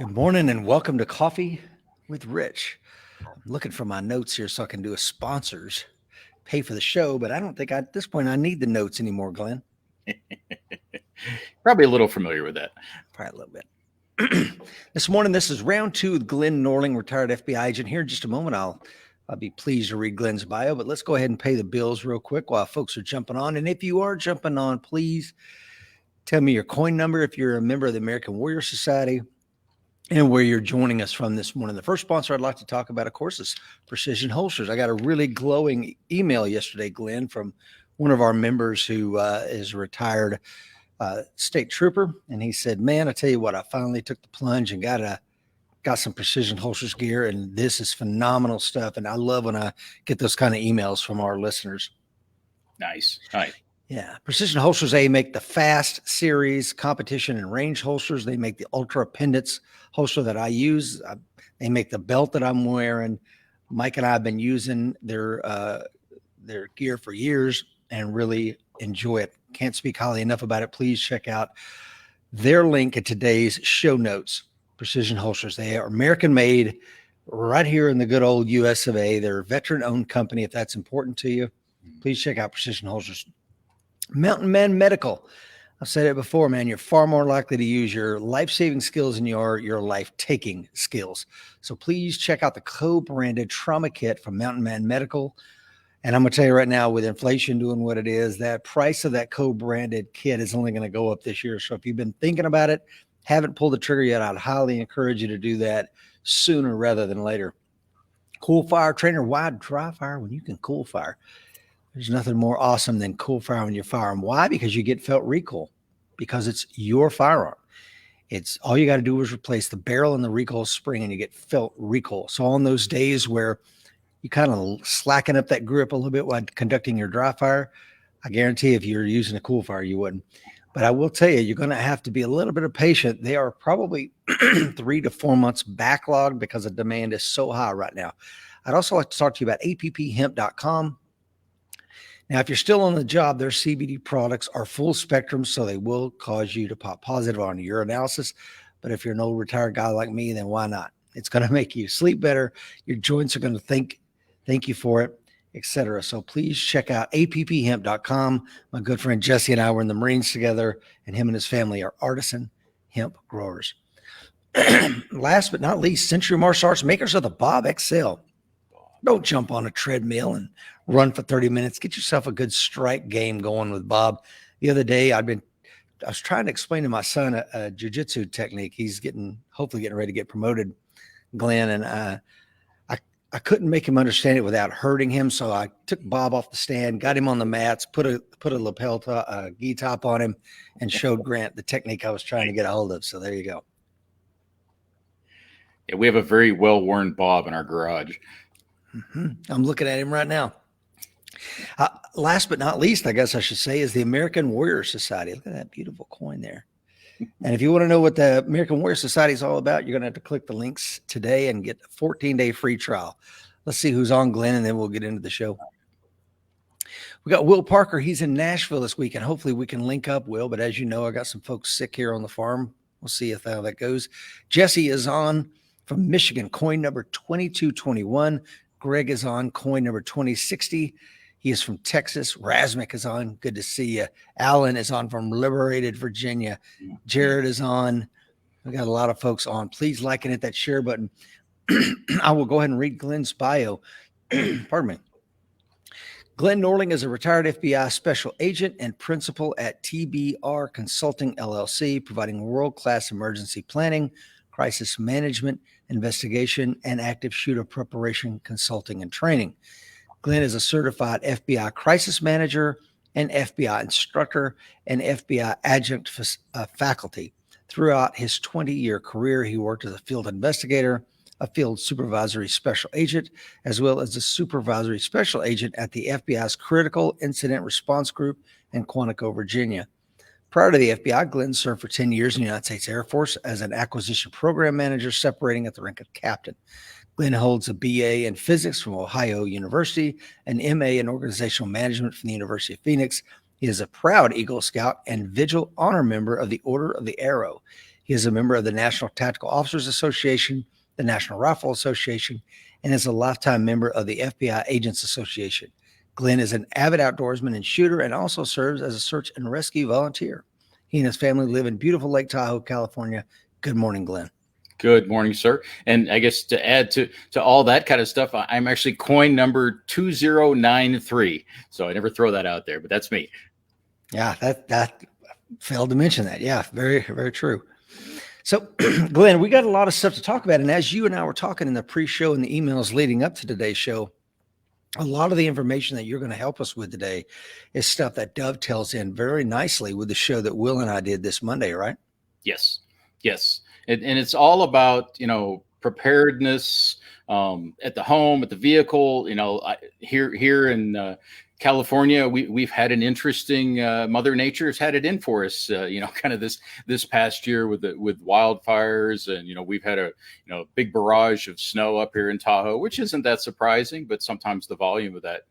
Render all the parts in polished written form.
Good morning and welcome to Coffee with Rich. I'm looking for my notes here so I can do a sponsors, pay for the show, but I don't think at this point I need the notes anymore, Glenn. Probably a little familiar with that. Probably a little bit. This morning, this is round two with Glenn Norling, retired FBI agent. Here in just a moment, I'll be pleased to read Glenn's bio, but let's go ahead and pay the bills real quick while folks are jumping on. And if you are jumping on, please tell me your coin number if you're a member of the American Warrior Society and where you're joining us from this morning. The first sponsor I'd like to talk about, of course, is Precision Holsters. I got a really glowing email yesterday, Glenn, from one of our members who is a retired state trooper. And he said, man, I tell you what, I finally took the plunge and got some Precision Holsters gear. And this is phenomenal stuff. And I love when I get those kind of emails from our listeners. Nice. Yeah. Precision Holsters, they make the Fast Series competition and range holsters. They make the Ultra Appendix holster that I use. They make the belt that I'm wearing. Mike and I have been using their gear for years and really enjoy it. Can't speak highly enough about it. Please check out their link in today's show notes. Precision Holsters. They are American made right here in the good old US of A. They're a veteran owned company. If that's important to you, please check out Precision Holsters. Mountain Man Medical. I've said it before, man, you're far more likely to use your life-saving skills than your life-taking skills. So please check out the co-branded trauma kit from Mountain Man Medical. And I'm going to tell you right now, with inflation doing what it is, that price of that co-branded kit is only going to go up this year. So if you've been thinking about it, haven't pulled the trigger yet, I'd highly encourage you to do that sooner rather than later. Cool Fire Trainer. Why dry fire when you can cool fire? There's nothing more awesome than cool fire on your firearm. Why? Because you get felt recoil, because it's your firearm. It's all you got to do is replace the barrel and the recoil spring and you get felt recoil. So on those days where you kind of slacken up that grip a little bit while conducting your dry fire, I guarantee if you're using a cool fire, you wouldn't. But I will tell you, you're going to have to be a little bit of patient. They are probably 3 to 4 months backlogged because the demand is so high right now. I'd also like to talk to you about apphemp.com. Now, if you're still on the job, their CBD products are full spectrum, so they will cause you to pop positive on your analysis. But if you're an old retired guy like me, then why not? It's going to make you sleep better. Your joints are going to thank you for it, etc. So please check out apphemp.com. My good friend Jesse and I were in the Marines together, and him and his family are artisan hemp growers. Last but not least, Century Martial Arts, makers of the Bob XL. Don't jump on a treadmill and run for 30 minutes. Get yourself a good strike game going with Bob. The other day, I was trying to explain to my son a jiu-jitsu technique. He's hopefully getting ready to get promoted, Glenn, and I couldn't make him understand it without hurting him. So I took Bob off the stand, got him on the mats, put a lapel gi top on him, and showed Grant the technique I was trying to get a hold of. So there you go. Yeah, we have a very well-worn Bob in our garage. Mm-hmm. I'm looking at him right now. Last but not least, I guess I should say, is the American Warrior Society. Look at that beautiful coin there. And if you want to know what the American Warrior Society is all about, you're going to have to click the links today and get a 14-day free trial. Let's see who's on, Glenn, and then we'll get into the show. We got Will Parker. He's in Nashville this week, and hopefully we can link up, Will. But as you know, I got some folks sick here on the farm. We'll see how that goes. Jesse is on from Michigan, coin number 2221. Greg is on, coin number 2060. He is from Texas. Razmik is on. Good to see you. Alan is on from Liberated, Virginia. Jared is on. We got a lot of folks on. Please like and hit that share button. I will go ahead and read Glenn's bio. Pardon me. Glenn Norling is a retired FBI special agent and principal at TBR Consulting LLC, providing world-class emergency planning, crisis management, investigation, and active shooter preparation, consulting, and training. Glenn is a certified FBI crisis manager, an FBI instructor, and FBI adjunct faculty. Throughout his 20-year career, he worked as a field investigator, a field supervisory special agent, as well as a supervisory special agent at the FBI's Critical Incident Response Group in Quantico, Virginia. Prior to the FBI, Glenn served for 10 years in the United States Air Force as an acquisition program manager, separating at the rank of captain. Glenn holds a BA in physics from Ohio University, an MA in organizational management from the University of Phoenix. He is a proud Eagle Scout and Vigil honor member of the Order of the Arrow. He is a member of the National Tactical Officers Association, the National Rifle Association, and is a lifetime member of the FBI Agents Association. Glenn is an avid outdoorsman and shooter and also serves as a search and rescue volunteer. He and his family live in beautiful Lake Tahoe, California. Good morning, Glenn. Good morning, sir. And I guess to add to all that kind of stuff, I'm actually coin number 2093. So I never throw that out there, but that's me. Yeah, that failed to mention that. Yeah, very, very true. So, Glenn, we got a lot of stuff to talk about. And as you and I were talking in the pre-show and the emails leading up to today's show, a lot of the information that you're going to help us with today is stuff that dovetails in very nicely with the show that Will and I did this Monday, right? Yes. And it's all about, preparedness at the home, at the vehicle. Here in California, we've had an interesting Mother Nature's had it in for us. Kind of this past year with wildfires, and we've had a big barrage of snow up here in Tahoe, which isn't that surprising, but sometimes the volume of that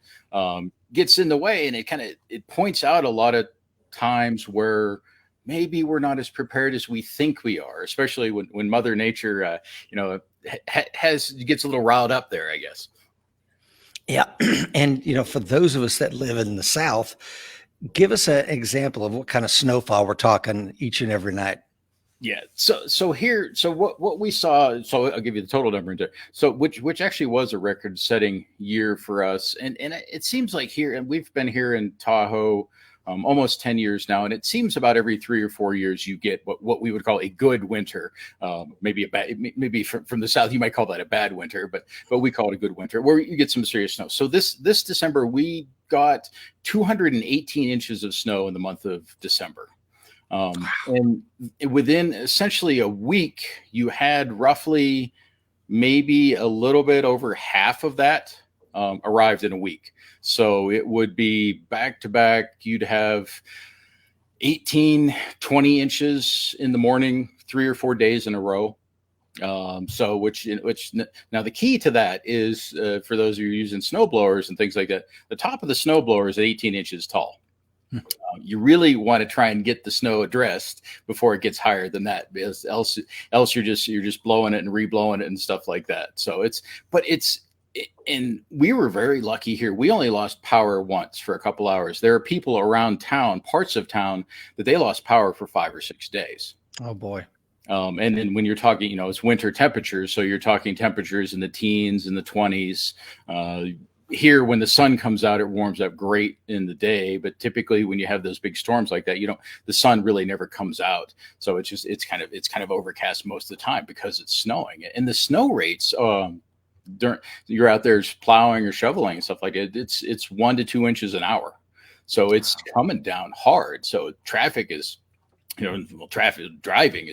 gets in the way, and it points out a lot of times where maybe we're not as prepared as we think we are, especially when Mother Nature gets a little riled up there, I guess. Yeah. And, for those of us that live in the South, give us an example of what kind of snowfall we're talking each and every night. Yeah. So what we saw, so I'll give you the total number. So which actually was a record setting year for us. And it seems like here, and we've been here in Tahoe almost 10 years now. And it seems about every 3 or 4 years you get what we would call a good winter. Maybe from the South, you might call that a bad winter, but we call it a good winter where you get some serious snow. So this December, we got 218 inches of snow in the month of December. And within essentially a week, you had roughly maybe a little bit over half of that arrived in a week. So it would be back to back. You'd have 18, 20 inches in the morning, 3 or 4 days in a row. So which now the key to that is for those of you using snow blowers and things like that, the top of the snow blower is 18 inches tall. You really want to try and get the snow addressed before it gets higher than that, because else you're just blowing it and reblowing it and stuff like that. So and we were very lucky here. We only lost power once for a couple hours. There are people around town, parts of town, that they lost power for 5 or 6 days. Oh boy. And then when you're talking, it's winter temperatures. So you're talking temperatures in the teens and the 20s. Here, when the sun comes out, it warms up great in the day. But typically when you have those big storms like that, the sun really never comes out. So it's kind of overcast most of the time because it's snowing. And the snow rates, you're out there plowing or shoveling and stuff like it. It's 1 to 2 inches an hour. So it's coming down hard. So traffic is, traffic driving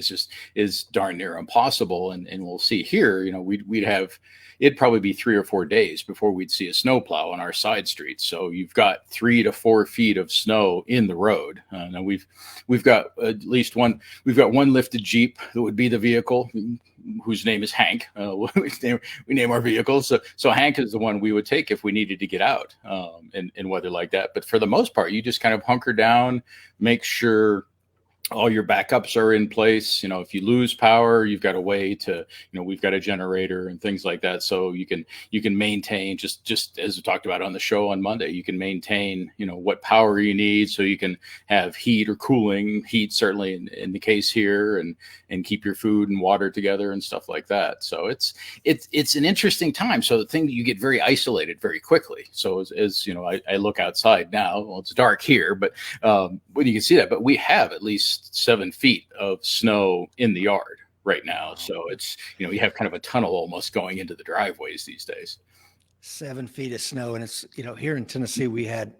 is darn near impossible. And we'll see here, it'd probably be 3 or 4 days before we'd see a snowplow on our side streets. So you've got 3 to 4 feet of snow in the road. Now we've got at least one. We've got one lifted Jeep that would be the vehicle, whose name is Hank. We name our vehicles. So Hank is the one we would take if we needed to get out in weather like that. But for the most part, you just kind of hunker down, make sure all your backups are in place. If you lose power, you've got a way to, we've got a generator and things like that. So you can maintain just as we talked about on the show on Monday, you can maintain, what power you need. So you can have heat or cooling, heat certainly in the case here, and keep your food and water together and stuff like that. So it's an interesting time. So the thing that you get very isolated very quickly. So as I look outside now, well, it's dark here, but when you can see that, but we have at least 7 feet of snow in the yard right now. So it's, you have kind of a tunnel almost going into the driveways these days. 7 feet of snow. And it's, here in Tennessee, we had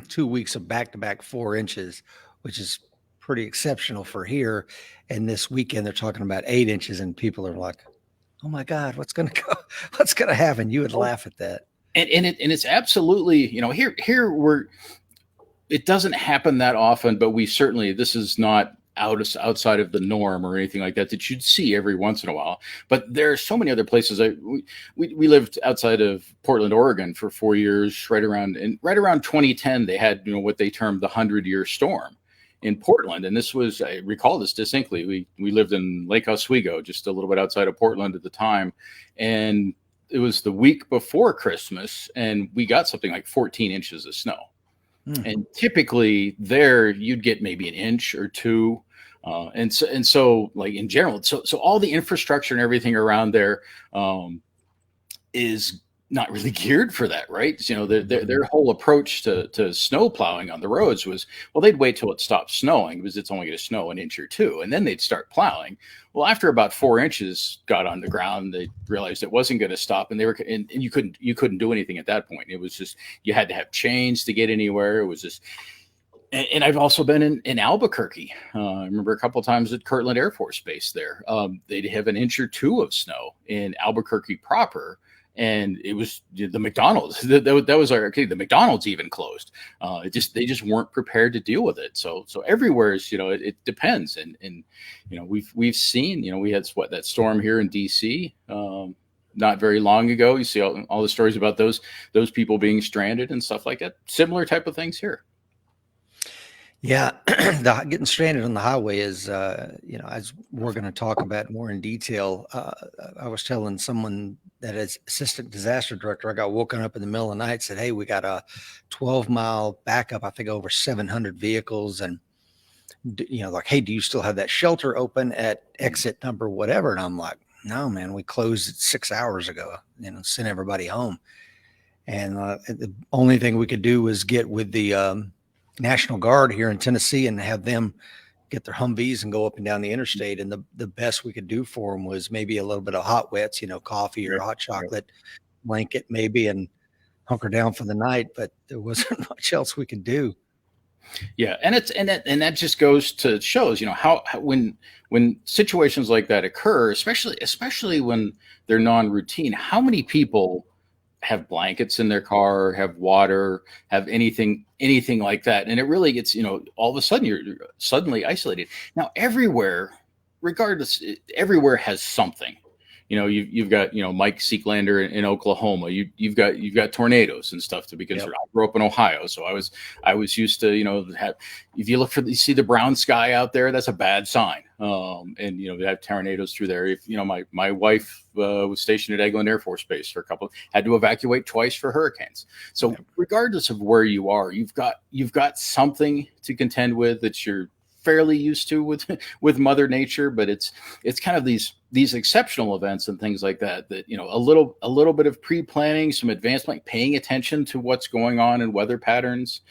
2 weeks of back-to-back 4 inches, which is pretty exceptional for here. And this weekend, they're talking about 8 inches, and people are like, oh my God, what's going to happen? You would laugh at that. And it's absolutely, here it doesn't happen that often, but this is not outside of the norm or anything like that you'd see every once in a while. But there are so many other places. We lived outside of Portland, Oregon for 4 years, right around 2010, they had, what they termed the 100-year storm. in Portland. And this was, I recall this distinctly. We lived in Lake Oswego, just a little bit outside of Portland at the time. And it was the week before Christmas, and we got something like 14 inches of snow. And typically there you'd get maybe an inch or two. And so like in general, so all the infrastructure and everything around there is not really geared for that, right? You know, their whole approach to snow plowing on the roads was, well, they'd wait till it stopped snowing because it's only going to snow an inch or two, and then they'd start plowing. Well, after about 4 inches got on the ground, they realized it wasn't going to stop, and and you couldn't do anything at that point. It was just, you had to have chains to get anywhere. It was just, and I've also been in Albuquerque. I remember a couple of times at Kirtland Air Force Base there. They'd have an inch or two of snow in Albuquerque proper. And it was the McDonald's that was our, okay, the McDonald's even closed. They just weren't prepared to deal with it. So everywhere is, you know, it depends. And you know, we've seen, you know, we had that storm here in DC not very long ago. You see all the stories about those people being stranded and stuff like that. Similar type of things here. Yeah, getting stranded on the highway is, you know, as we're going to talk about more in detail. I was telling someone that is assistant disaster director, I got woken up in the middle of the night, said, hey, we got a 12-mile backup, I think over 700 vehicles. And, you know, like, hey, do you still have that shelter open at exit number whatever? And I'm like, no, man, we closed it 6 hours ago, you know, sent everybody home. And the only thing we could do was get with the National Guard here in Tennessee and have them get their Humvees and go up and down the interstate. And the best we could do for them was maybe a little bit of hot wets, you know, coffee or hot chocolate, blanket maybe, and hunker down for the night. But there wasn't much else we could do. Yeah, and that just goes to shows, you know, how when situations like that occur, especially when they're non-routine, how many people have blankets in their car, have water, have anything like that. And it really gets, you know, all of a sudden you're suddenly isolated. Now everywhere, regardless, everywhere has something. You know, you've got, you know, Mike Seeklander in Oklahoma. You've got tornadoes and stuff to be considered. I grew up in Ohio, so I was used to, you know, if you see the brown sky out there, that's a bad sign. And you know, they have tornadoes through there. If you know, my wife was stationed at Eglin Air Force Base for had to evacuate twice for hurricanes. So regardless of where you are, you've got something to contend with that you're fairly used to with Mother Nature, but it's kind of these exceptional events and things like that you know, a little bit of pre-planning, some advanced planning, paying attention to what's going on in weather patterns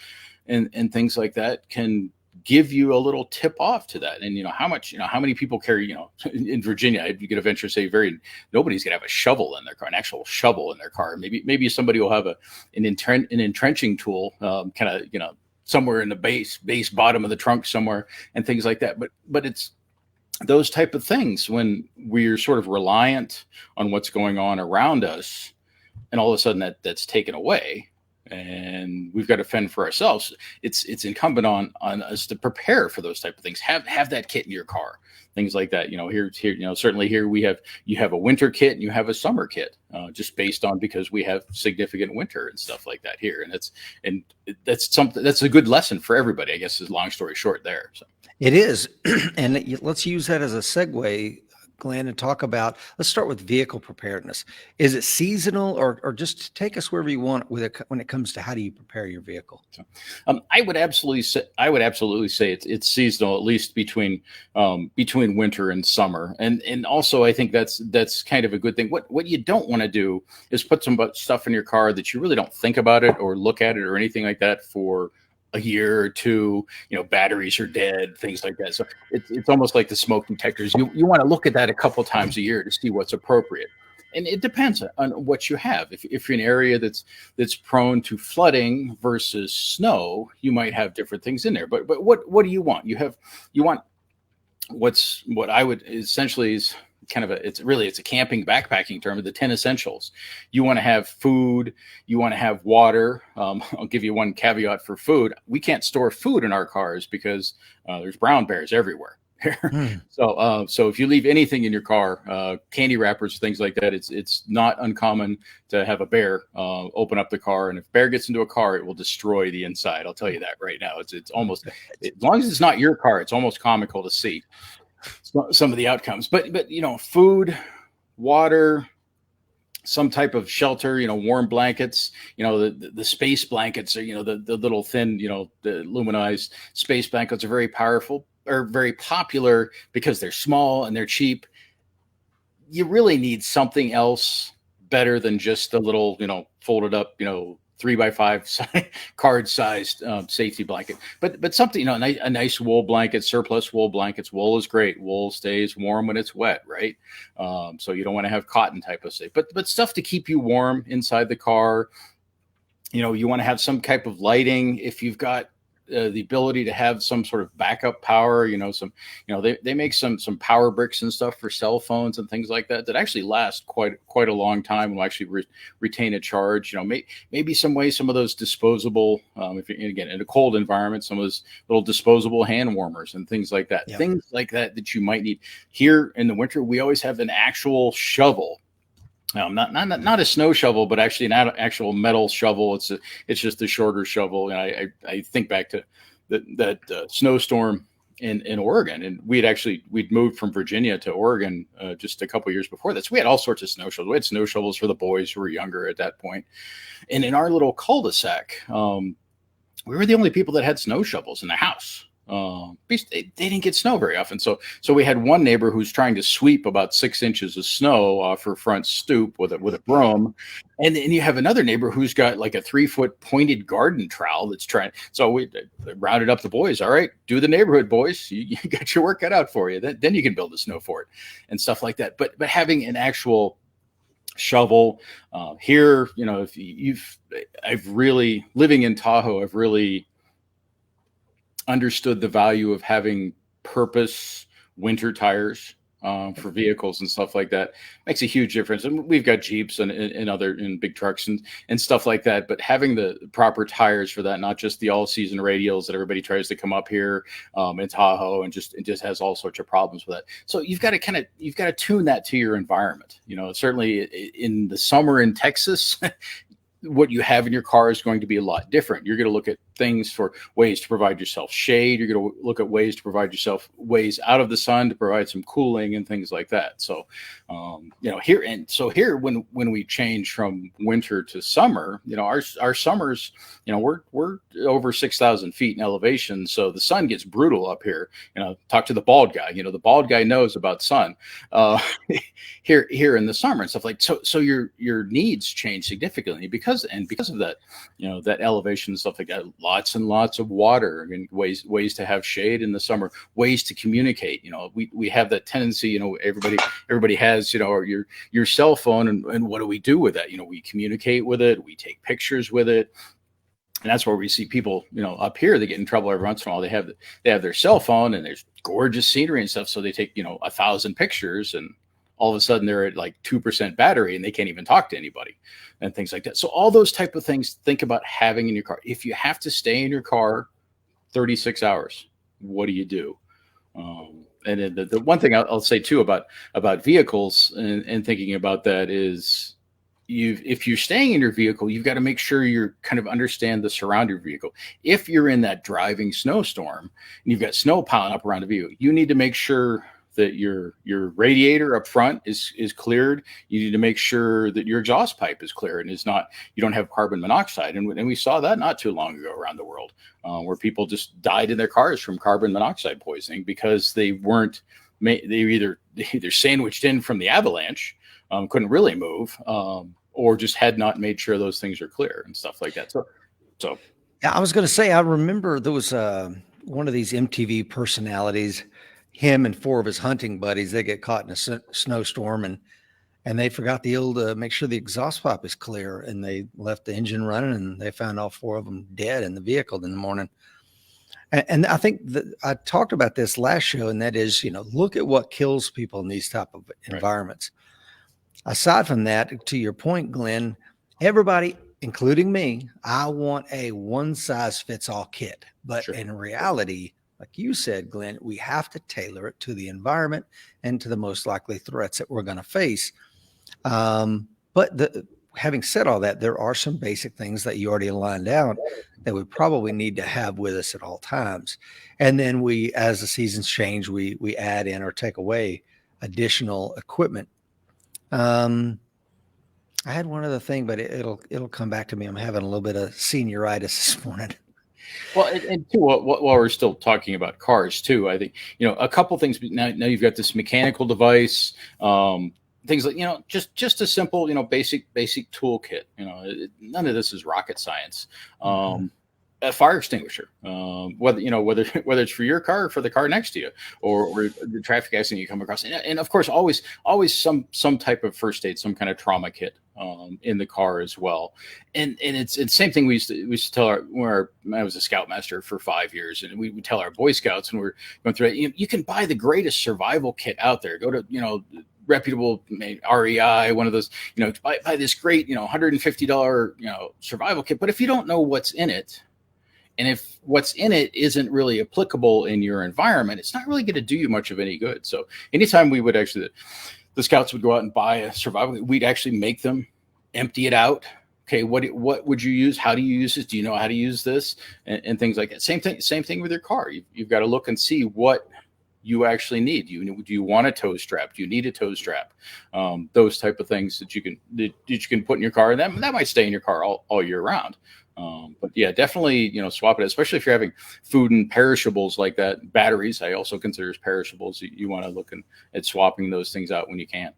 and things like that can give you a little tip off to that. And you know, how many people carry, you know, in Virginia, you could venture say nobody's gonna have a shovel in their car, an actual shovel in their car. Maybe somebody will have an entrenching tool, kind of, you know, somewhere in the base bottom of the trunk somewhere and things like that. But it's those type of things when we're sort of reliant on what's going on around us, and all of a sudden that's taken away and we've got to fend for ourselves. It's incumbent on us to prepare for those type of things. Have that kit in your car, things like that. You know, here, you know, certainly here you have a winter kit and you have a summer kit, just based on, because we have significant winter and stuff like that here. And that's a good lesson for everybody, I guess, is long story short there. So It is. And let's use that as a segue, Glenn, and talk about, let's start with vehicle preparedness. Is it seasonal, or just take us wherever you want with it when it comes to how do you prepare your vehicle? I would absolutely say it's seasonal, at least between winter and summer. And also I think that's kind of a good thing. What you don't want to do is put some stuff in your car that you really don't think about it or look at it or anything like that for a year or two. You know, batteries are dead, things like that. So it's almost like the smoke detectors. You want to look at that a couple times a year to see what's appropriate. And it depends on what you have. If you're in an area that's prone to flooding versus snow, you might have different things in there. But what do you want? You want what I would essentially is kind of it's a camping backpacking term of the 10 essentials. You want to have food, you want to have water. I'll give you one caveat for food. We can't store food in our cars because there's brown bears everywhere. Hmm. So if you leave anything in your car, candy wrappers, things like that, it's not uncommon to have a bear open up the car, and if bear gets into a car, it will destroy the inside. I'll tell you that right now. It's almost, as long as it's not your car, it's almost comical to see some of the outcomes. But food, water, some type of shelter, warm blankets, the space blankets are, the little thin, the aluminized space blankets are very powerful, or very popular because they're small and they're cheap. You really need something else better than just the little, folded up, 3x5 card sized safety blanket, but something, a nice wool blanket, surplus wool blankets. Wool is great. Wool stays warm when it's wet, right? So you don't want to have cotton type of stuff, but stuff to keep you warm inside the car. You want to have some type of lighting. If you've got the ability to have some sort of backup power, they make some power bricks and stuff for cell phones and things like that actually last quite a long time and will actually retain a charge. Maybe some of those disposable, if you're, again, in a cold environment, some of those little disposable hand warmers and things like that. Yep. Things like that you might need. Here in the winter, we always have an actual shovel. Not a snow shovel, but actually an actual metal shovel. It's just a shorter shovel. And I think back to that snowstorm in Oregon, and we'd moved from Virginia to Oregon just a couple years before that. So we had all sorts of snow shovels. We had snow shovels for the boys who were younger at that point. And in our little cul-de-sac, we were the only people that had snow shovels in the house. They didn't get snow very often. So we had one neighbor who's trying to sweep about 6 inches of snow off her front stoop with a broom. And then you have another neighbor who's got like a 3-foot pointed garden trowel that's trying. So we rounded up the boys. All right, do the neighborhood, boys. You got your work cut out for you. Then you can build a snow fort and stuff like that. But having an actual shovel here, if I've really, living in Tahoe, I've really understood the value of having purpose winter tires for vehicles and stuff like that. Makes a huge difference. And we've got Jeeps and other big trucks and stuff like that, but having the proper tires for that, not just the all season radials that everybody tries to come up here in Tahoe and it just has all sorts of problems with that. So you've got to tune that to your environment. Certainly in the summer in Texas, what you have in your car is going to be a lot different. You're going to look at things for ways to provide yourself shade. You're going to look at ways to provide yourself ways out of the sun to provide some cooling and things like that. So, here when we change from winter to summer, our summers, we're over 6,000 feet in elevation. So the sun gets brutal up here. Talk to the bald guy. The bald guy knows about sun here in the summer and stuff like so. Your needs change significantly because of that. That elevation and stuff like that. Lots and lots of water. Ways to have shade in the summer. Ways to communicate. We have that tendency. Everybody has your cell phone, and what do we do with that? We communicate with it. We take pictures with it. And that's where we see people, up here, they get in trouble every once in a while. They have their cell phone and there's gorgeous scenery and stuff. So they take, 1,000 pictures and all of a sudden they're at like 2% battery and they can't even talk to anybody and things like that. So all those type of things, think about having in your car. If you have to stay in your car 36 hours, what do you do? And then the one thing I'll say too about vehicles and thinking about that is if you're staying in your vehicle, you've got to make sure you kind of understand the surrounding vehicle. If you're in that driving snowstorm and you've got snow piling up around the vehicle, you need to make sure that your radiator up front is cleared. You need to make sure that your exhaust pipe is clear and you don't have carbon monoxide. And we saw that not too long ago around the world, where people just died in their cars from carbon monoxide poisoning because they were either sandwiched in from the avalanche, couldn't really move, or just had not made sure those things are clear and stuff like that. So yeah, I was going to say, I remember there was one of these MTV personalities, him and 4 of his hunting buddies, they get caught in a snowstorm and they forgot to make sure the exhaust pipe is clear, and they left the engine running and they found all 4 of them dead in the vehicle in the morning. And I think that I talked about this last show, and that is, look at what kills people in these type of environments. Right. Aside from that, to your point, Glenn, everybody, including me, I want a one-size-fits-all kit. But in reality, like you said, Glenn, we have to tailor it to the environment and to the most likely threats that we're going to face. But having said all that, there are some basic things that you already lined out that we probably need to have with us at all times. And then we, as the seasons change, we add in or take away additional equipment. I had one other thing, but it'll come back to me. I'm having a little bit of senioritis this morning. Well, and too, while we're still talking about cars too, I think, a couple things. Now you've got this mechanical device, things like, just a simple, basic toolkit. None of this is rocket science. A fire extinguisher, whether it's for your car or for the car next to you, or the traffic accident you come across, and of course always some type of first aid, some kind of trauma kit in the car as well. And it's the same thing we used to tell I was a scoutmaster for 5 years, and we would tell our Boy Scouts when we're going through it, you can buy the greatest survival kit out there. Go to reputable REI, one of those, buy this great $150 survival kit. But if you don't know what's in it, and if what's in it isn't really applicable in your environment, it's not really going to do you much of any good. So anytime we would the scouts would go out and buy a survival, we'd actually make them empty it out. Okay, what would you use? How do you use this? Do you know how to use this? And things like that. Same thing with your car. You've got to look and see what you actually need. Do you want a tow strap? Do you need a tow strap? Those type of things that you can put in your car. That might stay in your car all year round. But yeah, definitely, swap it, especially if you're having food and perishables like that. Batteries, I also consider as perishables. You want to look at swapping those things out when you can.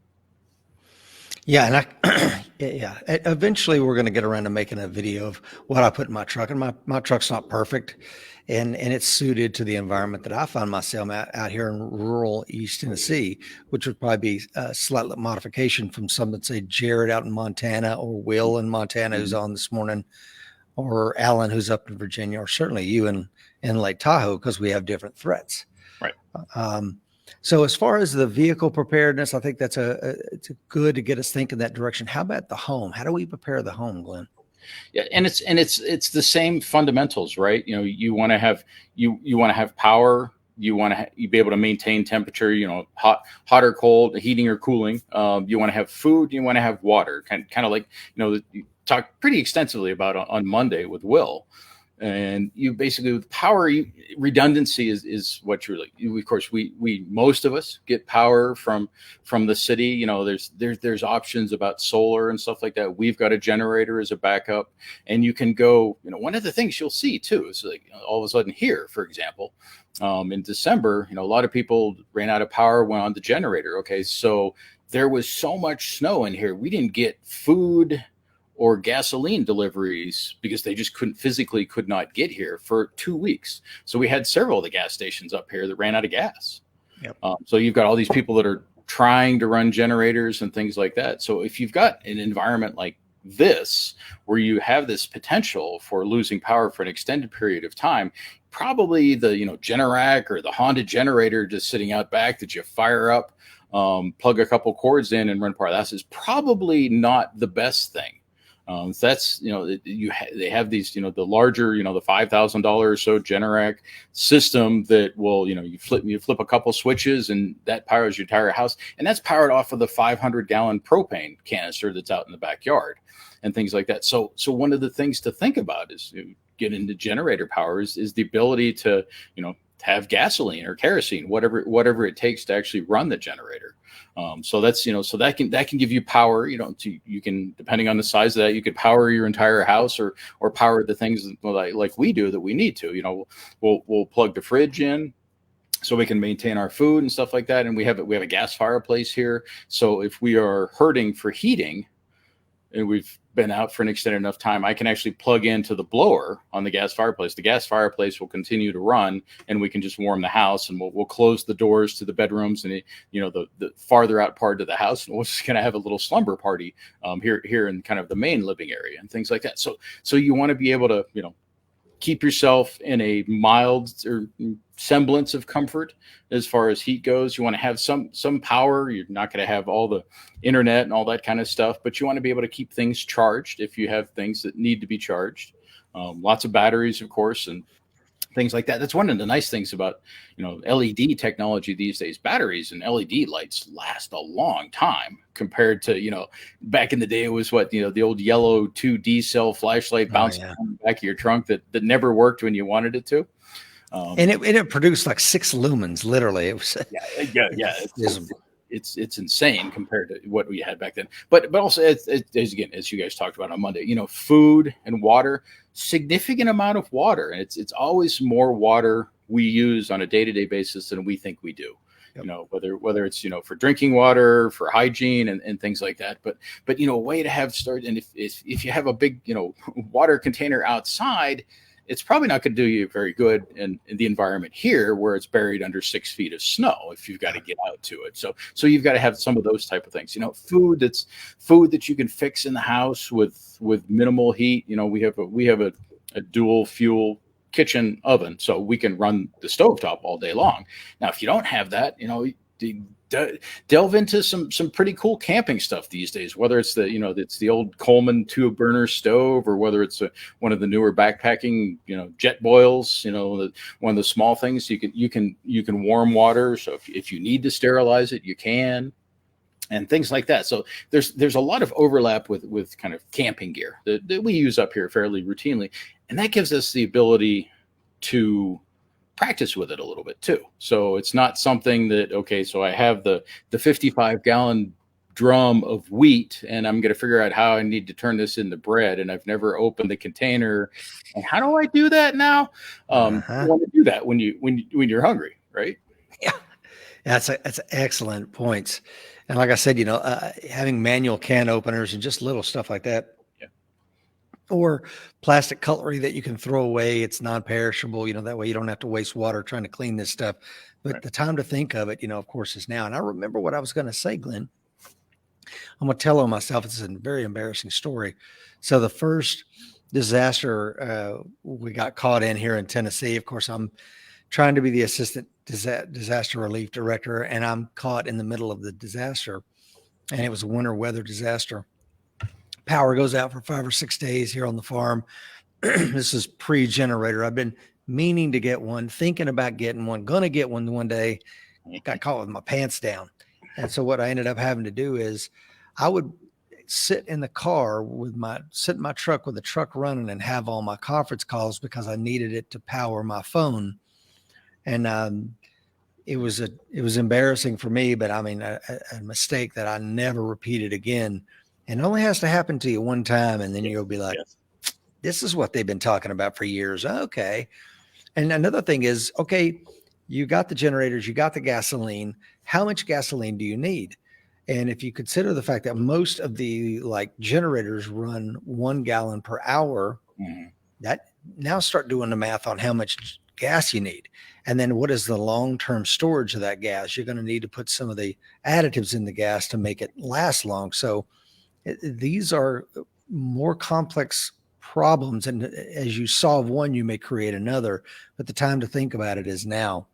Yeah. And yeah, eventually we're going to get around to making a video of what I put in my truck, and my truck's not perfect, and it's suited to the environment that I find myself out here in rural East Tennessee, which would probably be a slight modification from something, say Jared out in Montana, or Will in Montana, who's on this morning, or Alan, who's up in Virginia, or certainly you in Lake Tahoe, because we have different threats. Right. So as far as the vehicle preparedness, I think it's good to get us thinking that direction. How about the home? How do we prepare the home, Glenn? Yeah, and it's the same fundamentals, right? You want to have power. You want to be able to maintain temperature, hot or cold, heating or cooling. You want to have food. You want to have water. Kind of like you talked pretty extensively about on Monday with Will. And you basically, with power, redundancy is what you're like. Of course, we most of us get power from the city. There's options about solar and stuff like that. We've got a generator as a backup, and you can go. One of the things you'll see too is like all of a sudden here, for example, in December, a lot of people ran out of power, went on the generator. Okay, so there was so much snow in here, we didn't get food or gasoline deliveries because they just could not get here for 2 weeks. So we had several of the gas stations up here that ran out of gas. Yep. So you've got all these people that are trying to run generators and things like that. So if you've got an environment like this, where you have this potential for losing power for an extended period of time, probably the, Generac or the Honda generator just sitting out back that you fire up, plug a couple cords in and run power. That's is probably not the best thing. So that's, they have these, the larger, the $5,000 or so Generac system that will, you flip a couple switches and that powers your entire house. And that's powered off of the 500-gallon propane canister that's out in the backyard and things like that. So one of the things to think about is get into generator power is the ability to, have gasoline or kerosene, whatever it takes to actually run the generator. So that's, so that can give you power, you can, depending on the size of that, you could power your entire house or power the things like we do that we need to, we'll plug the fridge in so we can maintain our food and stuff like that. And we have a gas fireplace here. So if we are hurting for heating and we've been out for an extended enough time, I can actually plug into the blower on the gas fireplace. The gas fireplace will continue to run, and we can just warm the house. And we'll close the doors to the bedrooms and the farther out part of the house, and we're just going to have a little slumber party here in kind of the main living area and things like that. So you want to be able to keep yourself in a mild or semblance of comfort as far as heat goes. You want to have some power. You're not going to have all the internet and all that kind of stuff, but you want to be able to keep things charged if you have things that need to be charged. Lots of batteries, of course, and things like that. That's one of the nice things about, LED technology these days. Batteries and LED lights last a long time compared to, back in the day, it was the old yellow 2D cell flashlight bouncing on the back of your trunk that never worked when you wanted it to. And it produced like 6 lumens, literally. It was It's insane compared to what we had back then. But also, as you guys talked about on Monday, food and water, significant amount of water, and it's always more water we use on a day-to-day basis than we think we do. Yep. Whether it's for drinking water, for hygiene, and things like that. But a way to have started, and if you have a big water container outside, it's probably not going to do you very good in the environment here where it's buried under 6 feet of snow if you've got to get out to it. So you've got to have some of those type of things, food that you can fix in the house with minimal heat. We have a dual fuel kitchen oven, so we can run the stovetop all day long. Now, if you don't have that, delve into some pretty cool camping stuff these days, whether it's it's the old Coleman 2-burner stove, or whether it's one of the newer backpacking jet boils, one of the small things you can warm water, so if you need to sterilize it, you can, and things like that. So there's a lot of overlap with kind of camping gear that we use up here fairly routinely, and that gives us the ability to practice with it a little bit too. So it's not something that, so I have the 55-gallon drum of wheat and I'm going to figure out how I need to turn this into bread, and I've never opened the container, and how do I do that now? You want to do that when you're hungry, right? Yeah, that's excellent points. And like I said, having manual can openers and just little stuff like that, or plastic cutlery that you can throw away. It's non-perishable, that way you don't have to waste water trying to clean this stuff. But the time to think of it, of course, is now. And I remember what I was going to say, Glenn. I'm going to tell on myself. It's a very embarrassing story. So the first disaster we got caught in here in Tennessee, of course, I'm trying to be the assistant disaster relief director, and I'm caught in the middle of the disaster. And it was a winter weather disaster. Power goes out for 5 or 6 days here on the farm. This is pre-generator. I've been meaning to get one, thinking about getting one, going to get one day. Got caught with my pants down. And so what I ended up having to do is I would sit in the car sit in my truck with the truck running and have all my conference calls because I needed it to power my phone. And it was embarrassing for me, but I mean, a mistake that I never repeated again. And it only has to happen to you one time, and then you'll be like, this is what they've been talking about for years. Okay. And another thing is, you got the generators, you got the gasoline. How much gasoline do you need? And if you consider the fact that most of the generators run 1 gallon per hour, that now start doing the math on how much gas you need. And then what is the long-term storage of that gas? You're going to need to put some of the additives in the gas to make it last long. So these are more complex problems, and as you solve one, you may create another, but the time to think about it is now.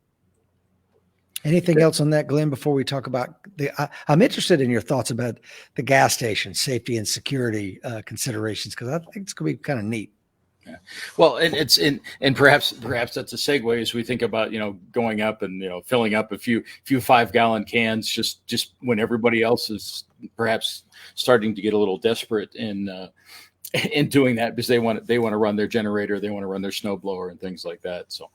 Anything else on that, Glenn, before we talk about I'm interested in your thoughts about the gas station safety and security considerations, because I think it's going to be kind of neat. Yeah. Well, and perhaps that's a segue as we think about, going up and, filling up a few 5-gallon cans just when everybody else is perhaps starting to get a little desperate in doing that because they want to run their generator, they want to run their snowblower and things like that. So,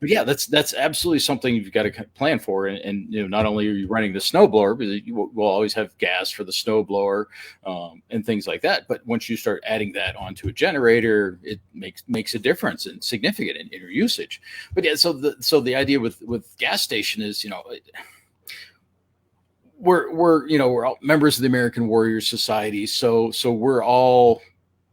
but yeah, that's absolutely something you've got to plan for. And not only are you running the snowblower, but you will always have gas for the snowblower and things like that. But once you start adding that onto a generator, it makes a difference and significant in your usage. But yeah, so the idea with gas station is, we're all members of the American Warrior Society. So we're all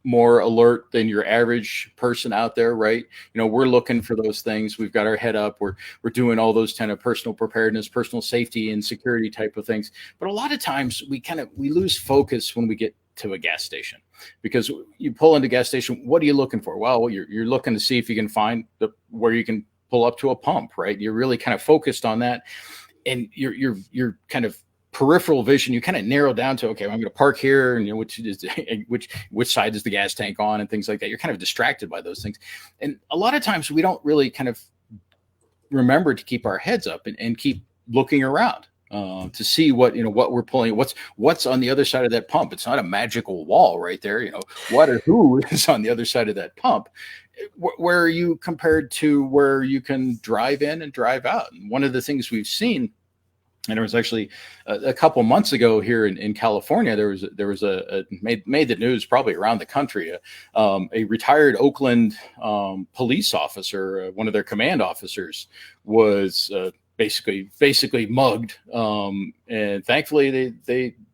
more alert than your average person out there, right? We're looking for those things. We've got our head up. We're doing all those kind of personal preparedness, personal safety and security type of things. But a lot of times we lose focus when we get to a gas station, because you pull into a gas station. What are you looking for? Well, you're looking to see if you can find where you can pull up to a pump, right? You're really kind of focused on that. And you're kind of peripheral vision, you kind of narrow down to, okay, I'm going to park here, and which side is the gas tank on, and things like that. You're kind of distracted by those things, and a lot of times we don't really kind of remember to keep our heads up and keep looking around to see what we're pulling, what's on the other side of that pump. It's not a magical wall right there. What or who is on the other side of that pump. Where are you compared to where you can drive in and drive out? And one of the things we've seen, and it was actually a couple months ago here in California, there was a made the news probably around the country. A retired Oakland police officer, one of their command officers, was basically mugged, and thankfully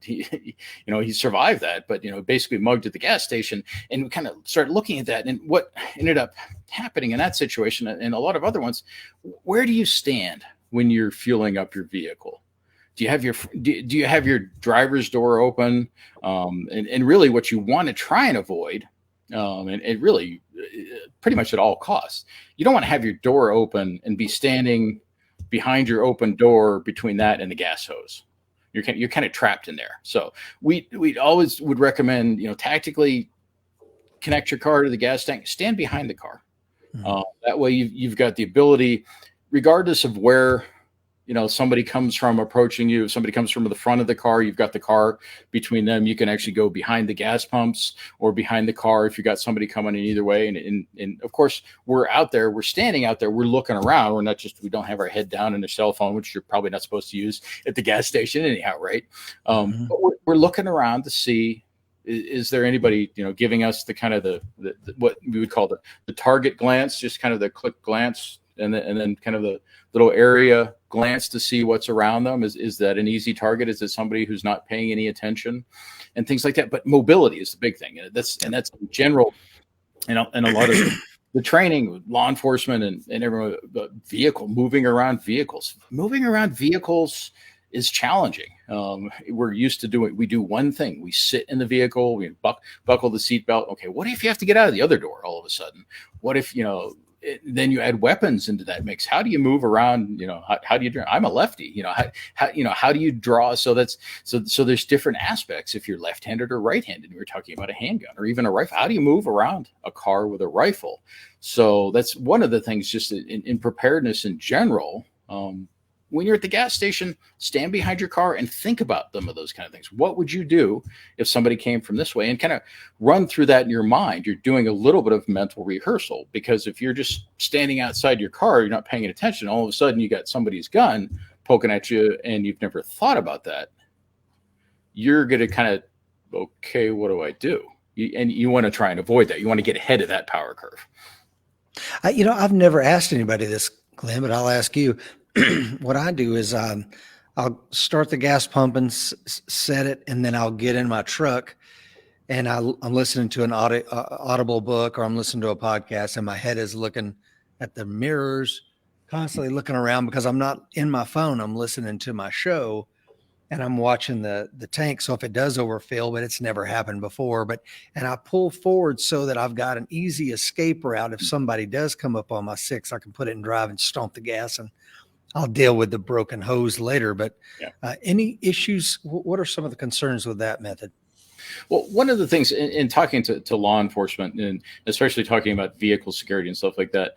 he survived that, but basically mugged at the gas station. And we kind of started looking at that, and what ended up happening in that situation and a lot of other ones. Where do you stand when you're fueling up your vehicle? Do you have your driver's door open? And really what you want to try and avoid, and really pretty much at all costs, you don't want to have your door open and be standing behind your open door between that and the gas hose. You're kind of trapped in there. So we always would recommend, tactically connect your car to the gas tank, stand behind the car. That way you've got the ability, regardless of where somebody comes from approaching you. If somebody comes from the front of the car, you've got the car between them. You can actually go behind the gas pumps or behind the car if you got somebody coming in either way. And of course, we're standing out there, we're looking around. We don't have our head down in a cell phone, which you're probably not supposed to use at the gas station anyhow, right? But we're looking around to see, is there anybody, giving us the kind of the what we would call the target glance, just kind of the quick glance, and then kind of the little area glance to see what's around them. Is that an easy target? Is it somebody who's not paying any attention, and things like that? But mobility is the big thing. And that's in general, and a lot of the training with law enforcement and everyone, moving around vehicles is challenging. We're used to we do one thing. We sit in the vehicle, we buckle the seatbelt. Okay, what if you have to get out of the other door all of a sudden? What if, then you add weapons into that mix? How do you move around? How do you draw? I'm a lefty. How do you draw? So there's different aspects if you're left-handed or right-handed. We were talking about a handgun or even a rifle. How do you move around a car with a rifle? So that's one of the things just in preparedness in general. When you're at the gas station, stand behind your car and think about some of those kind of things. What would you do if somebody came from this way? And kind of run through that in your mind. You're doing a little bit of mental rehearsal, because if you're just standing outside your car, you're not paying attention. All of a sudden you got somebody's gun poking at you and you've never thought about that. You're going to kind of, okay, what do I do? And you want to try and avoid that. You want to get ahead of that power curve. I've never asked anybody this, Glenn, but I'll ask you. What I do is I'll start the gas pump and set it, and then I'll get in my truck and I'm listening to an audible book, or I'm listening to a podcast, and my head is looking at the mirrors, constantly looking around, because I'm not in my phone. I'm listening to my show and I'm watching the tank. So if it does overfill, but it's never happened before, and I pull forward so that I've got an easy escape route. If somebody does come up on my 6, I can put it in drive and stomp the gas, and I'll deal with the broken hose later. But any issues? What are some of the concerns with that method? Well, one of the things in talking to law enforcement, and especially talking about vehicle security and stuff like that,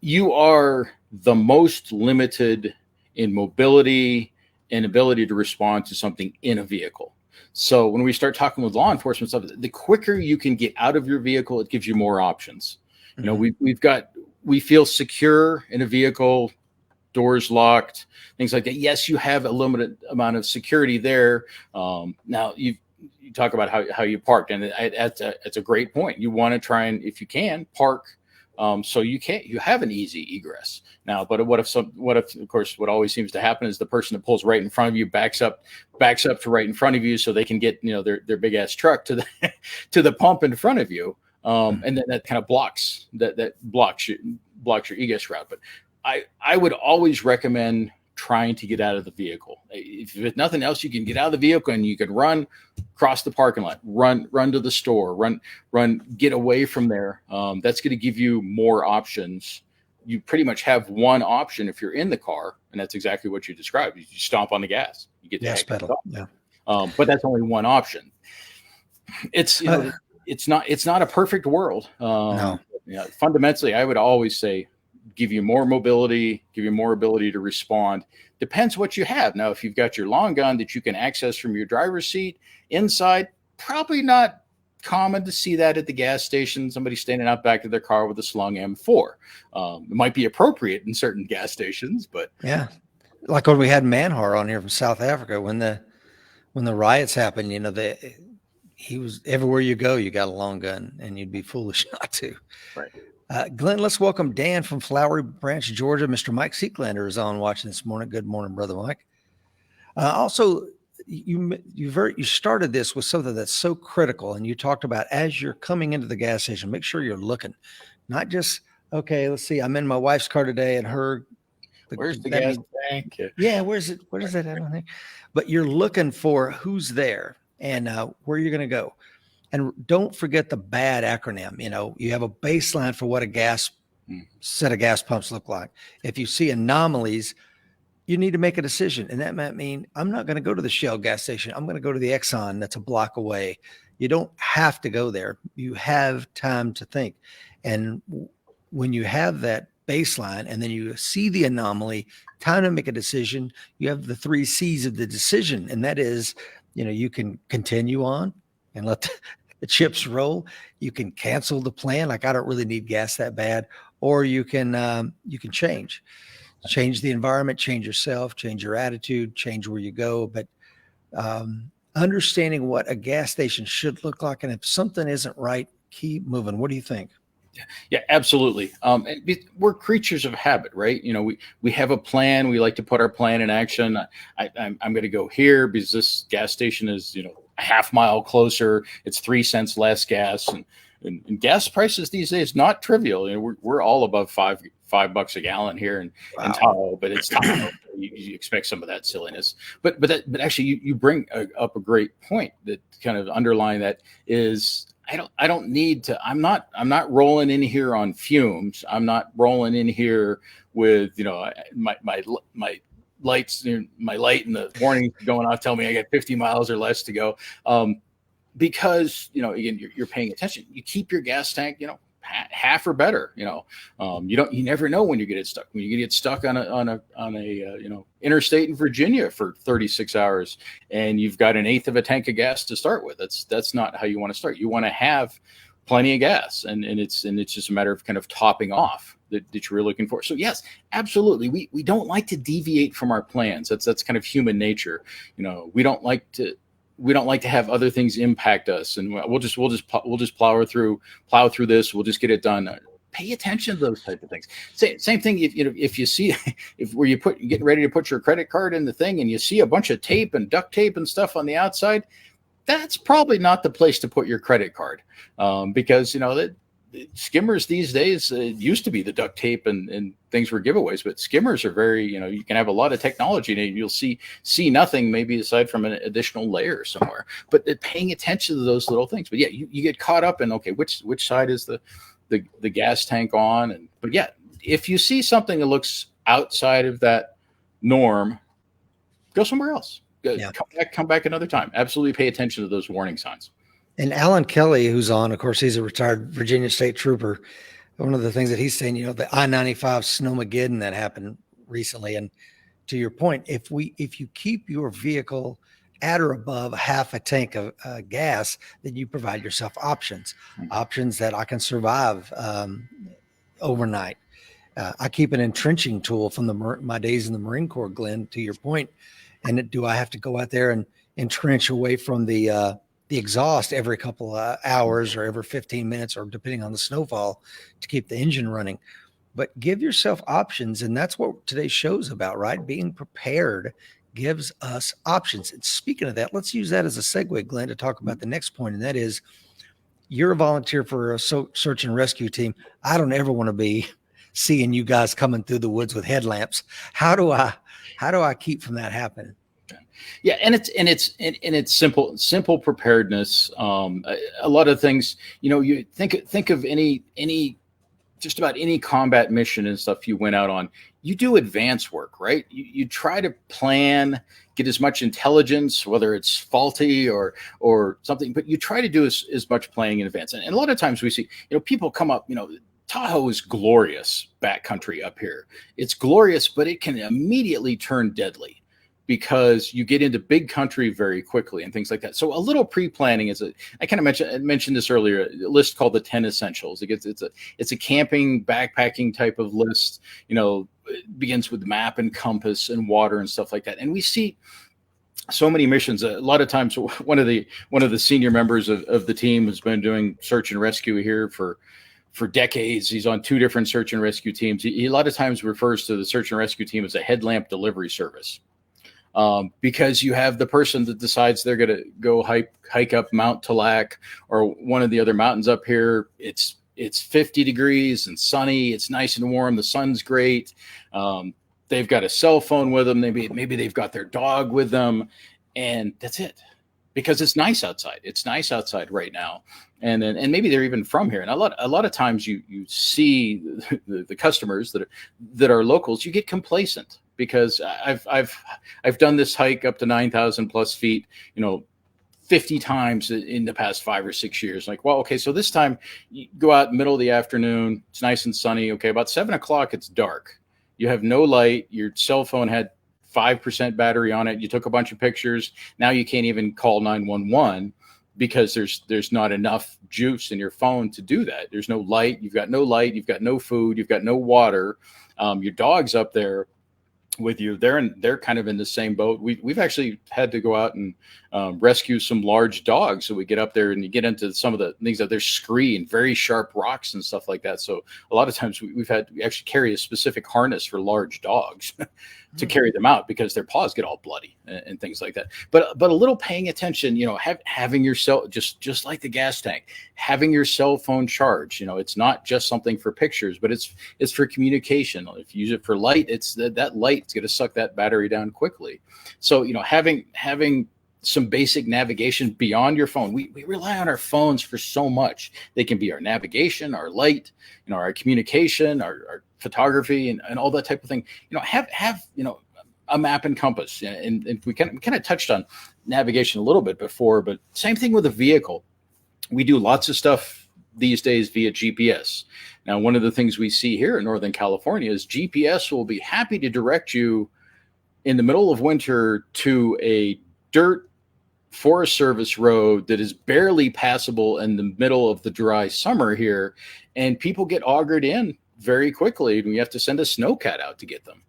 you are the most limited in mobility and ability to respond to something in a vehicle. So when we start talking with law enforcement stuff, the quicker you can get out of your vehicle, it gives you more options. We feel secure in a vehicle, doors locked, things like that. Yes, you have a limited amount of security there. Now you talk about how you park, and it's a great point. You want to try and, if you can, park so you have an easy egress. Now, but what if of course what always seems to happen is the person that pulls right in front of you backs up to right in front of you so they can get their big ass truck to the pump in front of you, and then that kind of blocks your egress route. But I would always recommend trying to get out of the vehicle. If nothing else, you can get out of the vehicle and you can run across the parking lot, run to the store, run, get away from there. That's going to give you more options you pretty much have one option if you're in the car, and that's exactly what you described. You stomp on the gas, you get the Gas heck pedal. out. Yeah. But that's only one option. It's it's not a perfect world. No. Fundamentally, I would always say give you more mobility, give you more ability to respond. Depends what you have. Now, if you've got your long gun that you can access from your driver's seat inside, probably not common to see that at the gas station, somebody standing out back of their car with a slung M4. It might be appropriate in certain gas stations, but yeah, like when we had Manhar on here from South Africa, when the riots happened, he was everywhere you go, you got a long gun, and you'd be foolish not to. right. Glenn, let's welcome Dan from Flowery Branch, Georgia. Mr. Mike Seeklander is on watching this morning. Good morning, brother Mike. Also, you started this with something that's so critical, and you talked about as you're coming into the gas station, make sure you're looking, not just okay. Let's see, I'm in my wife's car today, and Where's the gas tank? Yeah, where's it? What is that? I don't think. But you're looking for who's there and where you're going to go. And don't forget the bad acronym. You have a baseline for what a set of gas pumps look like. If you see anomalies, you need to make a decision. And that might mean I'm not going to go to the Shell gas station. I'm going to go to the Exxon that's a block away. You don't have to go there. You have time to think. And when you have that baseline and then you see the anomaly, time to make a decision, you have the 3 C's of the decision. And that is, you can continue on and let the chips roll. You can cancel the plan. Like, I don't really need gas that bad. Or you can change the environment, change yourself, change your attitude, change where you go. But understanding what a gas station should look like. And if something isn't right, keep moving. What do you think? Yeah, absolutely. We're creatures of habit, right? We have a plan. We like to put our plan in action. I'm going to go here because this gas station is, a half mile closer. It's 3 cents less gas, and gas prices these days not trivial. We're all above $5 a gallon here in Tahoe, but it's Tahoe. You expect some of that silliness, but actually you bring up a great point that kind of underlying that is. I don't need to, I'm not rolling in here on fumes. I'm not rolling in here with, my lights, my light and the warning going off tell me I got 50 miles or less to go. Because, again, you're paying attention. You keep your gas tank, half or better. You never know when you get stuck. When you get stuck on a interstate in Virginia for 36 hours, and you've got 1/8 of a tank of gas to start with. That's not how you want to start. You want to have plenty of gas, and it's just a matter of kind of topping off that you're looking for. So yes, absolutely. We don't like to deviate from our plans. That's kind of human nature. We don't like to have other things impact us, and we'll just plow through this. We'll just get it done. Pay attention to those type of things. Same thing. If you see getting ready to put your credit card in the thing, and you see a bunch of tape and duct tape and stuff on the outside, that's probably not the place to put your credit card, because the skimmers these days, it used to be the duct tape and things were giveaways, but skimmers are very, you can have a lot of technology and you'll see nothing maybe aside from an additional layer somewhere, but paying attention to those little things. But yeah, you get caught up in, okay, which side is the gas tank on? But yeah, if you see something that looks outside of that norm, go somewhere else. Come back another time. Absolutely pay attention to those warning signs. And Alan Kelly, who's on, of course, he's a retired Virginia State Trooper. One of the things that he's saying, the I-95 Snowmageddon that happened recently. And to your point, if you keep your vehicle at or above half a tank of gas, then you provide yourself options that I can survive overnight. I keep an entrenching tool from my days in the Marine Corps, Glenn, to your point. And do I have to go out there and entrench away from the exhaust every couple of hours or every 15 minutes, or depending on the snowfall, to keep the engine running? But give yourself options. And that's what today's show's about, right? Being prepared gives us options. And speaking of that, let's use that as a segue, Glenn, to talk about the next point. And that is, you're a volunteer for a search and rescue team. I don't ever want to be seeing you guys coming through the woods with headlamps. How do I keep from that happening? Yeah, and it's simple preparedness. A lot of things, you think of any just about any combat mission and stuff you went out on, you do advance work, right? You try to plan, get as much intelligence, whether it's faulty or something, but you try to do as much planning in advance. And a lot of times we see, people come up, Tahoe is glorious backcountry up here. It's glorious, but it can immediately turn deadly because you get into big country very quickly and things like that. So a little pre-planning I kind of mentioned this earlier, a list called the 10 Essentials. It's a camping, backpacking type of list. It begins with map and compass and water and stuff like that. And we see so many missions. A lot of times, one of the senior members of the team has been doing search and rescue here for decades. He's on 2 different search and rescue teams. He a lot of times refers to the search and rescue team as a headlamp delivery service. Because you have the person that decides they're going to go hike up Mount Talac or one of the other mountains up here. It's 50 degrees and sunny. It's nice and warm. The sun's great. They've got a cell phone with them. Maybe they've got their dog with them, and that's it. Because it's nice outside. It's nice outside right now, and maybe they're even from here. And a lot of times you see the customers that are locals. You get complacent. Because I've done this hike up to 9,000 plus feet, 50 times in the past 5 or 6 years. Like, well, okay, so this time you go out middle of the afternoon, it's nice and sunny. Okay, about 7 o'clock, it's dark. You have no light. Your cell phone had 5% battery on it. You took a bunch of pictures. Now you can't even call 911 because there's not enough juice in your phone to do that. There's no light. You've got no light. You've got no food. You've got no water. Your dog's up there with you. They're kind of in the same boat. We've actually had to go out and rescue some large dogs. So we get up there and you get into some of the things that there's scree and very sharp rocks and stuff like that. So a lot of times we actually carry a specific harness for large dogs to carry them out because their paws get all bloody and things like that. But a little paying attention, having your cell, just like the gas tank, having your cell phone charged. It's not just something for pictures, but it's for communication. If you use it for light, it's that light's going to suck that battery down quickly. So having some basic navigation beyond your phone. We rely on our phones for so much. They can be our navigation, our light, our communication, our photography, and all that type of thing. Have a map and compass. And we kind of touched on navigation a little bit before, but same thing with a vehicle. We do lots of stuff these days via GPS. Now, one of the things we see here in Northern California is GPS will be happy to direct you in the middle of winter to a dirt Forest Service road that is barely passable in the middle of the dry summer here, and people get augured in very quickly, and we have to send a snowcat out to get them.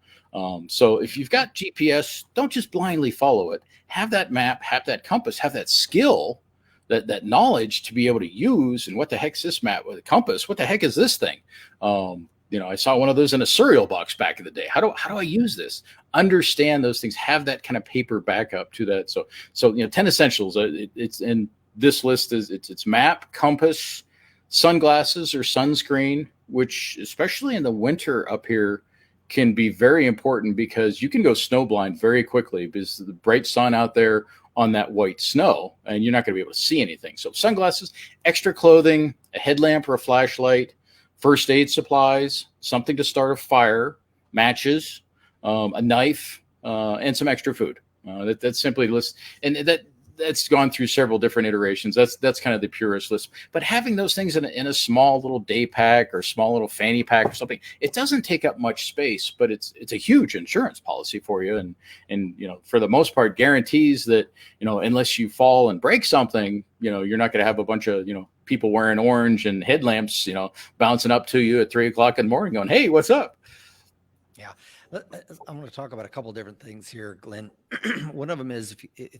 So if you've got GPS, don't just blindly follow it. Have that map, have that compass, have that skill, that knowledge to be able to use. And what the heck's this map with a compass? What the heck is this thing? I saw one of those in a cereal box back in the day. How do I use this? Understand those things. Have that kind of paper backup to that. So 10 essentials. It's in this list is it's map, compass, sunglasses or sunscreen, which especially in the winter up here can be very important because you can go snowblind very quickly because the bright sun out there on that white snow, and you're not going to be able to see anything. So sunglasses, extra clothing, a headlamp or a flashlight, first aid supplies, something to start a fire, matches, a knife, and some extra food. That's simply list, and that's gone through several different iterations. That's kind of the purest list. But having those things in a small little day pack or small little fanny pack or something, it doesn't take up much space, but it's a huge insurance policy for you, and for the most part guarantees that unless you fall and break something, you're not going to have a bunch of people wearing orange and headlamps, bouncing up to you at 3 o'clock in the morning going, "Hey, what's up?" Yeah. I'm going to talk about a couple different things here, Glenn. One of them is,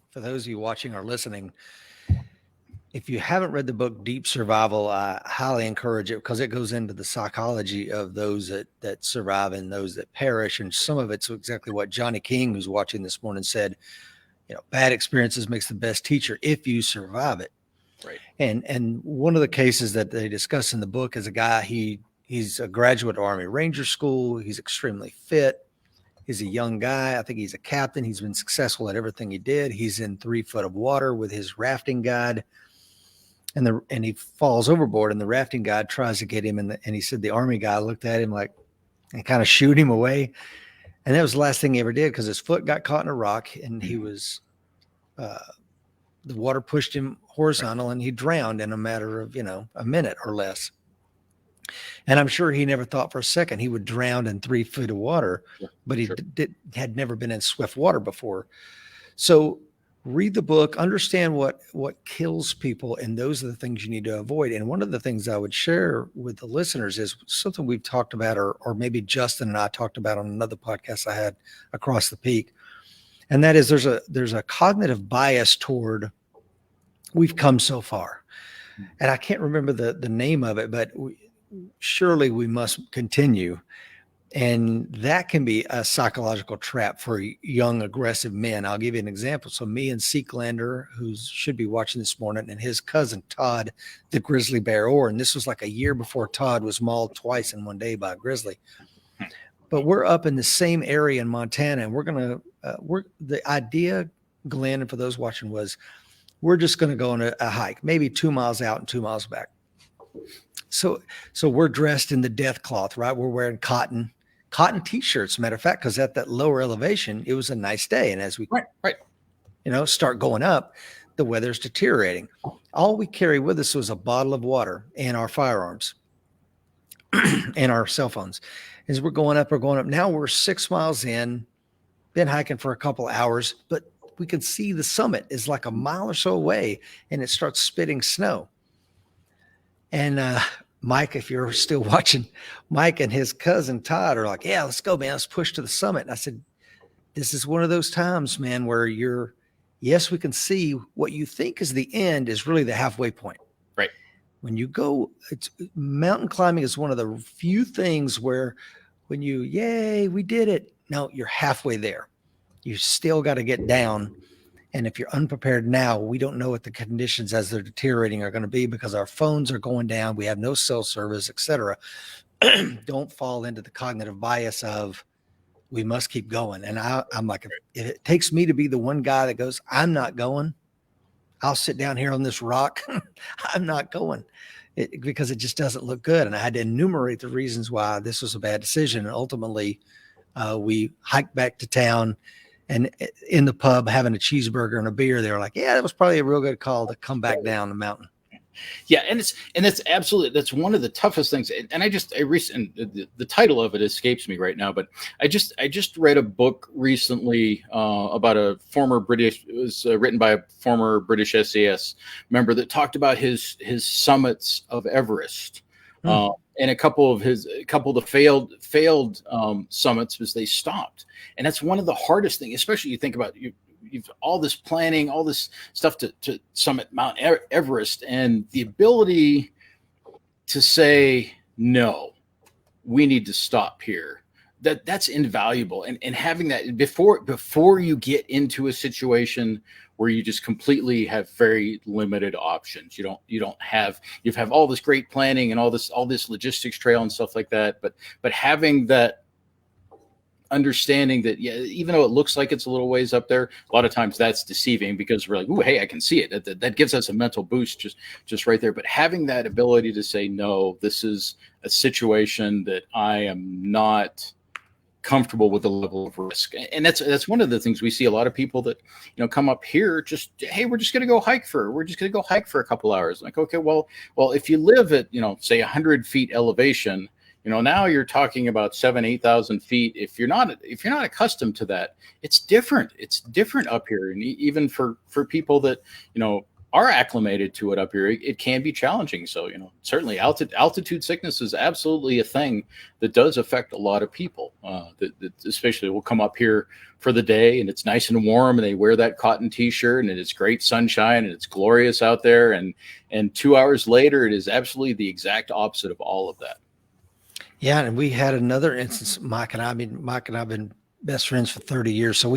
for those of you watching or listening, if you haven't read the book Deep Survival, I highly encourage it because it goes into the psychology of those that survive and those that perish. And some of it's exactly what Johnny King, who's watching this morning, said, bad experiences makes the best teacher if you survive it. Right. And one of the cases that they discuss in the book is a guy, he's a graduate of Army Ranger School. He's extremely fit. He's a young guy. I think he's a captain. He's been successful at everything he did. He's in 3 foot of water with his rafting guide. and he falls overboard, and the rafting guy tries to get him, and he said the Army guy looked at him like and kind of shooed him away, and that was the last thing he ever did because his foot got caught in a rock, and he was the water pushed him horizontal, and he drowned in a matter of a minute or less. And I'm sure he never thought for a second he would drown in 3 feet of water, but he had never been in swift water before. So read the book, understand what kills people, and those are the things you need to avoid. And one of the things I would share with the listeners is something we've talked about, or maybe Justin and I talked about on another podcast I had, Across the Peak. And that is there's a cognitive bias toward we've come so far. And I can't remember the name of it, but surely we must continue. And that can be a psychological trap for young, aggressive men. I'll give you an example. So me and Seeklander, who should be watching this morning, and his cousin Todd, the grizzly bear, and this was like a year before Todd was mauled twice in one day by a grizzly. But we're up in the same area in Montana, and the idea, Glenn, and for those watching, was we're just going to go on a hike, maybe 2 miles out and 2 miles back. So we're dressed in the death cloth, right? We're wearing cotton t-shirts, matter of fact, because at that lower elevation, it was a nice day. And as we start going up, the weather's deteriorating. All we carry with us was a bottle of water and our firearms and our cell phones. As we're going up. Now we're 6 miles in, been hiking for a couple of hours, but we can see the summit is like a mile or so away, and it starts spitting snow. And Mike, if you're still watching, Mike and his cousin Todd are like, yeah, let's go, man. Let's push to the summit. And I said, this is one of those times, man, where yes, we can see what you think is the end is really the halfway point. Right. When you go, mountain climbing is one of the few things where when yay, we did it. No, you're halfway there. You still got to get down. And if you're unprepared now, we don't know what the conditions as they're deteriorating are going to be because our phones are going down. We have no cell service, et cetera. Don't fall into the cognitive bias of we must keep going. And I'm like, if it takes me to be the one guy that goes, I'm not going, I'll sit down here on this rock. I'm not going because it just doesn't look good. And I had to enumerate the reasons why this was a bad decision. And ultimately, we hiked back to town. And in the pub, having a cheeseburger and a beer, they were like, yeah, that was probably a real good call to come back down the mountain. Yeah. And it's absolutely, that's one of the toughest things. And the title of it escapes me right now, but I just read a book recently about it was written by a former British SAS member that talked about his summits of Everest. And a couple of the failed summits was they stopped. And that's one of the hardest things, especially you think about you've all this planning, all this stuff to summit Mount Everest, and the ability to say, no, we need to stop here. That's invaluable. And having that before you get into a situation where you just completely have very limited options. You have all this great planning and all this logistics trail and stuff like that. But having that understanding that, yeah, even though it looks like it's a little ways up there, a lot of times that's deceiving because we're like, ooh, hey, I can see it. That gives us a mental boost just right there. But having that ability to say, no, this is a situation that I am not comfortable with the level of risk. And that's one of the things we see a lot of people that, come up here hey, we're just going to go hike for a couple hours. Like, okay, well, if you live at, say 100 feet elevation, now you're talking about 8,000 feet. If you're not accustomed to that, it's different. It's different up here. And even for people that, are acclimated to it up here, it can be challenging. So, certainly altitude sickness is absolutely a thing that does affect a lot of people, that especially will come up here for the day and it's nice and warm and they wear that cotton t-shirt and it's great sunshine and it's glorious out there. And 2 hours later, it is absolutely the exact opposite of all of that. Yeah. And we had another instance, Mike and I've been best friends for 30 years. So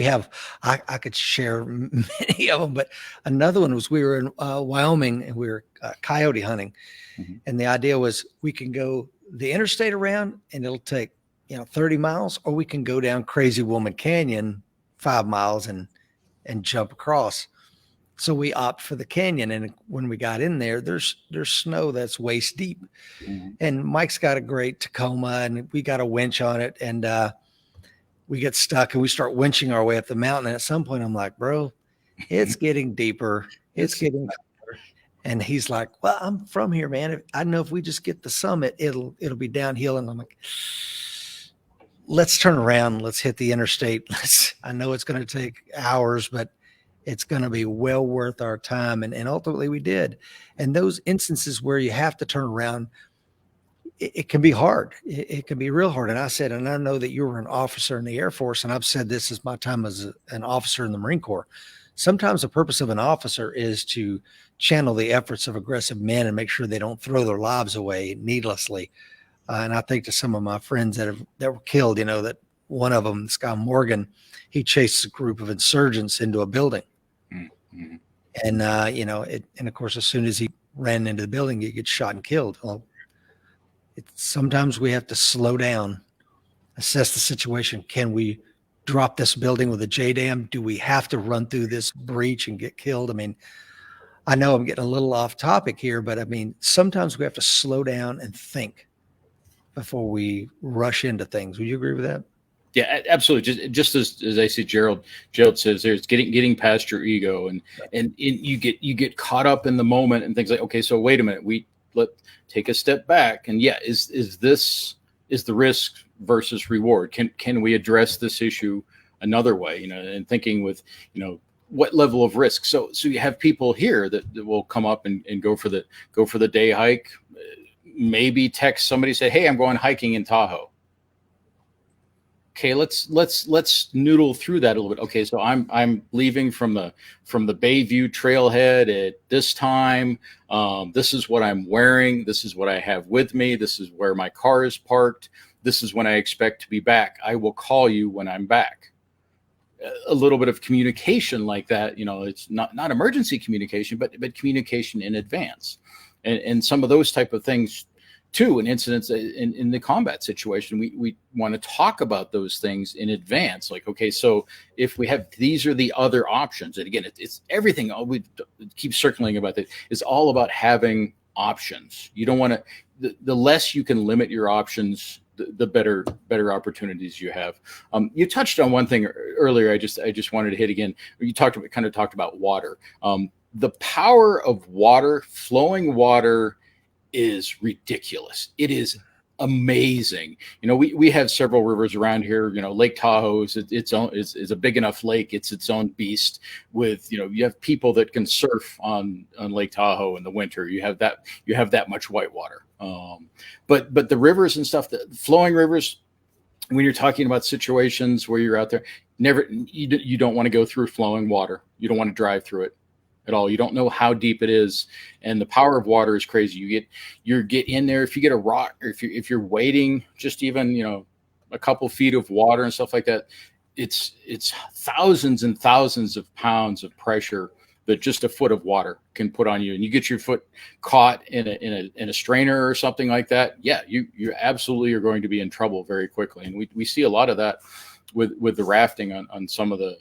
I could share many of them, but another one was we were in Wyoming and we were coyote hunting. Mm-hmm. And the idea was we can go the interstate around and it'll take, 30 miles, or we can go down Crazy Woman Canyon 5 miles and jump across. So we opt for the canyon. And when we got in there, there's snow that's waist deep. Mhm. And Mike's got a great Tacoma and we got a winch on it. And we get stuck and we start winching our way up the mountain. And at some point I'm like, bro, it's getting deeper. It's It's getting colder. And he's like, well, I'm from here, man. I know if we just get the summit, it'll be downhill. And I'm like, let's turn around. Let's hit the interstate. I know it's going to take hours, but it's going to be well worth our time. And ultimately we did. And those instances where you have to turn around, it can be hard. It can be real hard. And I said, and I know that you were an officer in the Air Force, and I've said this is my time as an officer in the Marine Corps. Sometimes the purpose of an officer is to channel the efforts of aggressive men and make sure they don't throw their lives away needlessly. And I think to some of my friends that were killed, that one of them, this guy Morgan, he chased a group of insurgents into a building. Mhm. And, and of course, as soon as he ran into the building, he gets shot and killed. Well, sometimes we have to slow down, assess the situation. Can we drop this building with a JDAM? Do we have to run through this breach and get killed? I mean, I know I'm getting a little off topic here, but I mean, sometimes we have to slow down and think before we rush into things. Would you agree with that? Yeah, absolutely. Just as I see Gerald says, there's getting past your ego, and you get caught up in the moment and things like, okay, so wait a minute, let take a step back, and yeah, is the risk versus reward? Can we address this issue another way? And thinking with what level of risk. So you have people here that will come up and go for the day hike, maybe text somebody, say, hey, I'm going hiking in Tahoe. Okay, let's noodle through that a little bit. Okay, so I'm leaving from the Bayview trailhead at this time. This is what I'm wearing. This is what I have with me. This is where my car is parked. This is when I expect to be back. I will call you when I'm back. A little bit of communication like that, it's not emergency communication, but communication in advance, and some of those type of things. Too, in incidents in the combat situation, we want to talk about those things in advance. Like, okay, so if we have, these are the other options. And again, it's everything. We keep circling about that. It's all about having options. You don't want to, the less you can limit your options, the better opportunities you have. You touched on one thing earlier. I just wanted to hit again. You talked about water. The power of water, flowing water, is ridiculous. It is amazing. We have several rivers around here. Lake Tahoe is is a big enough lake. It's its own beast. With you have people that can surf on Lake Tahoe in the winter. You have that much white water. But the rivers and stuff, the flowing rivers, when you're talking about situations where you're out there, you don't want to go through flowing water. You don't want to drive through it at all. You don't know how deep it is, and the power of water is crazy. You get in there. If you get a rock, or if you're wading just even a couple feet of water and stuff like that, it's thousands and thousands of pounds of pressure that just a foot of water can put on you, and you get your foot caught in a strainer or something like that. Yeah, you absolutely are going to be in trouble very quickly, and we see a lot of that with the rafting on some of the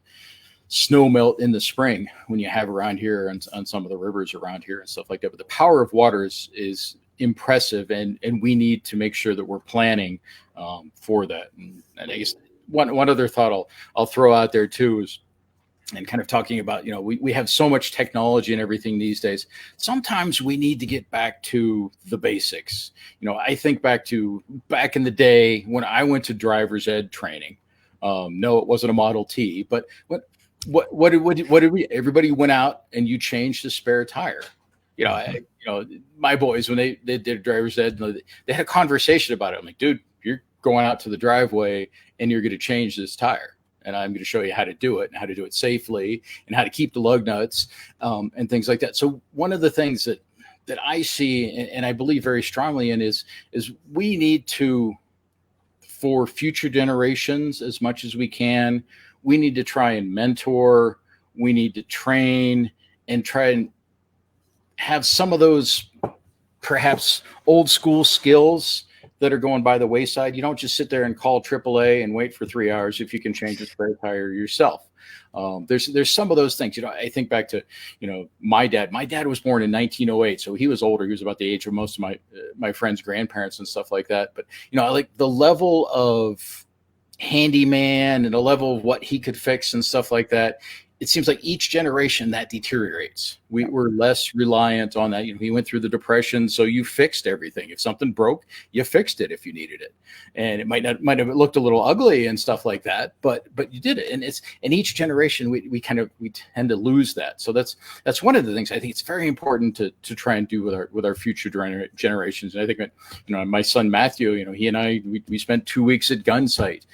snow melt in the spring when you have around here and on some of the rivers around here and stuff like that. But the power of water is impressive, and we need to make sure that we're planning for that. And I guess one other thought I'll throw out there too is, and kind of talking about, we have so much technology and everything these days. Sometimes we need to get back to the basics. I think back in the day when I went to driver's ed training. No, it wasn't a Model T, but what did we? Everybody went out and you changed the spare tire. My boys, when they did driver's ed, they had a conversation about it. I'm like, dude, you're going out to the driveway and you're going to change this tire, and I'm going to show you how to do it and how to do it safely and how to keep the lug nuts and things like that. So one of the things that I see and I believe very strongly in is we need to, for future generations, as much as we can, we need to try and mentor, we need to train and try and have some of those perhaps old school skills that are going by the wayside. You don't just sit there and call AAA and wait for 3 hours if you can change a spare tire yourself. There's some of those things. I think back to, my dad. My dad was born in 1908, so he was older. He was about the age of most of my friends' grandparents and stuff like that. But I like the level of handyman and a level of what he could fix and stuff like that. It seems like each generation that deteriorates. We're less reliant on that. We went through the Depression, so you fixed everything. If something broke, you fixed it if you needed it, and it might have looked a little ugly and stuff like that, but you did it. And in each generation we tend to lose that. So that's one of the things I think it's very important to try and do with our future generations. And I think that my son Matthew, he and I we spent 2 weeks at gun sight.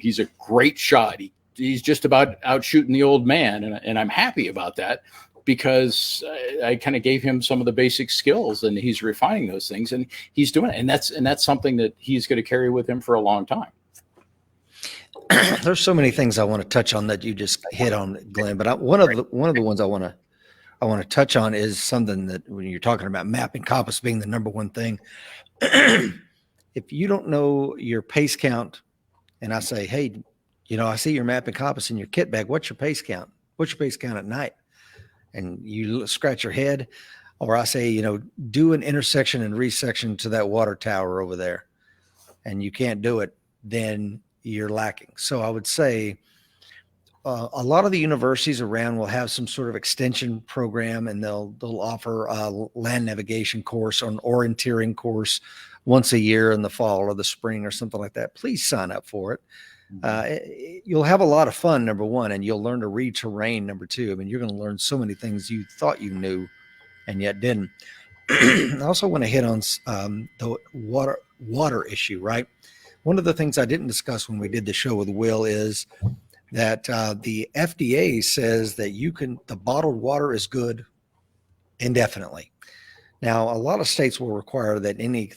He's a great shot. He's just about out shooting the old man. And I'm happy about that because I kind of gave him some of the basic skills and he's refining those things and he's doing it. And that's something that he's going to carry with him for a long time. There's so many things I want to touch on that you just hit on, Glenn, but one of the ones I want to touch on is something that when you're talking about map and compass being the number one thing, if you don't know your pace count and I say, hey, I see your map and compass in your kit bag. What's your pace count? What's your pace count at night? And you scratch your head. Or I say, do an intersection and resection to that water tower over there. And you can't do it, then you're lacking. So I would say a lot of the universities around will have some sort of extension program and they'll offer a land navigation course or an orienteering course once a year in the fall or the spring or something like that. Please sign up for it. You'll have a lot of fun, number one, and you'll learn to read terrain, number two. I mean, you're going to learn so many things you thought you knew and yet didn't. I also want to hit on the water issue, right? One of the things I didn't discuss when we did the show with Will is that the FDA says that the bottled water is good indefinitely. Now, a lot of states will require that any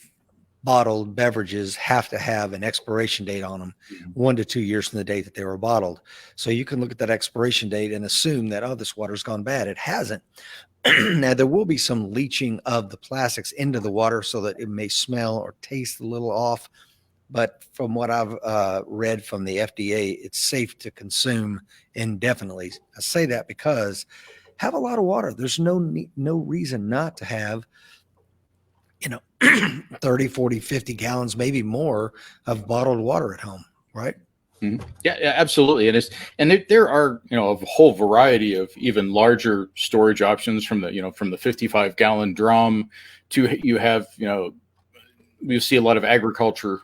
bottled beverages have to have an expiration date on them, 1 to 2 years from the date that they were bottled. So you can look at that expiration date and assume that, this water's gone bad. It hasn't. Now, there will be some leaching of the plastics into the water so that it may smell or taste a little off. But from what I've read from the FDA, it's safe to consume indefinitely. I say that because have a lot of water. There's no reason not to have 30, 40, 50 gallons, maybe more of bottled water at home, right? Mm-hmm. Yeah, absolutely. And there are, a whole variety of even larger storage options from the 55 gallon drum to you have, we see a lot of agriculture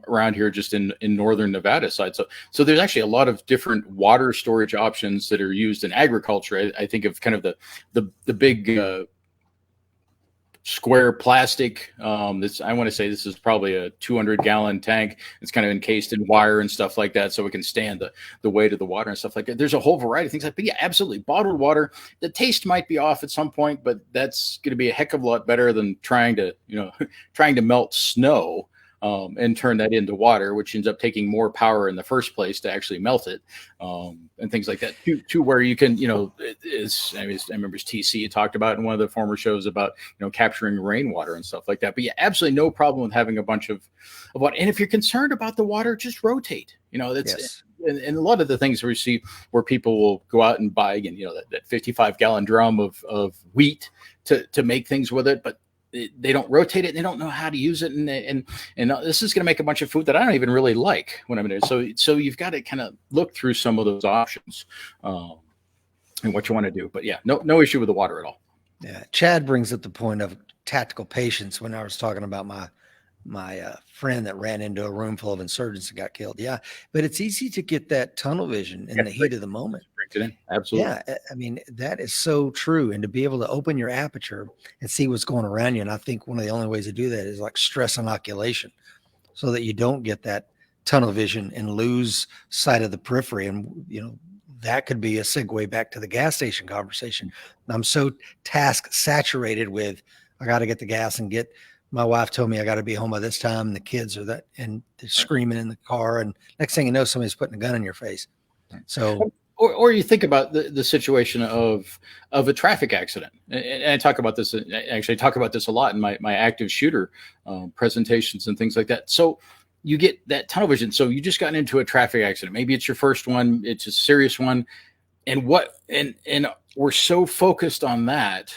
around here just in northern Nevada side. So there's actually a lot of different water storage options that are used in agriculture. I think of kind of the big square plastic. I want to say this is probably a 200 gallon tank. It's kind of encased in wire and stuff like that, so it can stand the weight of the water and stuff like that. There's a whole variety of things but yeah, absolutely. Bottled water, the taste might be off at some point, but that's going to be a heck of a lot better than trying to melt snow. And turn that into water, which ends up taking more power in the first place to actually melt it, and things like that. To where you can, I remember TC talked about in one of the former shows about capturing rainwater and stuff like that. But yeah, absolutely no problem with having a bunch of water. And if you're concerned about the water, just rotate. That's. Yes. And a lot of the things we see where people will go out and buy again, that 55 gallon drum of wheat to make things with it, but they don't rotate it. They don't know how to use it. And this is going to make a bunch of food that I don't even really like when I'm there. So you've got to kind of look through some of those options and what you want to do. But yeah, no issue with the water at all. Yeah. Chad brings up the point of tactical patience when I was talking about my friend that ran into a room full of insurgents and got killed. Yeah. But it's easy to get that tunnel vision in the heat of the moment. Absolutely. Yeah. I mean, that is so true. And to be able to open your aperture and see what's going around you. And I think one of the only ways to do that is like stress inoculation so that you don't get that tunnel vision and lose sight of the periphery. And, that could be a segue back to the gas station conversation. I'm so task saturated with, I got to get the gas and my wife told me I got to be home by this time. And the kids and they're screaming in the car. And next thing you know, somebody's putting a gun in your face. So or you think about the situation of a traffic accident, and I talk about this. I actually talk about this a lot in my active shooter presentations and things like that. So you get that tunnel vision. So you just got into a traffic accident. Maybe it's your first one. It's a serious one, and we're so focused on that,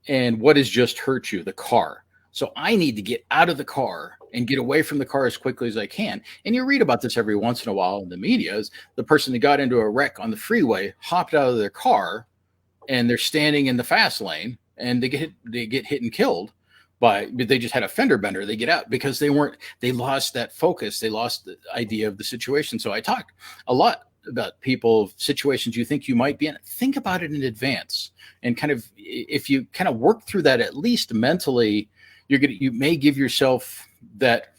and what has just hurt you, the car. So I need to get out of the car and get away from the car as quickly as I can. And you read about this every once in a while in the media, is the person that got into a wreck on the freeway hopped out of their car and they're standing in the fast lane and they get hit and killed but they just had a fender bender. They get out because they lost that focus. They lost the idea of the situation. So I talk a lot about people, situations you think you might be in. Think about it in advance. And kind of, if you kind of work through that, at least mentally, you may give yourself that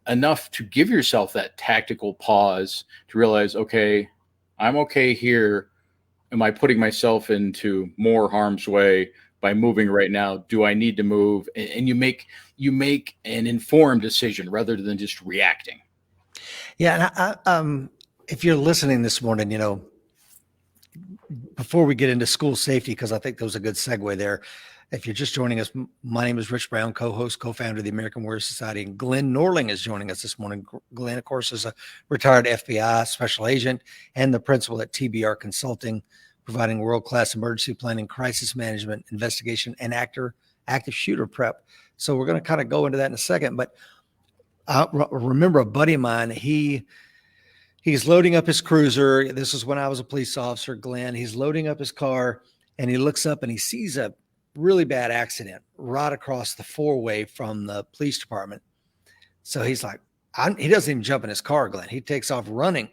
enough to give yourself that tactical pause to realize, okay, I'm okay here. Am I putting myself into more harm's way by moving right now? Do I need to move? And you make an informed decision rather than just reacting. Yeah. And if you're listening this morning, before we get into school safety, because I think that was a good segue there. If you're just joining us, my name is Rich Brown, co-host, co-founder of the American Warrior Society, and Glenn Norling is joining us this morning. Glenn, of course, is a retired FBI special agent and the principal at TBR Consulting, providing world-class emergency planning, crisis management, investigation, and active shooter prep. So we're going to kind of go into that in a second. But I remember a buddy of mine, he's loading up his cruiser. This is when I was a police officer, Glenn. He's loading up his car, and he looks up and he sees a really bad accident right across the four-way from the police department. So he's like, he doesn't even jump in his car, Glenn. He takes off running.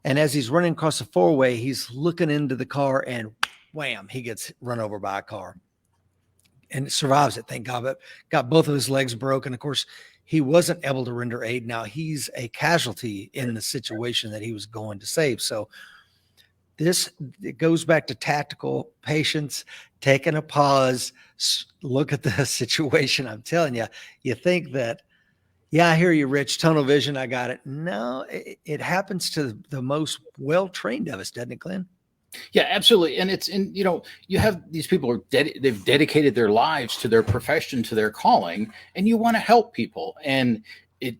And as he's running across the four-way, he's looking into the car and wham, he gets run over by a car and survives it. Thank God. But got both of his legs broken. Of course, he wasn't able to render aid. Now he's a casualty in the situation that he was going to save. So it goes back to tactical patience, taking a pause, look at the situation. I'm telling you, you think that, yeah, I hear you, Rich, tunnel vision, I got it. No, it happens to the most well-trained of us, doesn't it, Glenn? Yeah, absolutely. And you have these people they've dedicated their lives to their profession, to their calling, and you want to help people. And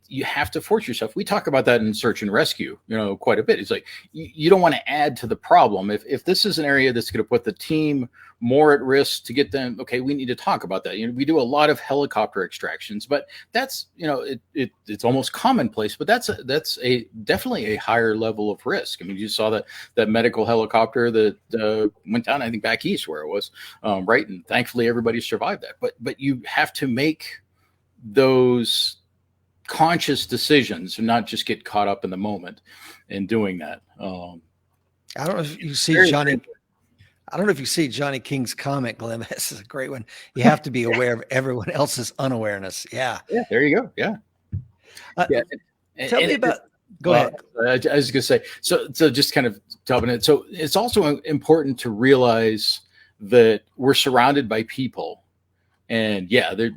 you have to force yourself. We talk about that in search and rescue, quite a bit. It's like, you don't want to add to the problem. If this is an area that's going to put the team more at risk to get them, okay, we need to talk about that. We do a lot of helicopter extractions, but that's, it's almost commonplace, but that's definitely a higher level of risk. I mean, you saw that medical helicopter that went down, I think back east where it was, right. And thankfully everybody survived that, but you have to make those conscious decisions and not just get caught up in the moment in doing that. I don't know if you see Johnny. I don't know if you see Johnny King's comment, Glenn. This is a great one. You have to be aware of everyone else's unawareness. Yeah. Yeah. There you go. Yeah. Yeah. Tell me about. Go ahead. I was going to say. So just kind of topping it. So it's also important to realize that we're surrounded by people. And yeah, you're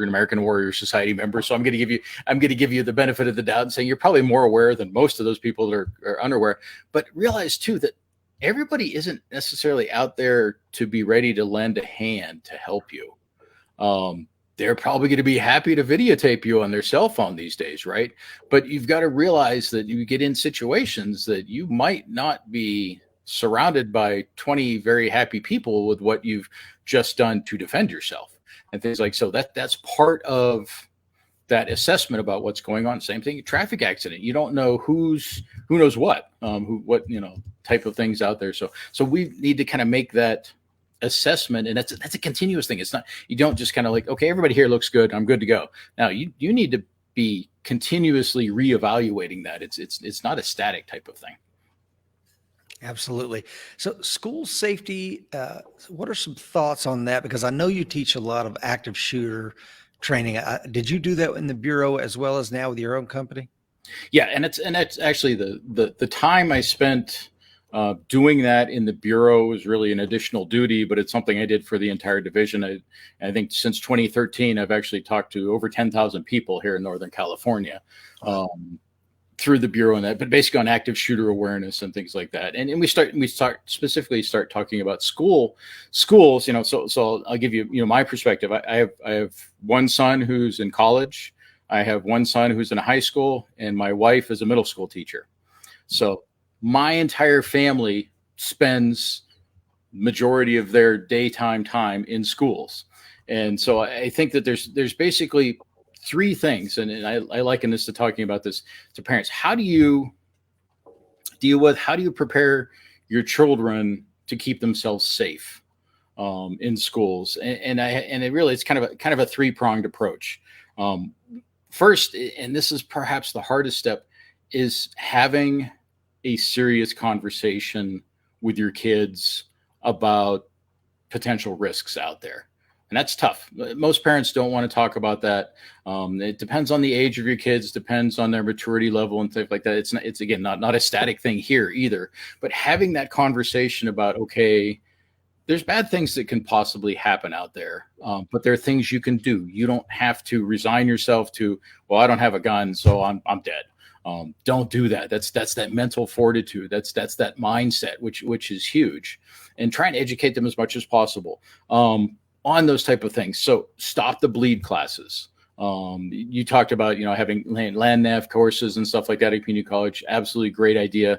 an American Warrior Society member, so I'm going to give you the benefit of the doubt and saying you're probably more aware than most of those people that are unaware. But realize too that everybody isn't necessarily out there to be ready to lend a hand to help you. They're probably going to be happy to videotape you on their cell phone these days, right? But you've got to realize that you get in situations that you might not be surrounded by 20 very happy people with what you've just done to defend yourself and things like so. That's part of that assessment about what's going on. Same thing, traffic accident. You don't know who knows what type of things out there. So we need to kind of make that assessment, and that's a continuous thing. It's not, you don't just kind of like, okay, everybody here looks good, I'm good to go. Now you need to be continuously reevaluating that. It's not a static type of thing. Absolutely. So school safety, what are some thoughts on that? Because I know you teach a lot of active shooter training. Did you do that in the Bureau as well as now with your own company? Yeah. And that's actually the time I spent doing that in the Bureau was really an additional duty, but it's something I did for the entire division. I think since 2013, I've actually talked to over 10,000 people here in Northern California. through the bureau and that, but basically on active shooter awareness and things like that. And we start talking about schools, so I'll give you, my perspective. I have one son who's in college. I have one son who's in high school, and my wife is a middle school teacher. So my entire family spends majority of their daytime time in schools. And so I think that there's basically three things, and I liken this to talking about this to parents. How do you prepare your children to keep themselves safe in schools? And it really, it's kind of a three-pronged approach. First, and this is perhaps the hardest step, is having a serious conversation with your kids about potential risks out there. And that's tough. Most parents don't want to talk about that. It depends on the age of your kids, depends on their maturity level and stuff like that. It's again, not a static thing here either, but having that conversation about, okay, there's bad things that can possibly happen out there, but there are things you can do. You don't have to resign yourself to, well, I don't have a gun, so I'm dead. Don't do that. That's that mental fortitude. That's that mindset, which is huge, and trying to educate them as much as possible on those type of things. So stop the bleed classes. You talked about, having land nav courses and stuff like that at community college. Absolutely great idea.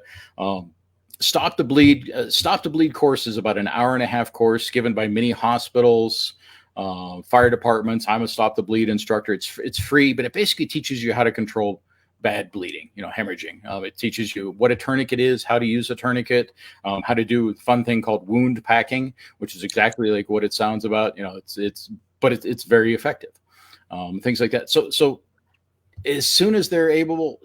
Stop the bleed course is about an hour and a half course given by many hospitals, fire departments. I'm a stop the bleed instructor. It's free, but it basically teaches you how to control bad bleeding, hemorrhaging. It teaches you what a tourniquet is, how to use a tourniquet, how to do a fun thing called wound packing, which is exactly like what it sounds about. It's very effective. Things like that. So as soon as they're able,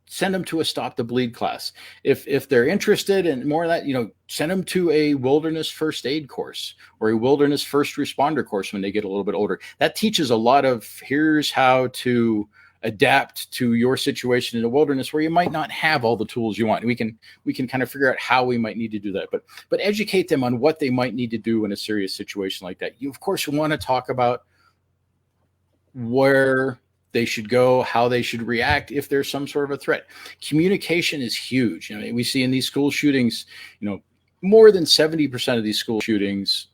send them to a stop the bleed class. If they're interested in more of that, send them to a wilderness first aid course or a wilderness first responder course when they get a little bit older. That teaches a lot of, here's how to adapt to your situation in the wilderness where you might not have all the tools you want. We can kind of figure out how we might need to do that, but educate them on what they might need to do in a serious situation like that. You of course want to talk about where they should go, how they should react if there's some sort of a threat. Communication is huge. We see in these school shootings, more than 70% of these school shootings,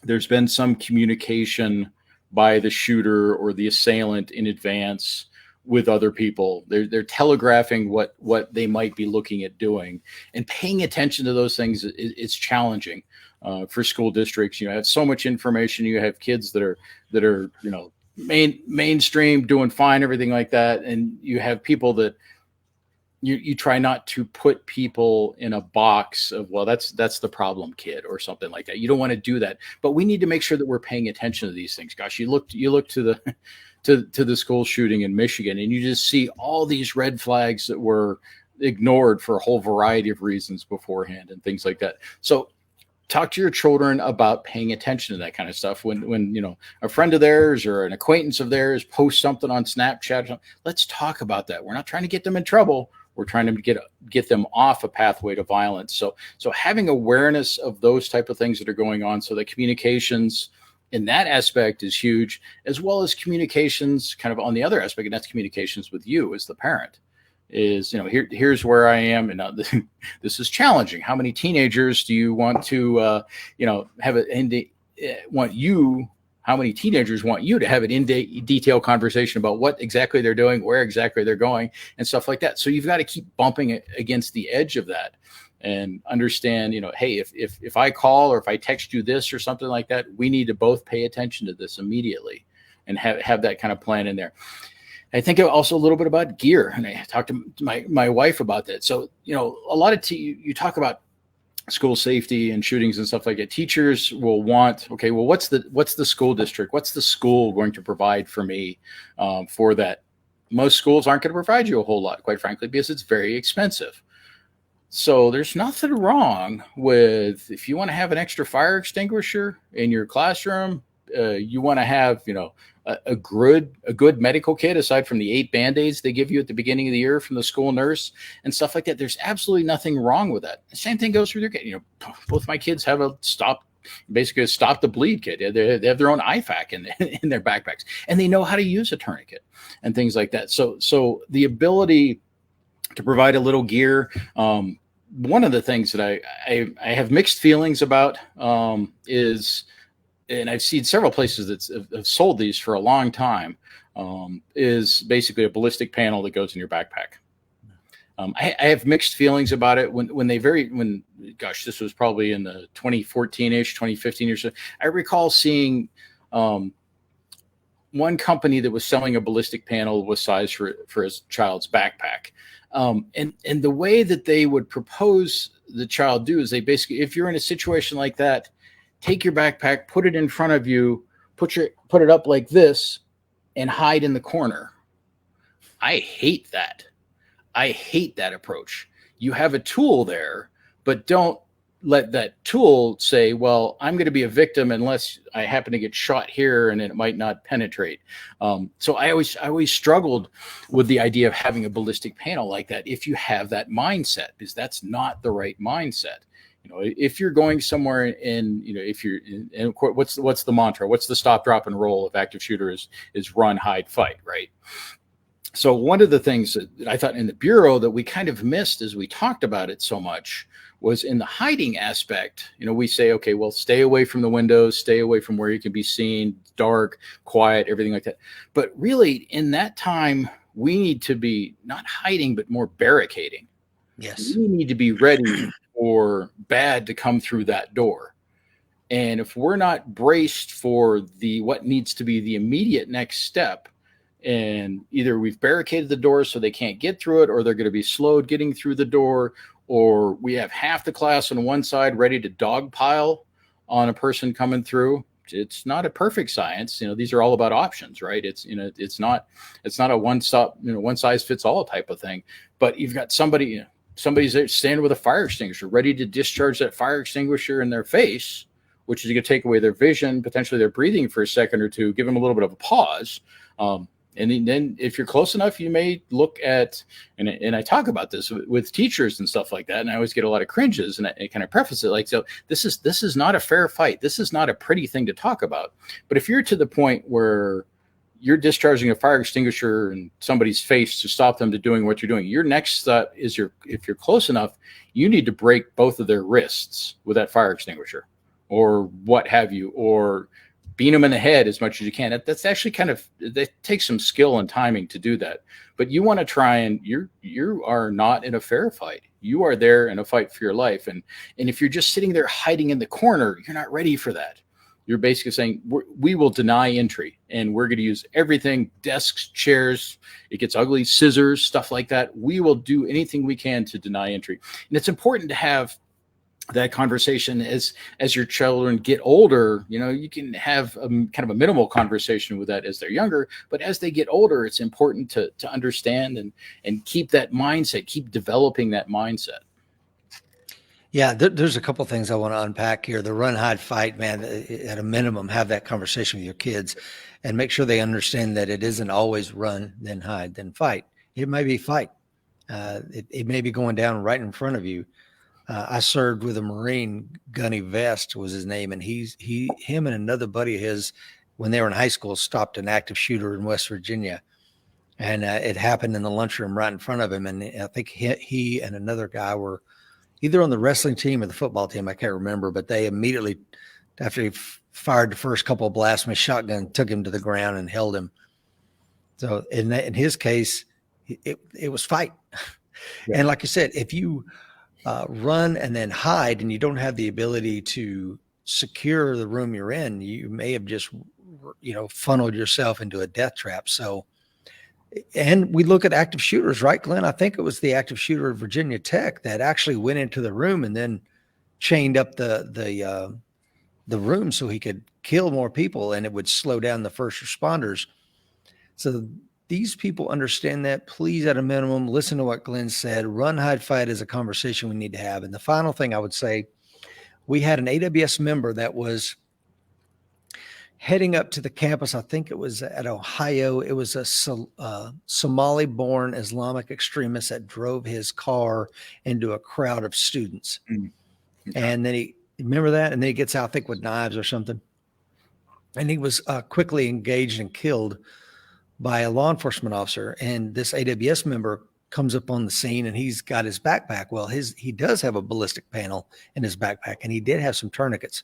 there's been some communication by the shooter or the assailant in advance with other people. They're telegraphing what they might be looking at doing, and paying attention to those things is challenging for school districts. You have so much information. You have kids that are mainstream, doing fine, everything like that, and you have people that you try not to put people in a box of, well, that's the problem kid or something like that. You don't want to do that, but we need to make sure that we're paying attention to these things. Gosh, you look to the to the school shooting in Michigan, and you just see all these red flags that were ignored for a whole variety of reasons beforehand and things like that. So talk to your children about paying attention to that kind of stuff. When a friend of theirs or an acquaintance of theirs posts something on Snapchat, let's talk about that. We're not trying to get them in trouble. We're trying to get them off a pathway to violence. So having awareness of those type of things that are going on, so that communications in that aspect is huge, as well as communications kind of on the other aspect, and that's communications with you as the parent. Is here's where I am, and this is challenging. How many teenagers do you want to how many teenagers want you to have an in-detail conversation about what exactly they're doing, where exactly they're going, and stuff like that. So you've got to keep bumping it against the edge of that and understand, hey, if I call or if I text you this or something like that, we need to both pay attention to this immediately and have that kind of plan in there. I think also a little bit about gear, and I talked to my wife about that. So, a lot of you talk about school safety and shootings and stuff like that. Teachers will want, okay, well, what's the school district? What's the school going to provide for me for that? Most schools aren't going to provide you a whole lot, quite frankly, because it's very expensive. So there's nothing wrong with, if you want to have an extra fire extinguisher in your classroom, you want to have, a good medical kit aside from the 8 Band-Aids they give you at the beginning of the year from the school nurse and stuff like that. There's absolutely nothing wrong with that. The same thing goes with your kid. Both my kids have a stop the bleed kit. They have their own IFAC in their backpacks, and they know how to use a tourniquet and things like that. So the ability to provide a little gear. One of the things that I have mixed feelings about is, and I've seen several places that have sold these for a long time, is basically a ballistic panel that goes in your backpack. I have mixed feelings about it gosh, this was probably in the 2014-ish, 2015 or so. I recall seeing one company that was selling a ballistic panel was sized for his child's backpack. And the way that they would propose the child do is they basically, if you're in a situation like that, take your backpack, put it in front of you, put it up like this, and hide in the corner. I hate that. I hate that approach. You have a tool there, but don't let that tool say, well, I'm going to be a victim unless I happen to get shot here and it might not penetrate. So I always struggled with the idea of having a ballistic panel like that if you have that mindset, because that's not the right mindset. If you're going somewhere and, if you're in, what's the mantra? What's the stop, drop, and roll of active shooter is run, hide, fight, right? So one of the things that I thought in the Bureau that we kind of missed as we talked about it so much was in the hiding aspect. We say, okay, well, stay away from the windows, stay away from where you can be seen, dark, quiet, everything like that. But really, in that time, we need to be not hiding, but more barricading. Yes. We need to be ready for bad to come through that door. And if we're not braced for what needs to be the immediate next step, and either we've barricaded the door so they can't get through it, or they're going to be slowed getting through the door, or we have half the class on one side ready to dogpile on a person coming through. It's not a perfect science. These are all about options, right? It's not a one size fits all type of thing. But you've got somebody's there standing with a fire extinguisher ready to discharge that fire extinguisher in their face, which is going to take away their vision, potentially their breathing for a second or two, give them a little bit of a pause. And then if you're close enough, you may look at, and I talk about this with teachers and stuff like that. And I always get a lot of cringes, and I kind of preface it like, so this is not a fair fight. This is not a pretty thing to talk about. But if you're to the point where you're discharging a fire extinguisher in somebody's face to stop them to doing what you're doing, your next step is if you're close enough, you need to break both of their wrists with that fire extinguisher or what have you, or beat them in the head as much as you can. That's actually that takes some skill and timing to do that. But you want to try and you are not in a fair fight. You are there in a fight for your life. And if you're just sitting there hiding in the corner, you're not ready for that. You're basically saying, we will deny entry, and we're going to use everything, desks, chairs, it gets ugly, scissors, stuff like that. We will do anything we can to deny entry. And it's important to have that conversation as your children get older. You can have kind of a minimal conversation with that as they're younger, but as they get older, it's important to understand and keep that mindset, keep developing that mindset. Yeah, there's a couple things I want to unpack here. The run, hide, fight, man, at a minimum, have that conversation with your kids and make sure they understand that it isn't always run, then hide, then fight. It may be fight. It may be going down right in front of you. I served with a Marine, Gunny Vest was his name. And him and another buddy of his, when they were in high school, stopped an active shooter in West Virginia. And it happened in the lunchroom right in front of him. And I think he and another guy were either on the wrestling team or the football team. I can't remember, but they immediately, after he fired the first couple of blasts from his shotgun, took him to the ground and held him. So in his case, it was fight. Yeah. And like you said, if you run and then hide and you don't have the ability to secure the room you're in, you may have just, funneled yourself into a death trap. So, and we look at active shooters, right, Glenn? I think it was the active shooter at Virginia Tech that actually went into the room and then chained up the room so he could kill more people, and it would slow down the first responders. So these people understand that. Please, at a minimum, listen to what Glenn said. Run, hide, fight is a conversation we need to have. And the final thing I would say, we had an AWS member that was heading up to the campus. I think it was at Ohio. It was a Somali-born Islamic extremist that drove his car into a crowd of students. Mm-hmm. And then remember that? And then he gets out, I think, with knives or something. And he was quickly engaged and killed by a law enforcement officer. And this AWS member comes up on the scene and he's got his backpack. Well, he does have a ballistic panel in his backpack, and he did have some tourniquets.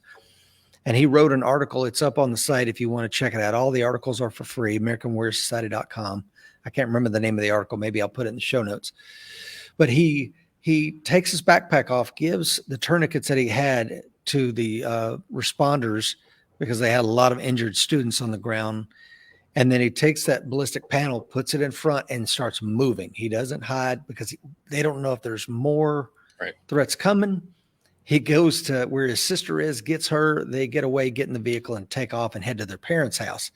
And he wrote an article. It's up on the site if you want to check it out. All the articles are for free, AmericanWarriorSociety.com. I can't remember the name of the article. Maybe I'll put it in the show notes. But he takes his backpack off, gives the tourniquets that he had to the responders because they had a lot of injured students on the ground. And then he takes that ballistic panel, puts it in front, and starts moving. He doesn't hide because they don't know if there's more threats coming. He goes to where his sister is, gets her, they get away, get in the vehicle, and take off and head to their parents' house.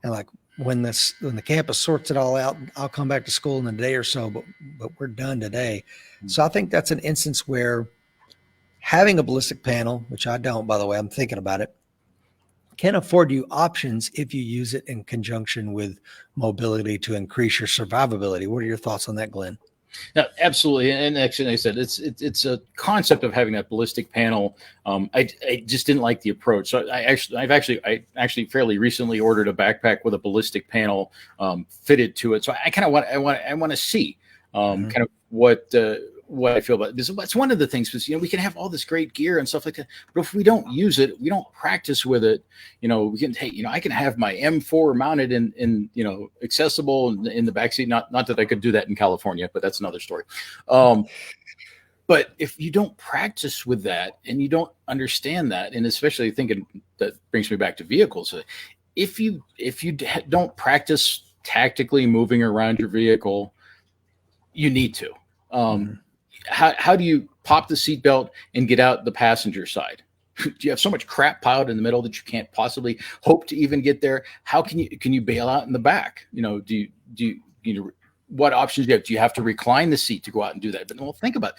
And like when the campus sorts it all out, I'll come back to school in a day or so, but we're done today. So I think that's an instance where having a ballistic panel, which I don't, by the way, I'm thinking about it, can afford you options if you use it in conjunction with mobility to increase your survivability. What are your thoughts on that, Glenn? No, absolutely. And actually, like I said, it's a concept of having that ballistic panel. I just didn't like the approach. So I actually fairly recently ordered a backpack with a ballistic panel fitted to it. So I kind of want to see kind of what I feel about it. Because that's one of the things, because we can have all this great gear and stuff like that, but if we don't use it, we don't practice with it. We can I can have my M4 mounted in accessible in the backseat. Not that I could do that in California, but that's another story. But if you don't practice with that and you don't understand that, and especially thinking that brings me back to vehicles, if you don't practice tactically moving around your vehicle, you need to. How do you pop the seatbelt and get out the passenger side? Do you have so much crap piled in the middle that you can't possibly hope to even get there? How can you bail out in the back? Do you what options do you have? Do you have to recline the seat to go out and do that? But well, think about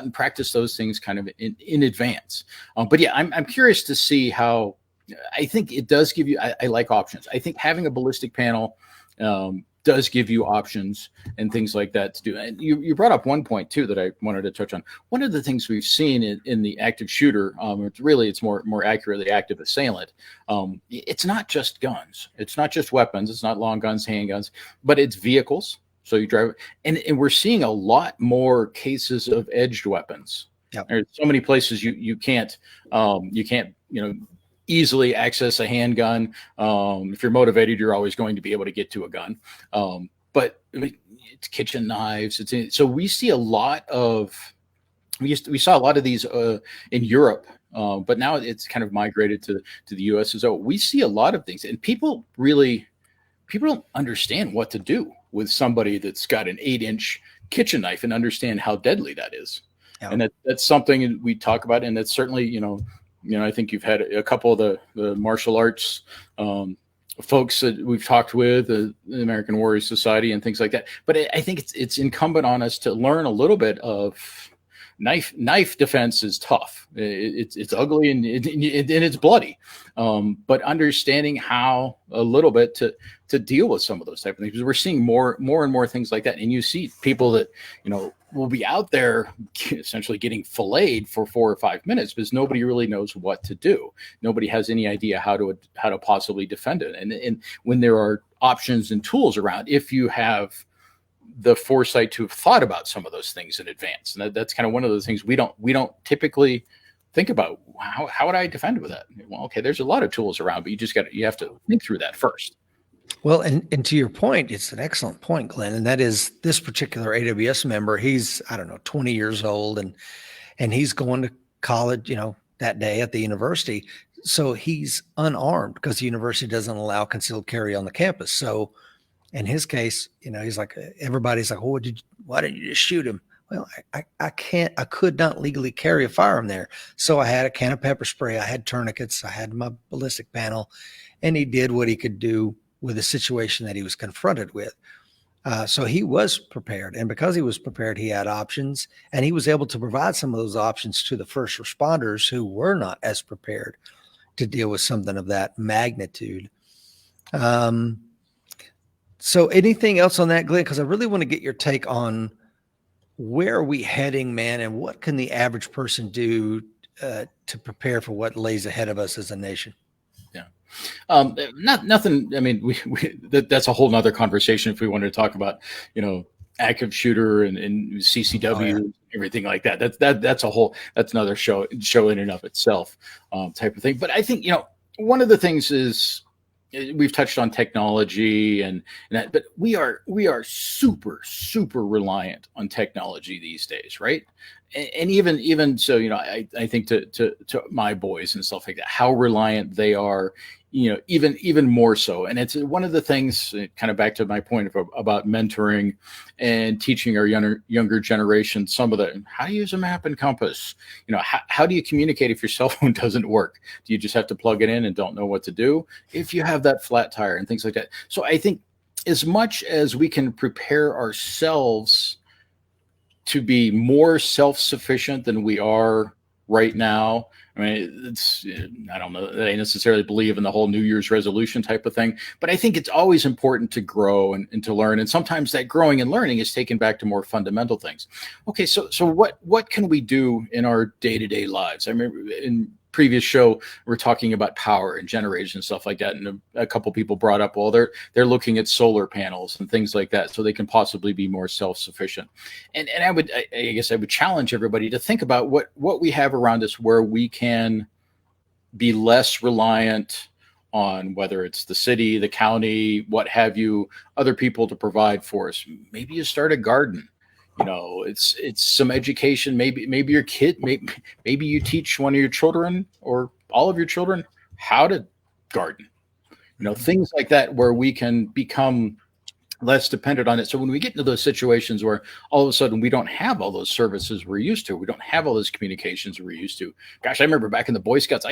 and practice those things kind of in advance. But yeah, I'm curious to see how. I think it does give you. I like options. I think having a ballistic panel does give you options and things like that to do. And you brought up one point too that I wanted to touch on. One of the things we've seen in the active shooter, it's more accurately active assailant. It's not just guns. It's not just weapons. It's not long guns, handguns, but it's vehicles. So you drive, and we're seeing a lot more cases of edged weapons. Yep. There's so many places you can't easily access a handgun. If you're motivated, you're always going to be able to get to a gun. But it's kitchen knives. So we see a lot of, we saw a lot of these in Europe, but now it's kind of migrated to the US. So we see a lot of things, and people don't understand what to do with somebody that's got an 8-inch kitchen knife and understand how deadly that is. Yeah. And that's something we talk about. And that's certainly, I think you've had a couple of the martial arts folks that we've talked with, the American Warrior Society and things like that. But I think it's incumbent on us to learn a little bit of knife defense is tough. It's ugly and it's bloody. But understanding how a little bit to deal with some of those type of things, because we're seeing more and more things like that. And you see people that, will be out there essentially getting filleted for 4 or 5 minutes because nobody really knows what to do. Nobody has any idea how to possibly defend it. And when there are options and tools around, if you have the foresight to have thought about some of those things in advance, and that's kind of one of those things we don't typically think about. How would I defend with that? Well, okay, there's a lot of tools around, but you have to think through that first. Well, and to your point, it's an excellent point, Glenn, and that is this particular AWS member. He's 20 years old, and he's going to college, that day at the university. So he's unarmed because the university doesn't allow concealed carry on the campus. So in his case, he's like, everybody's like, oh, why didn't you just shoot him? Well, I could not legally carry a firearm there. So I had a can of pepper spray. I had tourniquets. I had my ballistic panel, and he did what he could do with the situation that he was confronted with. So he was prepared. And because he was prepared, he had options, and he was able to provide some of those options to the first responders who were not as prepared to deal with something of that magnitude. So anything else on that, Glenn? Because I really want to get your take on where are we heading, man, and what can the average person do to prepare for what lays ahead of us as a nation? Nothing. I mean, that's a whole nother conversation if we wanted to talk about, active shooter and CCW, everything like that. That's another show in and of itself, type of thing. But I think, one of the things is we've touched on technology and that, but we are super, super reliant on technology these days, right? And even so, I think to my boys and stuff like that, how reliant they are, even more so. And it's one of the things, kind of back to my point about mentoring and teaching our younger generation some of the how to use a map and compass. How do you communicate if your cell phone doesn't work? Do you just have to plug it in and don't know what to do? If you have that flat tire and things like that. So I think as much as we can prepare ourselves to be more self-sufficient than we are right now. I mean, I don't know that I necessarily believe in the whole New Year's resolution type of thing, but I think it's always important to grow and to learn. And sometimes that growing and learning is taken back to more fundamental things. Okay. So what can we do in our day-to-day lives? I remember in previous show, we're talking about power and generation and stuff like that. And a couple people brought up, well, they're looking at solar panels and things like that, so they can possibly be more self-sufficient. And I guess I would challenge everybody to think about what we have around us where we can be less reliant on, whether it's the city, the county, what have you, other people to provide for us. Maybe you start a garden. It's some education. Maybe your kid, maybe you teach one of your children or all of your children how to garden, things like that, where we can become less dependent on it. So when we get into those situations where all of a sudden we don't have all those services we're used to, we don't have all those communications we're used to. Gosh, I remember back in the Boy Scouts, I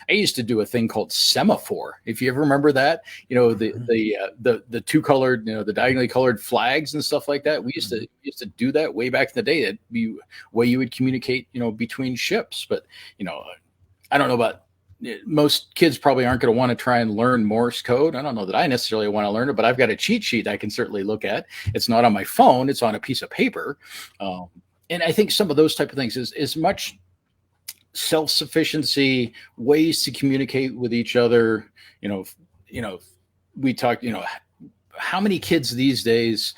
used to do a thing called semaphore. If you ever remember that, the two colored, the diagonally colored flags and stuff like that. We used to do that way back in the day. That'd be a way you would communicate, between ships. But, I don't know about, most kids probably aren't going to want to try and learn Morse code. I don't know that I necessarily want to learn it, but I've got a cheat sheet I can certainly look at. It's not on my phone. It's on a piece of paper. And I think some of those type of things is much self-sufficiency, ways to communicate with each other. We talk, how many kids these days,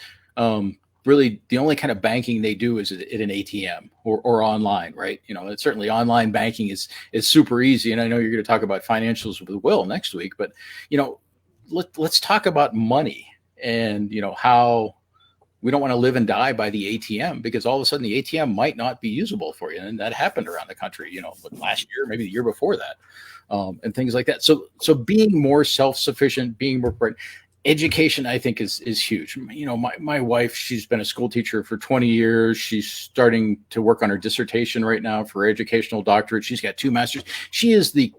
really the only kind of banking they do is at an ATM or online, right? It's certainly online banking is super easy. And I know you're going to talk about financials with Will next week, but let's talk about money and how we don't want to live and die by the ATM, because all of a sudden the ATM might not be usable for you. And that happened around the country, last year, maybe the year before that, and things like that. So being more self-sufficient, being more prepared. Education, I think, is huge. My wife, she's been a school teacher for 20 years. She's starting to work on her dissertation right now for her educational doctorate. She's got 2 masters. She is the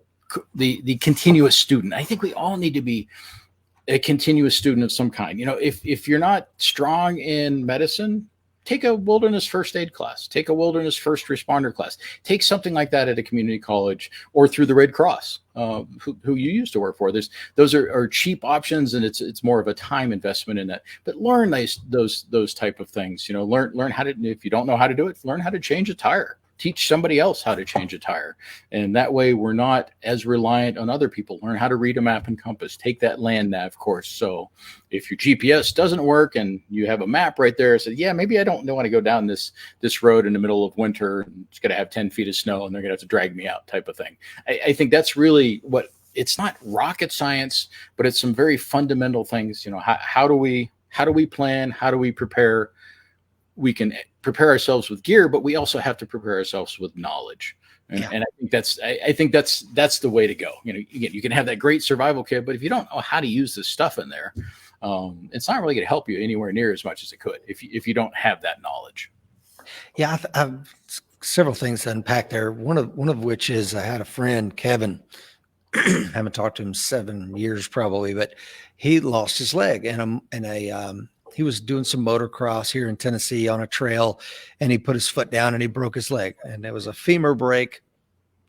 continuous student. I think we all need to be a continuous student of some kind. If you're not strong in medicine, take a wilderness first aid class, take a wilderness first responder class, take something like that at a community college or through the Red Cross, who you used to work for. Those are cheap options, and it's more of a time investment in that. But learn those type of things. Learn how to, if you don't know how to do it, learn how to change a tire. Teach somebody else how to change a tire. And that way we're not as reliant on other people. Learn how to read a map and compass. Take that land nav course. So if your GPS doesn't work and you have a map right there, say, yeah, maybe I don't want to go down this road in the middle of winter. It's going to have 10 feet of snow and they're going to have to drag me out, type of thing. I think that's really what, it's not rocket science, but it's some very fundamental things. How do we plan? How do we prepare? We can prepare ourselves with gear, but we also have to prepare ourselves with knowledge. And I think that's the way to go. Again, you can have that great survival kit, but if you don't know how to use this stuff in there, it's not really going to help you anywhere near as much as it could if you don't have that knowledge. Yeah, I've several things to unpack there. One of which is I had a friend, Kevin. I haven't talked to him 7 years probably, but he lost his leg he was doing some motocross here in Tennessee on a trail, and he put his foot down and he broke his leg, and it was a femur break.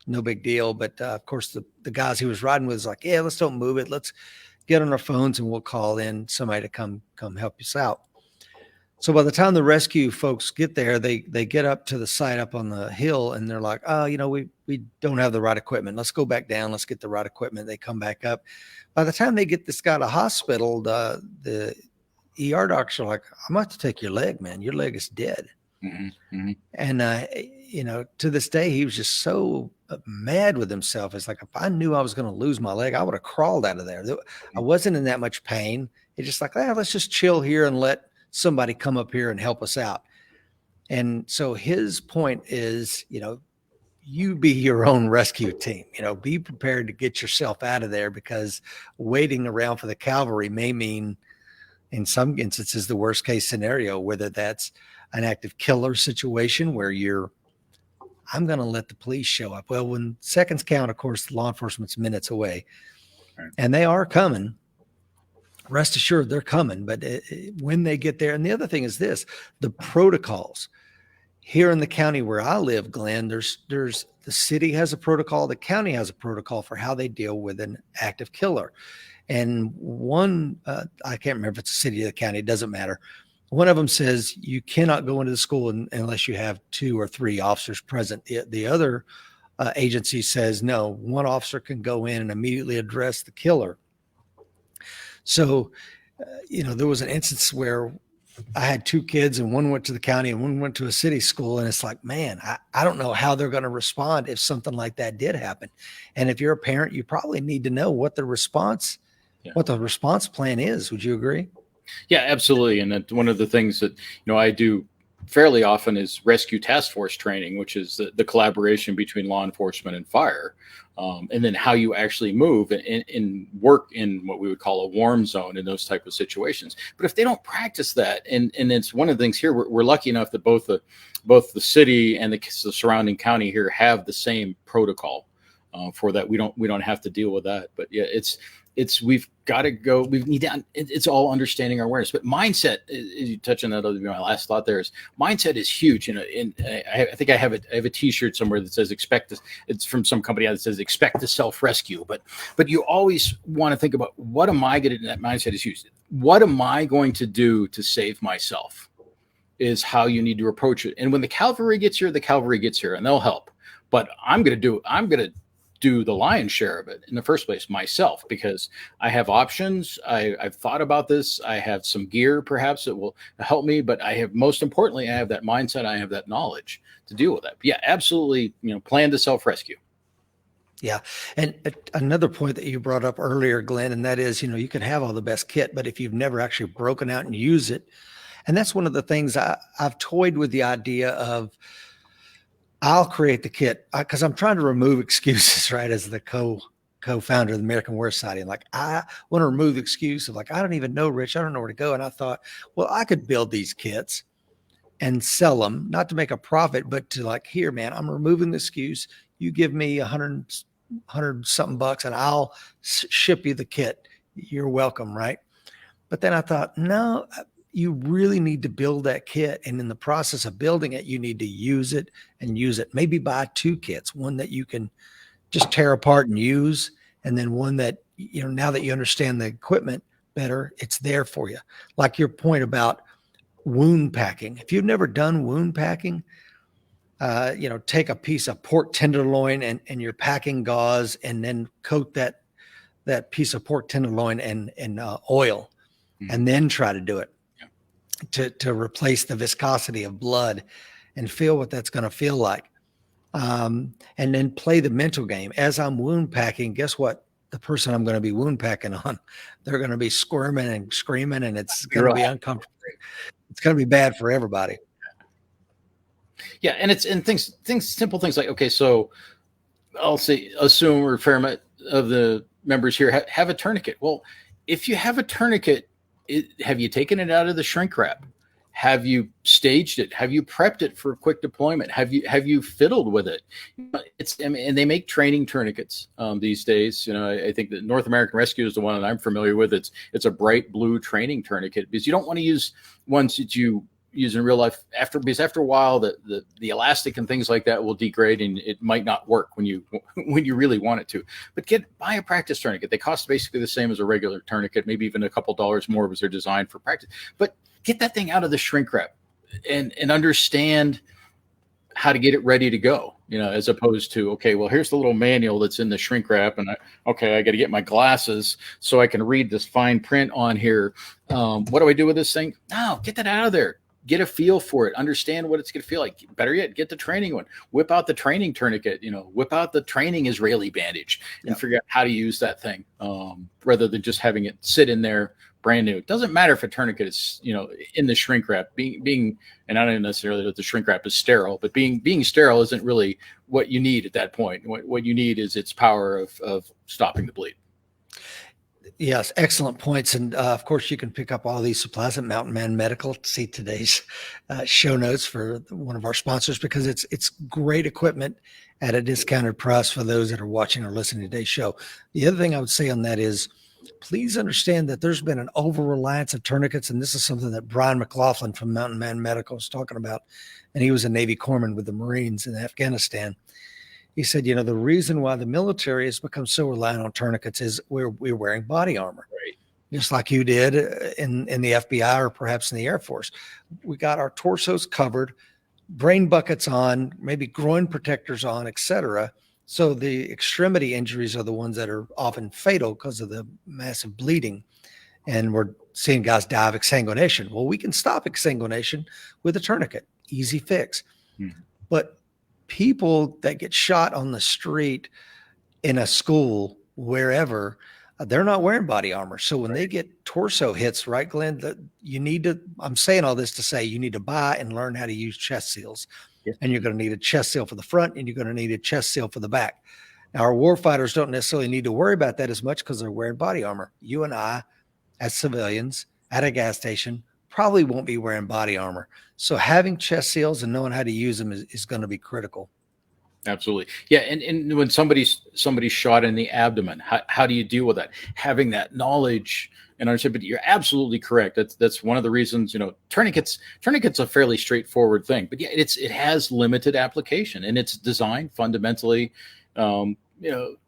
No big deal. But of course the guys he was riding with was like, yeah, let's don't move it. Let's get on our phones and we'll call in somebody to come help us out. So by the time the rescue folks get there, they get up to the site up on the hill, and they're like, oh, we don't have the right equipment. Let's go back down. Let's get the right equipment. They come back up. By the time they get this guy to hospital, the ER doctors are like, I'm about to take your leg, man. Your leg is dead. And, to this day, he was just so mad with himself. It's like, if I knew I was going to lose my leg, I would have crawled out of there. I wasn't in that much pain. It's just like, let's just chill here and let somebody come up here and help us out. And so his point is, you be your own rescue team, be prepared to get yourself out of there, because waiting around for the cavalry may mean, in some instances, the worst case scenario, whether that's an active killer situation where I'm going to let the police show up. Well, when seconds count, of course, law enforcement's minutes away, right, and they are coming. Rest assured, they're coming. But when they get there, and the other thing is this, the protocols here in the county where I live, Glenn, there's the city has a protocol, the county has a protocol for how they deal with an active killer. And one, I can't remember if it's the city or the county, it doesn't matter. One of them says you cannot go into the school unless you have 2 or 3 officers present. The other agency says, no, one officer can go in and immediately address the killer. So, there was an instance where I had 2 kids, and one went to the county and one went to a city school. And it's like, man, I don't know how they're going to respond if something like that did happen. And if you're a parent, you probably need to know what the response plan is. Would you agree? Yeah, absolutely. And that one of the things that, I do fairly often is rescue task force training, which is the collaboration between law enforcement and fire. And then how you actually move and work in what we would call a warm zone in those type of situations. But if they don't practice that, and it's one of the things here, we're lucky enough that both the city and the surrounding county here have the same protocol for that. We don't have to deal with that. But yeah, we've got to go. We need to. It's all understanding our awareness, but mindset. You touch on that. My last thought there is mindset is huge. And I think I have a T-shirt somewhere that says "expect this." It's from some company that says "expect to self-rescue." But you always want to think about what am I going to. That mindset is huge. What am I going to do to save myself? Is how you need to approach it. And when the cavalry gets here, and they'll help. But I'm going to do the lion's share of it in the first place myself, because I have options. I've thought about this. I have some gear perhaps that will help me, but most importantly, I have that mindset. I have that knowledge to deal with that. But yeah, absolutely. Plan to self-rescue. Yeah. And another point that you brought up earlier, Glenn, and that is, you can have all the best kit, but if you've never actually broken out and use it, and that's one of the things I've toyed with the idea of, I'll create the kit because I'm trying to remove excuses, right? As the co-founder of the American War Society. And like, I want to remove the excuse of like, I don't even know, Rich, I don't know where to go. And I thought, well, I could build these kits and sell them, not to make a profit, but to like, here, man, I'm removing the excuse. You give me $100 something bucks and I'll ship you the kit. You're welcome. Right. But then I thought, no, you really need to build that kit. And in the process of building it, you need to use it. Maybe buy 2 kits, one that you can just tear apart and use. And then one that, now that you understand the equipment better, it's there for you. Like your point about wound packing. If you've never done wound packing, take a piece of pork tenderloin and you're packing gauze and then coat that piece of pork tenderloin in oil, and then try to do it. To replace the viscosity of blood and feel what that's going to feel like. And then play the mental game. As I'm wound packing, guess what? The person I'm going to be wound packing on, they're going to be squirming and screaming, and it's going to be uncomfortable. It's going to be bad for everybody. Yeah. And simple things like, okay, so I'll say, assume or a fair amount of the members here have a tourniquet. Well, if you have a tourniquet, have you taken it out of the shrink wrap? Have you staged it? Have you prepped it for quick deployment? Have you fiddled with it? And they make training tourniquets these days. I think that North American Rescue is the one that I'm familiar with. It's a bright blue training tourniquet, because you don't want to use ones that you use in real life because after a while the elastic and things like that will degrade and it might not work when you really want it to. But buy a practice tourniquet. They cost basically the same as a regular tourniquet, maybe even a couple dollars more because they're designed for practice. But get that thing out of the shrink wrap and understand how to get it ready to go, as opposed to, okay, well, here's the little manual that's in the shrink wrap, and I got to get my glasses so I can read this fine print on here. What do I do with this thing? No, get that out of there. Get a feel for it. Understand what it's going to feel like. Better yet, get the training one. Whip out the training tourniquet. Whip out the training Israeli bandage and figure out how to use that thing, rather than just having it sit in there brand new. It doesn't matter if a tourniquet is, in the shrink wrap. Being, and I don't necessarily that the shrink wrap is sterile, but being sterile isn't really what you need at that point. What you need is its power of stopping the bleed. Yes, excellent points. And of course, you can pick up all these supplies at Mountain Man Medical. See today's show notes for one of our sponsors, because it's great equipment at a discounted price for those that are watching or listening to today's show. The other thing I would say on that is, please understand that there's been an over-reliance of tourniquets, and this is something that Brian McLaughlin from Mountain Man Medical is talking about, and he was a Navy corpsman with the Marines in Afghanistan. He said, the reason why the military has become so reliant on tourniquets is we're wearing body armor, Right? Just like you did in the FBI or perhaps in the Air Force. We got our torsos covered, brain buckets on, maybe groin protectors on, etc. So the extremity injuries are the ones that are often fatal because of the massive bleeding. And we're seeing guys die of exsanguination. Well, we can stop exsanguination with a tourniquet. Easy fix. But people that get shot on the street, in a school, wherever, they're not wearing body armor. So when they get torso hits, right, Glenn, I'm saying all this to say you need to buy and learn how to use chest seals. Yes. And you're going to need a chest seal for the front, and you're going to need a chest seal for the back. Now, our warfighters don't necessarily need to worry about that as much because they're wearing body armor. You and I, as civilians at a gas station, probably won't be wearing body armor. So having chest seals and knowing how to use them is going to be critical. Absolutely. Yeah. And when somebody's shot in the abdomen, how do you deal with that? Having that knowledge and understand, but you're absolutely correct. That's one of the reasons, tourniquet's a fairly straightforward thing, but yeah, it has limited application, and it's designed fundamentally,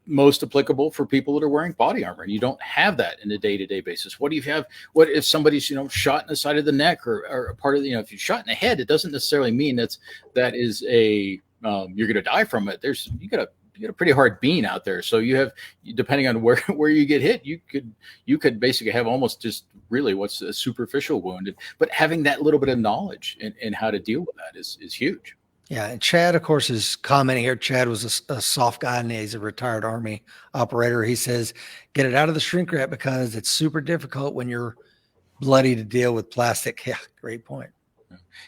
most applicable for people that are wearing body armor. And you don't have that in a day-to-day basis. What do you have? What if somebody's, shot in the side of the neck or a part of the, if you're shot in the head, it doesn't necessarily mean that is a, you're going to die from it. You got a pretty hard bean out there. So you have, depending on where you get hit, you could basically have almost just really what's a superficial wound. But having that little bit of knowledge and how to deal with that is huge. Yeah. And Chad, of course, is commenting here. Chad was a soft guy, and he's a retired Army operator. He says, get it out of the shrink wrap because it's super difficult when you're bloody to deal with plastic. Yeah. Great point.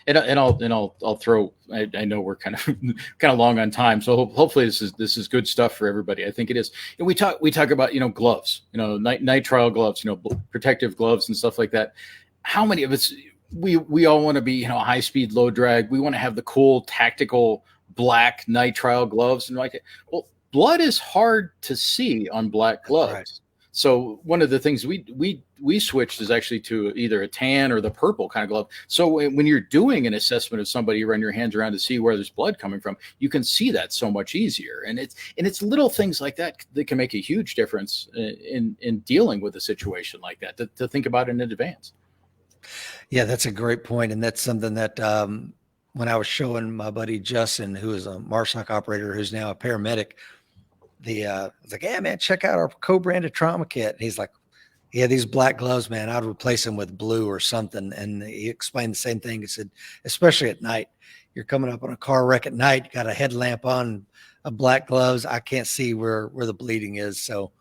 And I'll throw. I know we're kind of long on time, so hopefully this is good stuff for everybody. I think it is. And we talk about gloves, nitrile gloves, protective gloves and stuff like that. How many of us we all want to be high speed, low drag. We want to have the cool tactical black nitrile gloves and like that. Well, blood is hard to see on black gloves. Right. So one of the things we switched is actually to either a tan or the purple kind of glove. So when you're doing an assessment of somebody, you run your hands around to see where there's blood coming from, you can see that so much easier. And it's little things like that can make a huge difference in dealing with a situation like that, to think about in advance. Yeah, that's a great point. And that's something that when I was showing my buddy Justin, who is a MARSOC operator, who's now a paramedic, I was like, yeah, man, check out our co-branded trauma kit. And he's like, yeah, these black gloves, man, I'd replace them with blue or something. And he explained the same thing. He said, especially at night, you're coming up on a car wreck at night, you got a headlamp on, a black gloves. I can't see where the bleeding is. So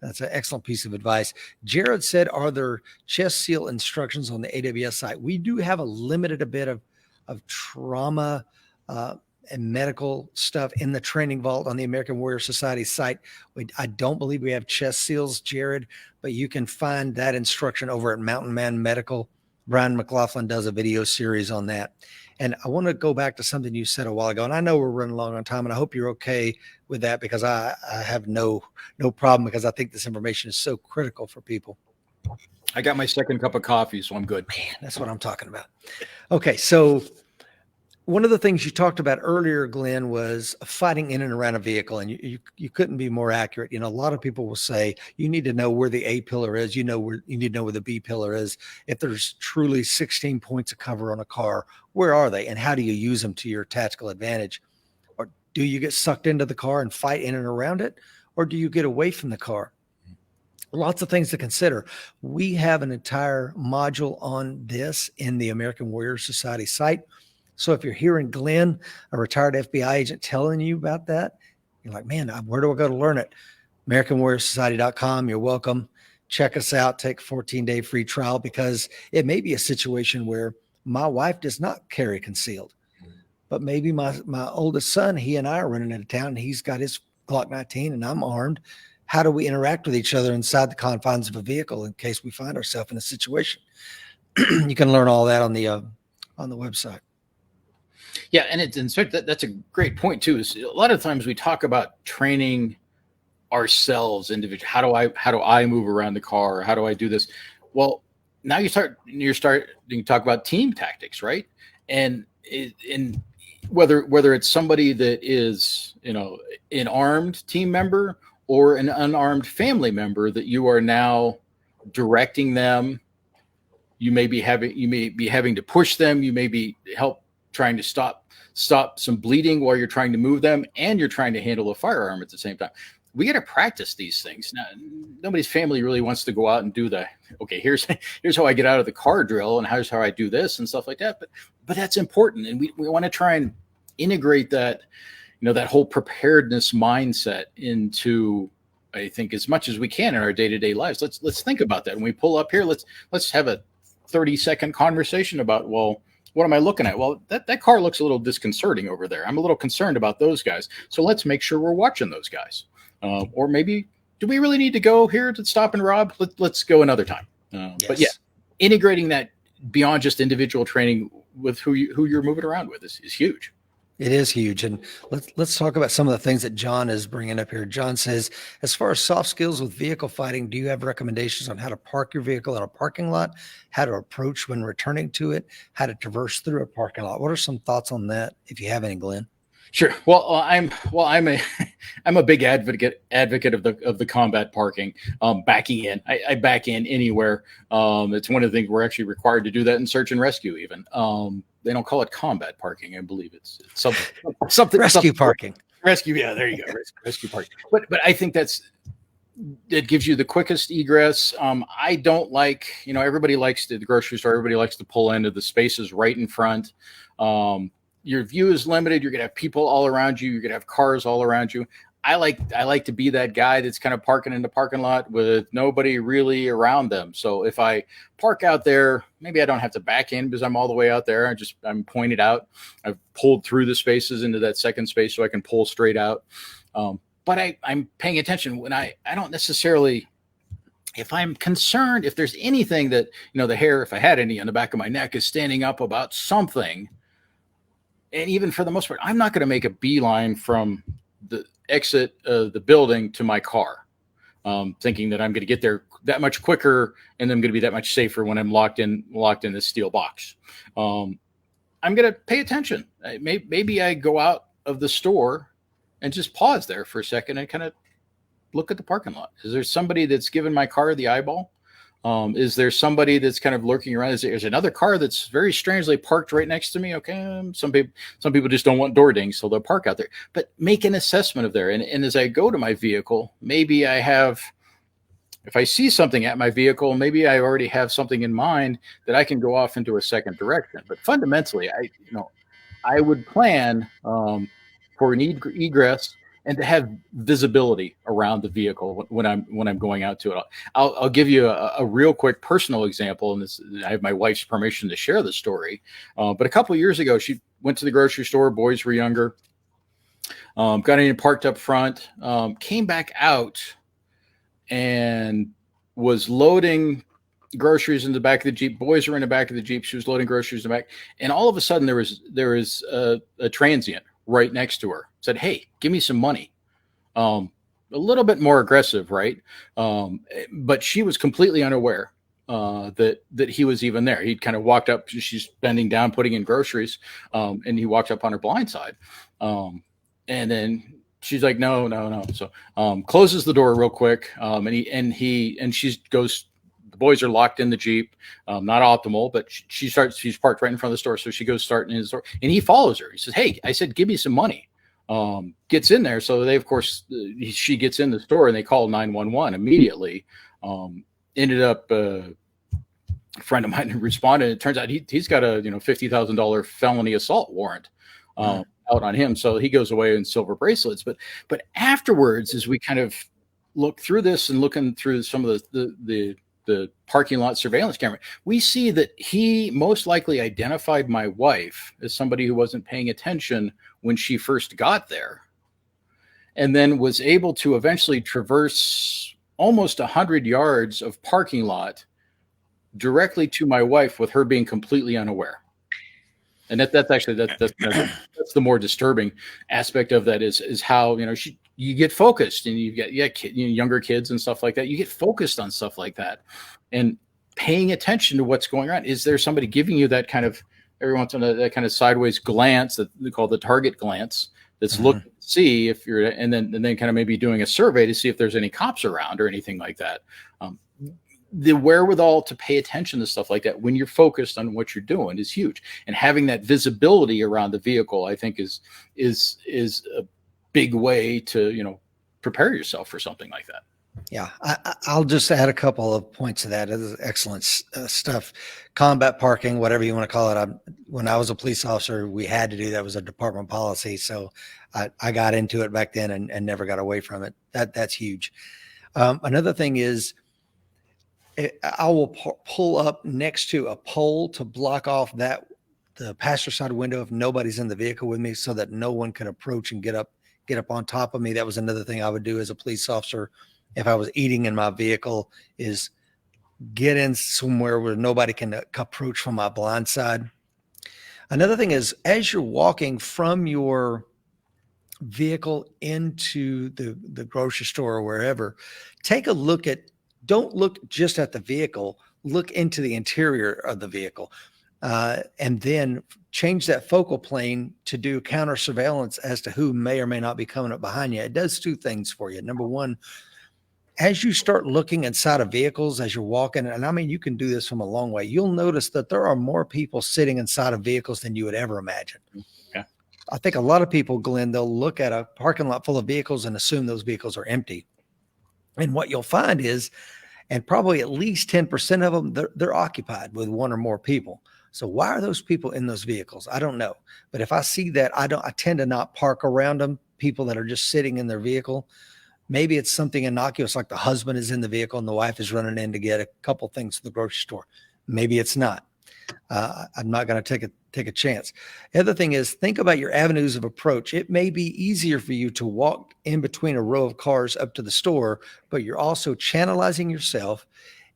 that's an excellent piece of advice. Jared said, are there chest seal instructions on the AWS site? We do have a limited bit of trauma and medical stuff in the training vault on the American Warrior Society site. I don't believe we have chest seals, Jared, but you can find that instruction over at Mountain Man Medical. Brian McLaughlin does a video series on that. And I want to go back to something you said a while ago, and I know we're running long on time, and I hope you're okay with that, because I have no problem, because I think this information is so critical for people. I got my second cup of coffee, so I'm good. Man, that's what I'm talking about. Okay, so one of the things you talked about earlier, Glenn, was fighting in and around a vehicle, and you couldn't be more accurate. A lot of people will say you need to know where the A pillar is. You need to know where the B pillar is. If there's truly 16 points of cover on a car, where are they, and how do you use them to your tactical advantage? Or do you get sucked into the car and fight in and around it, or do you get away from the car? Lots of things to consider. We have an entire module on this in the American Warrior Society site. So if you're hearing Glenn, a retired FBI agent, telling you about that, you're like, man, where do I go to learn it? AmericanWarriorSociety.com. You're welcome. Check us out. Take a 14-day free trial, because it may be a situation where my wife does not carry concealed, but maybe my oldest son, he and I are running into town, and he's got his Glock 19 and I'm armed. How do we interact with each other inside the confines of a vehicle in case we find ourselves in a situation? You can learn all that on the website. Yeah, and that's a great point too. Is a lot of times we talk about training ourselves individually. How do I move around the car? How do I do this? Well, now you're starting to talk about team tactics, right? And whether it's somebody that is an armed team member or an unarmed family member that you are now directing them, you may be having to push them. You may be trying to stop some bleeding while you're trying to move them, and you're trying to handle a firearm at the same time. We got to practice these things. Now, nobody's family really wants to go out and do here's how I get out of the car drill, and here's how I do this and stuff like that. But that's important, and we want to try and integrate that, that whole preparedness mindset into, I think, as much as we can in our day-to-day lives. Let's think about that. When we pull up here, let's have a 30-second conversation about, well, what am I looking at? Well, that car looks a little disconcerting over there. I'm a little concerned about those guys. So let's make sure we're watching those guys. Or maybe, do we really need to go here to stop and rob? Let's go another time. Yes. But yeah, integrating that beyond just individual training with who you're moving around with is huge. It is huge. And let's talk about some of the things that John is bringing up here. John says, as far as soft skills with vehicle fighting, do you have recommendations on how to park your vehicle in a parking lot, how to approach when returning to it, how to traverse through a parking lot? What are some thoughts on that, if you have any, Glenn? Sure. Well, I'm a big advocate of the combat parking. Backing in, I back in anywhere. It's one of the things we're actually required to do that in search and rescue. Even they don't call it combat parking. I believe it's something rescue parking. Rescue. Yeah, there you go. Rescue parking. But I think that gives you the quickest egress. I don't like, everybody likes the grocery store. Everybody likes to pull into the spaces right in front. Your view is limited. You're going to have people all around you. You're going to have cars all around you. I like to be that guy that's kind of parking in the parking lot with nobody really around them. So if I park out there, maybe I don't have to back in because I'm all the way out there. I'm pointed out. I've pulled through the spaces into that second space so I can pull straight out. But I'm paying attention when I don't necessarily, if I'm concerned, if there's anything that, the hair, if I had any on the back of my neck is standing up about something. And even for the most part, I'm not going to make a beeline from the exit of the building to my car, thinking that I'm going to get there that much quicker and I'm going to be that much safer when I'm locked in this steel box. I'm going to pay attention. Maybe I go out of the store and just pause there for a second and kind of look at the parking lot. Is there somebody that's given my car the eyeball? Is there somebody that's kind of lurking around? There's another car that's very strangely parked right next to me. Okay. Some people just don't want door dings, so they'll park out there, but make an assessment of there. And as I go to my vehicle, maybe if I see something at my vehicle, maybe I already have something in mind that I can go off into a second direction. But fundamentally, I would plan, for an egress and to have visibility around the vehicle when I'm going out to it. I'll give you a real quick personal example, and I have my wife's permission to share the story. But a couple of years ago, she went to the grocery store. Boys were younger. Got in and parked up front. Came back out and was loading groceries in the back of the Jeep. Boys were in the back of the Jeep. She was loading groceries in the back, and all of a sudden there was a transient right next to her. Said, "Hey, give me some money." A little bit more aggressive, right? But she was completely unaware that he was even there. He'd kind of walked up. She's bending down, putting in groceries, and he walked up on her blind side, and then she's like, no, no, no. So closes the door real quick, and she goes. The boys are locked in the Jeep, not optimal, but she's parked right in front of the store. So she goes starting in the store, and he follows her. He says, hey, I said, give me some money. Gets in there. So they, of course, she gets in the store and they call 911 immediately. Ended up, a friend of mine responded. It turns out he's got a $50,000 felony assault warrant out on him. So he goes away in silver bracelets. But afterwards, as we kind of look through this and looking through some of the parking lot surveillance camera, we see that he most likely identified my wife as somebody who wasn't paying attention when she first got there, and then was able to eventually traverse almost 100 yards of parking lot directly to my wife with her being completely unaware. And that's actually that's the more disturbing aspect of that is how you get focused, and you've got younger kids and stuff like that. You get focused on stuff like that, and paying attention to what's going on. Is there somebody giving you that kind of every once in a that kind of sideways glance that they call the target glance? That's looking to see if you're, and then kind of maybe doing a survey to see if there's any cops around or anything like that. The wherewithal to pay attention to stuff like that when you're focused on what you're doing is huge, and having that visibility around the vehicle, I think, is a big way to prepare yourself for something like that. Yeah, I'll just add a couple of points to that. It is excellent stuff. Combat parking, whatever you want to call it. When I was a police officer, we had to do that. It was a department policy, so I got into it back then and never got away from it. That's huge. Another thing is, I will pull up next to a pole to block off the passenger side window if nobody's in the vehicle with me, so that no one can approach and get up on top of me. That was another thing I would do as a police officer if I was eating in my vehicle, is get in somewhere where nobody can approach from my blind side. Another thing is, as you're walking from your vehicle into the grocery store or wherever, take a look don't look just at the vehicle, look into the interior of the vehicle, and then change that focal plane to do counter surveillance as to who may or may not be coming up behind you. It does two things for you. Number one, as you start looking inside of vehicles as you're walking, and I mean, you can do this from a long way, you'll notice that there are more people sitting inside of vehicles than you would ever imagine. Yeah. I think a lot of people, Glenn, they'll look at a parking lot full of vehicles and assume those vehicles are empty. And what you'll find is, and probably at least 10% of them, they're occupied with one or more people. So why are those people in those vehicles? I don't know. But if I see that, I tend to not park around them, people that are just sitting in their vehicle. Maybe it's something innocuous, like the husband is in the vehicle and the wife is running in to get a couple things to the grocery store. Maybe it's not. I'm not going to take a chance. The other thing is, think about your avenues of approach. It may be easier for you to walk in between a row of cars up to the store, but you're also channelizing yourself.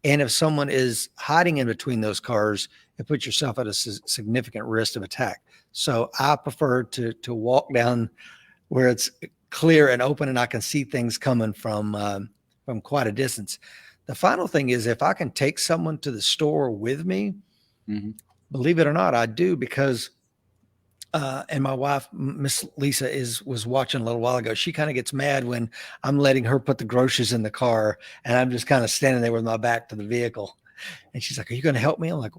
And if someone is hiding in between those cars, it puts yourself at a significant risk of attack. So I prefer to walk down where it's clear and open and I can see things coming from quite a distance. The final thing is, if I can take someone to the store with me, believe it or not, I do, because and my wife, Miss Lisa, was watching a little while ago. She kind of gets mad when I'm letting her put the groceries in the car and I'm just kind of standing there with my back to the vehicle. And she's like, "Are you going to help me?" I'm like,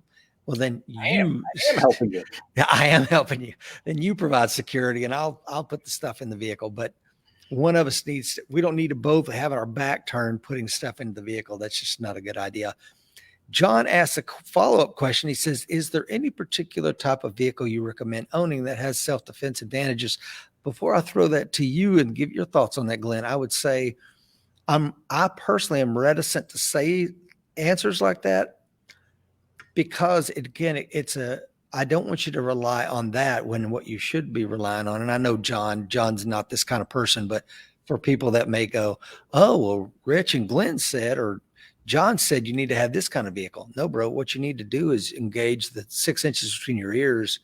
"Well, then I am helping you." Yeah, I am helping you. Then you provide security and I'll put the stuff in the vehicle. But one of us we don't need to both have our back turned putting stuff into the vehicle. That's just not a good idea. John asks a follow-up question. He says, is there any particular type of vehicle you recommend owning that has self-defense advantages? Before I throw that to you and give your thoughts on that, Glenn, I would say I personally am reticent to say answers like that, because I don't want you to rely on that when what you should be relying on. And I know John's not this kind of person, but for people that may go, "Oh, well, Rich and Glenn said, or John said you need to have this kind of vehicle." No, bro, what you need to do is engage the 6 inches between your ears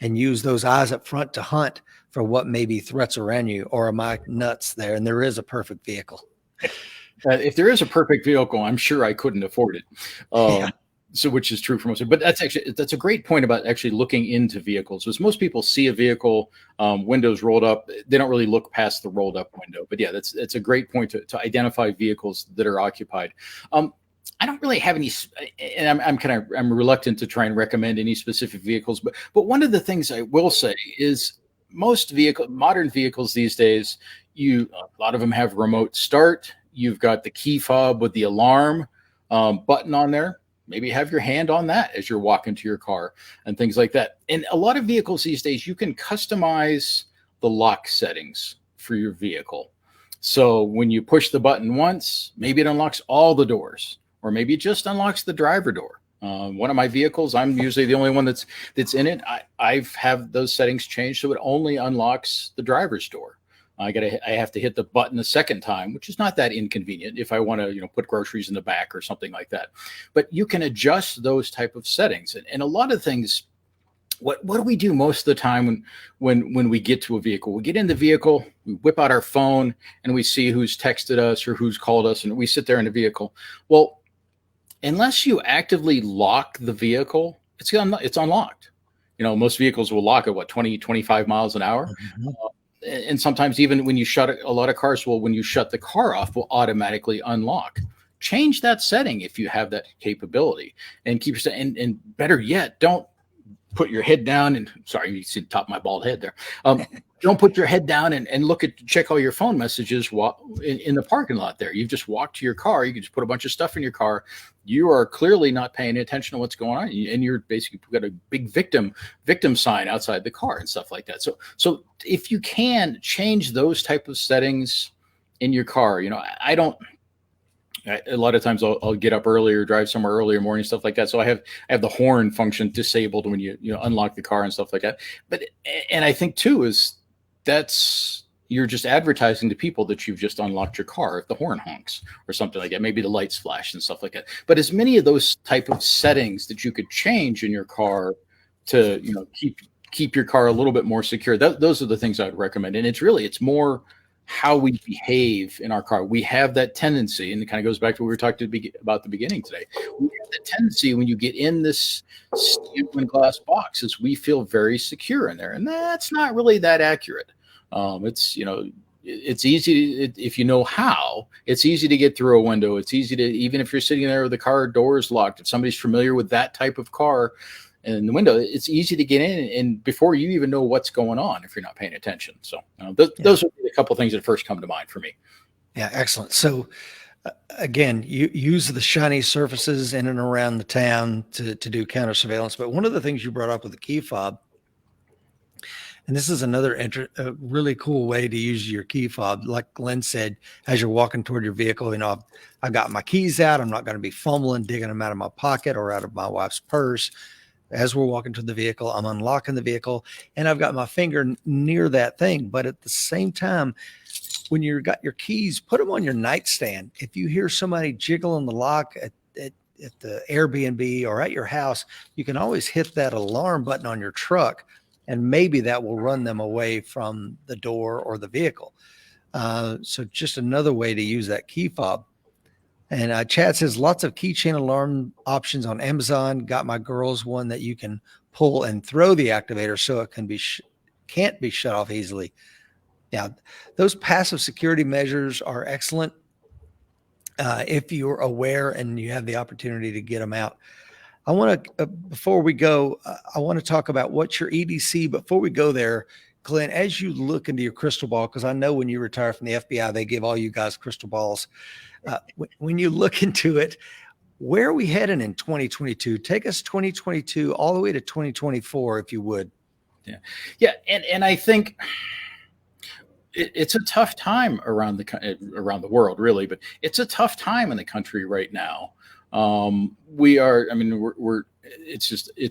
and use those eyes up front to hunt for what may be threats around you. Or am I nuts there? And there is a perfect vehicle. If there is a perfect vehicle, I'm sure I couldn't afford it. Yeah. So, which is true for most. But that's a great point about actually looking into vehicles. Because most people see a vehicle, windows rolled up, they don't really look past the rolled up window. But yeah, that's a great point to identify vehicles that are occupied. I don't really have any, and I'm reluctant to try and recommend any specific vehicles. But one of the things I will say is modern vehicles these days, a lot of them have remote start. You've got the key fob with the alarm button on there. Maybe have your hand on that as you're walking to your car and things like that. And a lot of vehicles these days, you can customize the lock settings for your vehicle. So when you push the button once, maybe it unlocks all the doors, or maybe it just unlocks the driver door. One of my vehicles, I'm usually the only one that's in it. I've have those settings changed so it only unlocks the driver's door. I have to hit the button a second time, which is not that inconvenient if I want to, put groceries in the back or something like that. But you can adjust those type of settings, and a lot of things. What do we do most of the time when we get to a vehicle? We get in the vehicle, we whip out our phone, and we see who's texted us or who's called us, and we sit there in the vehicle. Well, unless you actively lock the vehicle, it's unlocked. Most vehicles will lock at 20, 25 miles an hour. Mhm. And sometimes even when you a lot of cars when you shut the car off, will automatically unlock. Change that setting if you have that capability, and and better yet, don't put your head down and sorry, you see the top of my bald head there. Don't put your head down and check all your phone messages in the parking lot there. You've just walked to your car. You can just put a bunch of stuff in your car. You are clearly not paying attention to what's going on. And you're basically got a big victim sign outside the car and stuff like that. So if you can change those type of settings in your car, a lot of times I'll get up earlier, drive somewhere earlier, morning, stuff like that. So I have the horn function disabled when you unlock the car and stuff like that. And I think too you're just advertising to people that you've just unlocked your car if the horn honks or something like that. Maybe the lights flash and stuff like that. But as many of those type of settings that you could change in your car to keep your car a little bit more secure. Those are the things I'd recommend. And it's more how we behave in our car. We have that tendency, and it kind of goes back to what we were talking about the beginning today. We have the tendency when you get in this steel and glass box is we feel very secure in there, and that's not really that accurate. It's easy if you know how. It's easy to get through a window. It's easy to, even if you're sitting there with the car doors locked, if somebody's familiar with that type of car and the window, it's easy to get in, and before you even know what's going on if you're not paying attention. So those would be a couple of things that first come to mind for me. Yeah, excellent. So again, you use the shiny surfaces in and around the town to do counter surveillance. But one of the things you brought up with the key fob, and this is another really cool way to use your key fob. Like Glenn said, as you're walking toward your vehicle, I've got my keys out. I'm not going to be fumbling, digging them out of my pocket or out of my wife's purse. As we're walking to the vehicle, I'm unlocking the vehicle, and I've got my finger near that thing. But at the same time, when you've got your keys, put them on your nightstand. If you hear somebody jiggling the lock at the Airbnb or at your house, you can always hit that alarm button on your truck, and maybe that will run them away from the door or the vehicle. So just another way to use that key fob. And Chad says lots of keychain alarm options on Amazon. Got my girls one that you can pull and throw the activator so it can't be shut off easily. Now, those passive security measures are excellent if you're aware and you have the opportunity to get them out. I want to, before we go, I want to talk about what's your EDC. Before we go there, Glenn, as you look into your crystal ball, because I know when you retire from the FBI, they give all you guys crystal balls. When you look into it, where are we heading in 2022? Take us 2022 all the way to 2024, if you would. Yeah. And I think it's a tough time around the world, really, but it's a tough time in the country right now. It's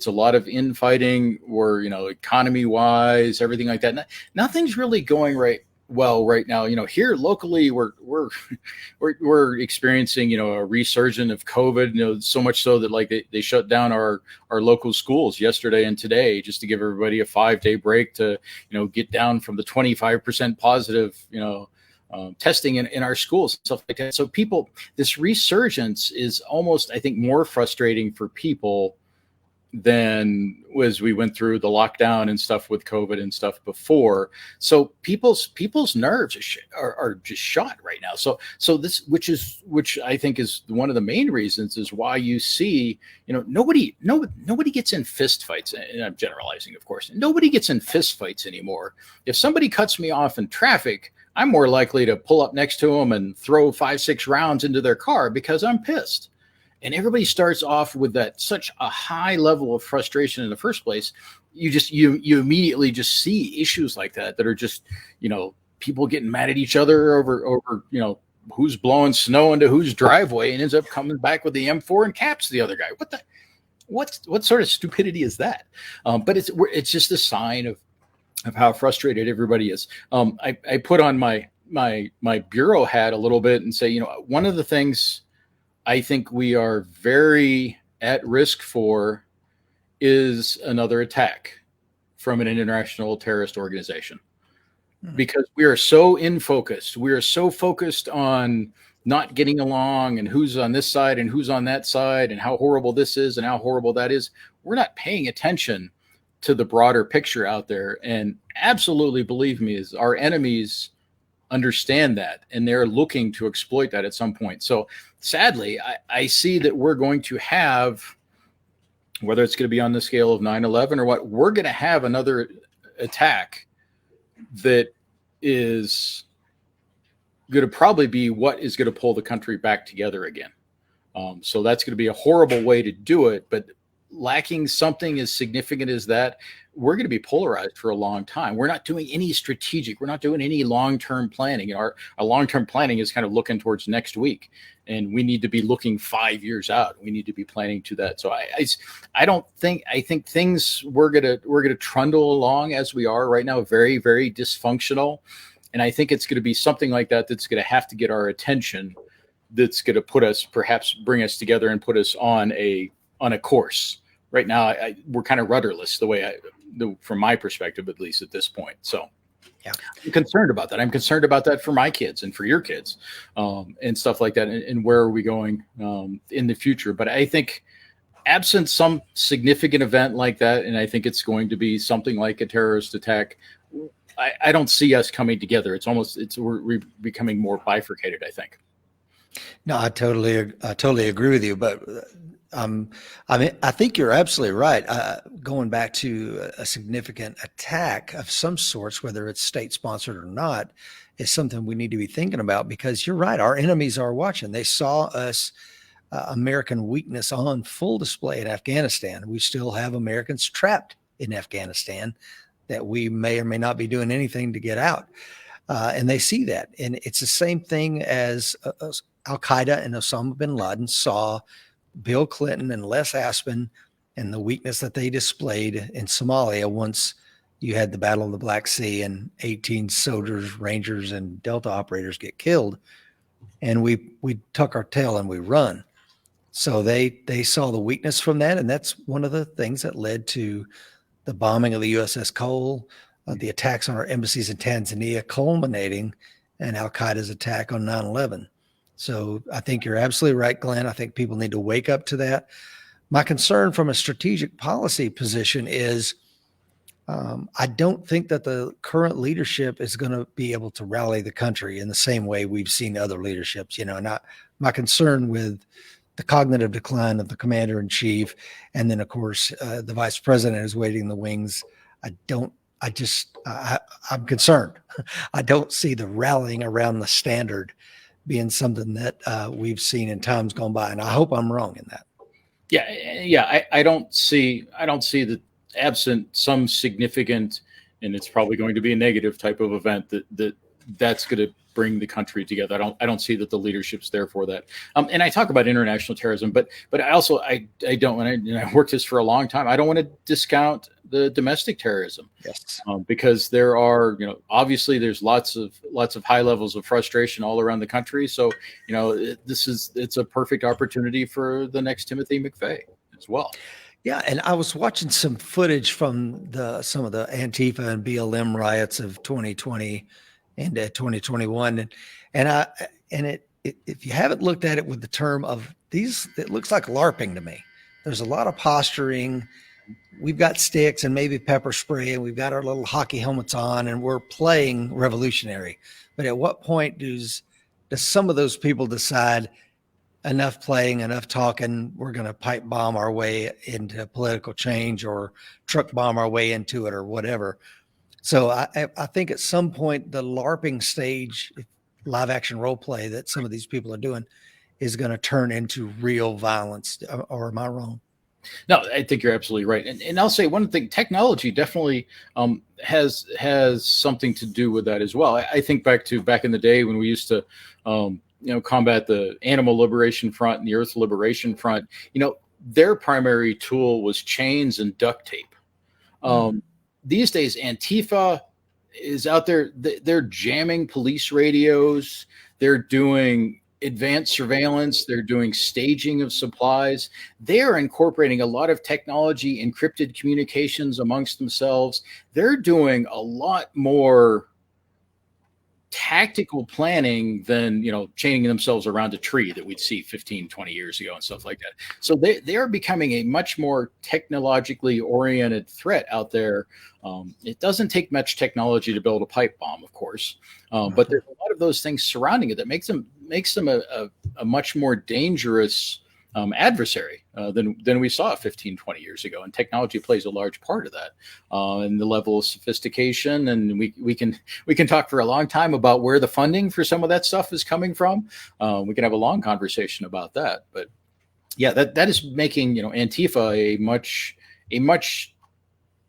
a lot of infighting. We're, economy wise, everything like that. Nothing's really going well right now. Here locally, we're experiencing, a resurgence of COVID, so much so that they shut down our local schools yesterday and today just to give everybody a 5-day break to, get down from the 25% positive, testing in our schools and stuff like that. So this resurgence is almost, I think, more frustrating for people than as we went through the lockdown and stuff with COVID and stuff before. So people's nerves are just shot right now. So this, which I think is one of the main reasons is why you see, nobody gets in fist fights. And I'm generalizing, of course. Nobody gets in fist fights anymore. If somebody cuts me off in traffic, I'm more likely to pull up next to them and throw 5-6 rounds into their car because I'm pissed. And everybody starts off with such a high level of frustration in the first place. You immediately just see issues like that are just, people getting mad at each other over, who's blowing snow into whose driveway and ends up coming back with the M4 and caps the other guy. What sort of stupidity is that? But it's just a sign of how frustrated everybody is. I put on my bureau hat a little bit and say, one of the things I think we are very at risk for is another attack from an international terrorist organization, because we are so in focus. We are so focused on not getting along and who's on this side and who's on that side and how horrible this is and how horrible that is. We're not paying attention to the broader picture out there. And absolutely, believe me, is our enemies understand that, and they're looking to exploit that at some point. So sadly, I see that we're going to have, whether it's going to be on the scale of 9/11 or what, we're going to have another attack that is going to probably be what is going to pull the country back together again. So that's going to be a horrible way to do it, but lacking something as significant as that, we're going to be polarized for a long time. We're not doing any strategic. We're not doing any long-term planning. Our long-term planning is kind of looking towards next week, and we need to be looking 5 years out. We need to be planning to that. So I think things we're gonna trundle along as we are right now, very, very dysfunctional, and I think it's going to be something like that that's going to have to get our attention. That's going to perhaps bring us together and put us on a course. Right now, we're kind of rudderless from my perspective, at least at this point. So yeah, I'm concerned about that. I'm concerned about that for my kids and for your kids, and stuff like that. And where are we going in the future? But I think absent some significant event like that, and I think it's going to be something like a terrorist attack, I don't see us coming together. We're becoming more bifurcated, I think. No, I totally agree with you. But I think you're absolutely right. Going back to a significant attack of some sorts, whether it's state sponsored or not, is something we need to be thinking about, because you're right. Our enemies are watching. They saw us, American weakness on full display in Afghanistan. We still have Americans trapped in Afghanistan that we may or may not be doing anything to get out. And they see that. And it's the same thing as Al-Qaeda and Osama bin Laden saw Bill Clinton and Les Aspin and the weakness that they displayed in Somalia once you had the Battle of the Black Sea and 18 soldiers, Rangers, and Delta operators get killed. And we tuck our tail and we run. So they saw the weakness from that. And that's one of the things that led to the bombing of the USS Cole, the attacks on our embassies in Tanzania, culminating in Al-Qaeda's attack on 9/11. So I think you're absolutely right, Glenn. I think people need to wake up to that. My concern from a strategic policy position is I don't think that the current leadership is going to be able to rally the country in the same way we've seen other leaderships. My concern with the cognitive decline of the commander in chief, and then of course the vice president is waiting in the wings. I'm concerned. I don't see the rallying around the standard being something that we've seen in times gone by, and I hope I'm wrong in that. Yeah. I don't see that, absent some significant, and it's probably going to be a negative type of event that's going to bring the country together. I don't see that the leadership's there for that. And I talk about international terrorism, but I also I don't want to. I worked this for a long time. I don't want to discount the domestic terrorism. Yes. Because there are, obviously there's lots of high levels of frustration all around the country. So, it's a perfect opportunity for the next Timothy McVeigh as well. Yeah, and I was watching some footage from some of the Antifa and BLM riots of 2020 into 2021. If you haven't looked at it with the term of these, it looks like LARPing to me. There's a lot of posturing. We've got sticks and maybe pepper spray, and we've got our little hockey helmets on, and we're playing revolutionary. But at what point does some of those people decide enough playing, enough talking, we're going to pipe bomb our way into political change or truck bomb our way into it or whatever? So I think at some point the LARPing stage, live action role play that some of these people are doing, is going to turn into real violence. Or am I wrong? No, I think you're absolutely right. And I'll say one thing, technology definitely has something to do with that as well. I think back in the day when we used to, combat the Animal Liberation Front and the Earth Liberation Front, their primary tool was chains and duct tape. These days, Antifa is out there. They're jamming police radios. They're doing advanced surveillance. They're doing staging of supplies. They're incorporating a lot of technology, encrypted communications amongst themselves. They're doing a lot more tactical planning than, chaining themselves around a tree that we'd see 15, 20 years ago and stuff like that. So they are becoming a much more technologically oriented threat out there. It doesn't take much technology to build a pipe bomb, of course, but there's a lot of those things surrounding it that makes them a much more dangerous adversary than we saw 15, 20 years ago. And technology plays a large part of that, and the level of sophistication. And we can talk for a long time about where the funding for some of that stuff is coming from. We can have a long conversation about that. But yeah, that is making, Antifa a much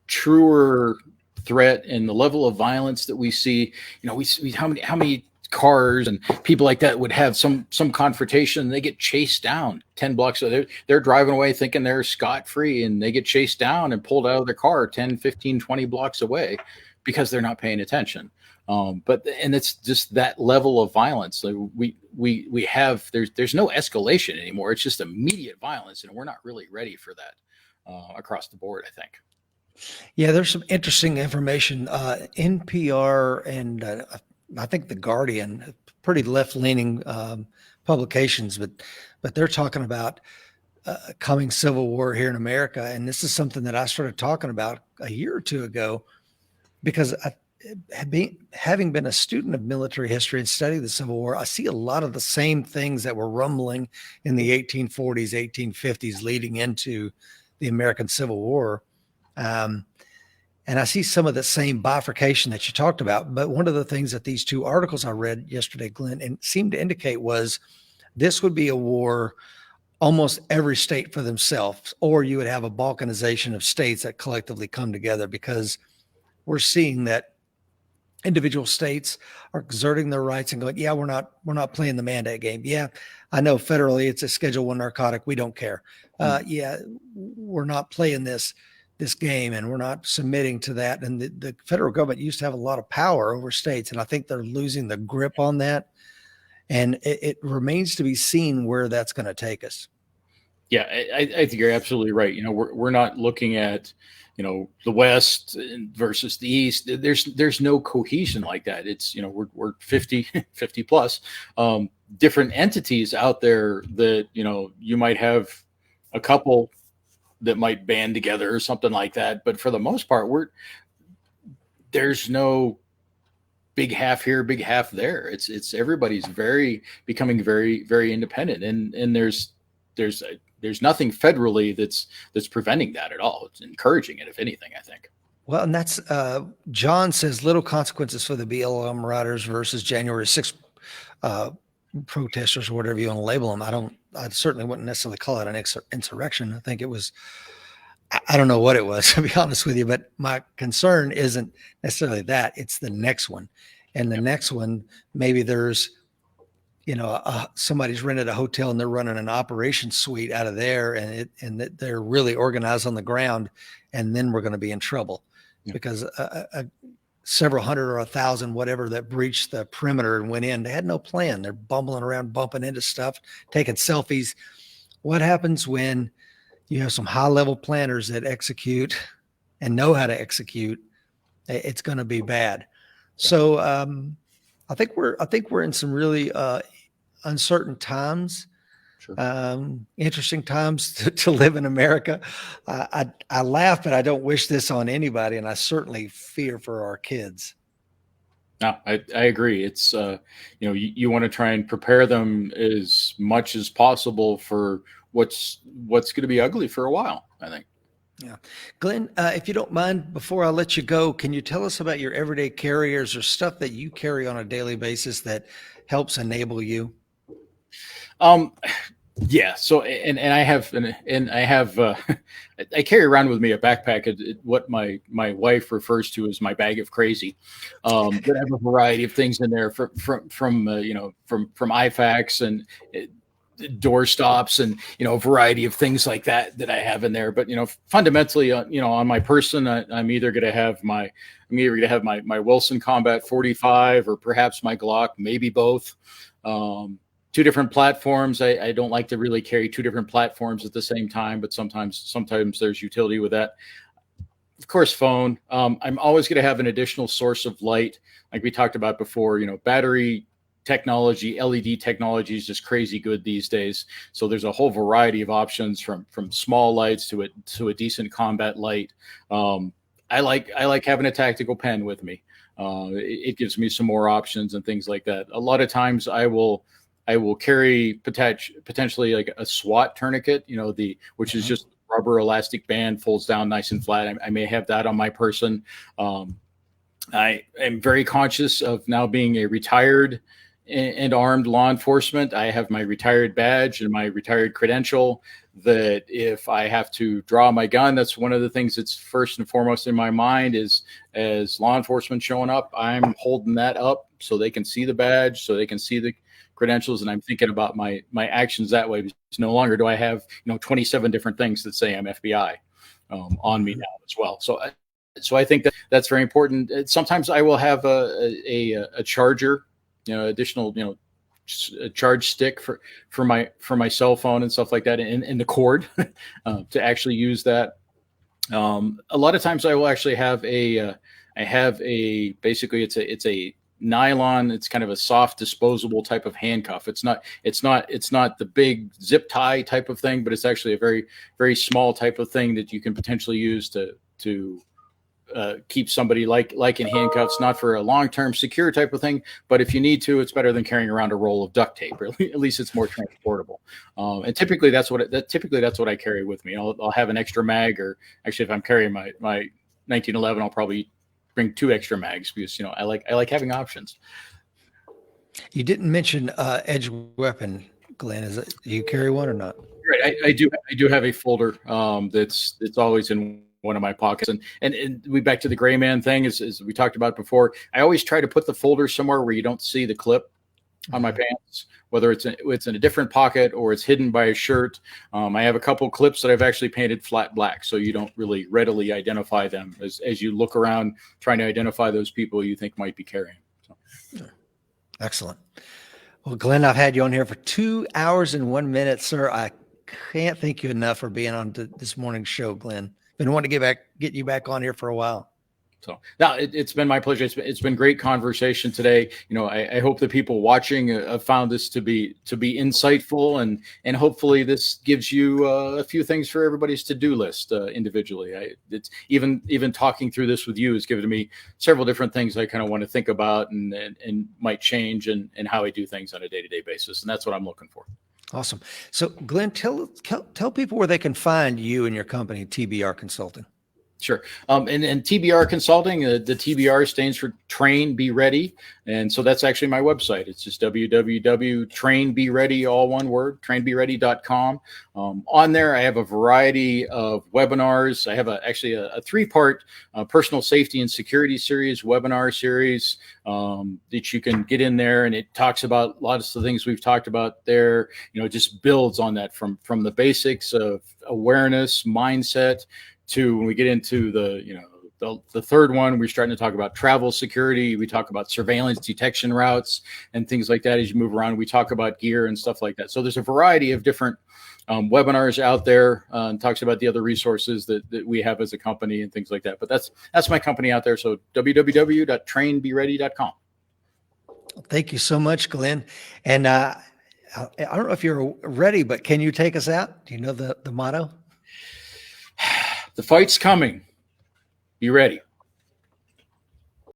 truer threat. And the level of violence that we see, we see how many cars and people like that would have some confrontation, and they get chased down 10 blocks. So they're driving away thinking they're scot-free, and they get chased down and pulled out of their car 10, 15, 20 blocks away because they're not paying attention. And it's just that level of violence. Like we have, there's no escalation anymore. It's just immediate violence, and we're not really ready for that across the board, I think. Yeah, there's some interesting information. NPR and I think The Guardian, pretty left-leaning publications, but they're talking about coming civil war here in America. And this is something that I started talking about a year or two ago, because having been a student of military history and studying the Civil War, I see a lot of the same things that were rumbling in the 1840s, 1850s, leading into the American Civil War. And I see some of the same bifurcation that you talked about. But one of the things that these two articles I read yesterday, Glenn, and seemed to indicate was this would be a war almost every state for themselves, or you would have a balkanization of states that collectively come together, because we're seeing that individual states are exerting their rights and going, yeah, we're not playing the mandate game. Yeah, I know federally it's a Schedule I narcotic. We don't care. Yeah, we're not playing this game, and we're not submitting to that. And the federal government used to have a lot of power over states, and I think they're losing the grip on that. And it remains to be seen where that's going to take us. Yeah, I think you're absolutely right. We're not looking at, the West versus the East. There's no cohesion like that. It's, we're 50 plus different entities out there that, you might have a couple that might band together or something like that. But for the most part, there's no big half here, big half there. It's everybody's becoming very, very independent. And there's nothing federally that's preventing that at all. It's encouraging it, if anything, I think. Well, and that's, John says little consequences for the BLM riders versus January 6th protesters, or whatever you want to label them. I certainly wouldn't necessarily call it an insurrection. I think it was, I don't know what it was, to be honest with you, but my concern isn't necessarily that. It's the next one. And the next one, maybe there's, somebody's rented a hotel and they're running an operation suite out of there, and they're really organized on the ground. And then we're going to be in trouble because several hundred or 1,000, whatever, that breached the perimeter and went in, they had no plan. They're bumbling around, bumping into stuff, taking selfies. What happens when you have some high-level planners that execute and know how to execute? It's going to be bad. So I think we're in some really uncertain times. Sure. Interesting times to live in America. I laugh, but I don't wish this on anybody, and I certainly fear for our kids. No, I agree. It's you want to try and prepare them as much as possible for what's going to be ugly for a while, I think. Yeah. Glenn, if you don't mind, before I let you go, can you tell us about your everyday carriers or stuff that you carry on a daily basis that helps enable you? Yeah. So, and I have, I carry around with me a backpack, what my wife refers to as my bag of crazy. That have a variety of things in there from IFACs and door stops and, a variety of things like that I have in there. But, fundamentally, on my person, I'm either going to have my Wilson Combat 45 or perhaps my Glock, maybe both. Two different platforms. I don't like to really carry two different platforms at the same time, but sometimes there's utility with that. Of course, phone. I'm always going to have an additional source of light, like we talked about before. Battery technology, LED technology is just crazy good these days. So there's a whole variety of options from small lights to a decent combat light. I like having a tactical pen with me. It gives me some more options and things like that. A lot of times I will carry potentially like a SWAT tourniquet, which is just rubber elastic band, folds down nice and flat. I may have that on my person. I am very conscious of now being a retired and armed law enforcement. I have my retired badge and my retired credential, that if I have to draw my gun, that's one of the things that's first and foremost in my mind is, as law enforcement showing up, I'm holding that up so they can see the badge, so they can see the credentials, and I'm thinking about my actions that way. Because no longer do I have 27 different things that say I'm FBI on me now as well. So I think that's very important. Sometimes I will have a charger, additional, a charge stick for my cell phone and stuff like that, and the cord to actually use that. A lot of times I will actually have basically it's a nylon. It's kind of a soft disposable type of handcuff. It's not the big zip tie type of thing, but it's actually a very, very small type of thing that you can potentially use to keep somebody like in handcuffs, not for a long-term secure type of thing, but if you need to, it's better than carrying around a roll of duct tape, or at least it's more transportable. And typically that's what I carry with me. I'll have an extra mag, or actually if I'm carrying my 1911, I'll probably bring 2 extra mags, because I like having options. You didn't mention edge weapon, Glenn. Do you carry one or not? Right, I do have a folder that's always in one of my pockets, and we back to the gray man thing, as we talked about before. I always try to put the folder somewhere where you don't see the clip on my pants, whether it's in a different pocket or it's hidden by a shirt. I have a couple clips that I've actually painted flat black, so you don't really readily identify them as you look around trying to identify those people you think might be carrying. So. Excellent. Well, Glenn, I've had you on here for 2 hours and 1 minute, sir. I can't thank you enough for being on this morning's show, Glenn. Been wanting to get you back on here for a while. So now it's been my pleasure. It's been great conversation today. I hope the people watching have found this to be insightful, and hopefully this gives you a few things for everybody's to-do list individually. It's even talking through this with you has given me several different things I kind of want to think about and might change and how I do things on a day-to-day basis. And that's what I'm looking for. Awesome. So Glenn, tell people where they can find you and your company, TBR Consulting. Sure. And TBR Consulting, the TBR stands for Train, Be Ready. And so that's actually my website. It's just www.trainbeready, all one word, trainbeready.com. On there, I have a variety of webinars. I have actually a 3-part personal safety and security series, webinar series that you can get in there. And it talks about lots of the things we've talked about there, just builds on that from the basics of awareness, mindset, to when we get into the third one, we're starting to talk about travel security. We talk about surveillance detection routes and things like that. As you move around, we talk about gear and stuff like that. So there's a variety of different webinars out there, and talks about the other resources that we have as a company and things like that. But that's my company out there. So www.trainbeready.com. Thank you so much, Glenn. And I don't know if you're ready, but can you take us out? Do you know the motto? The fight's coming. Be ready.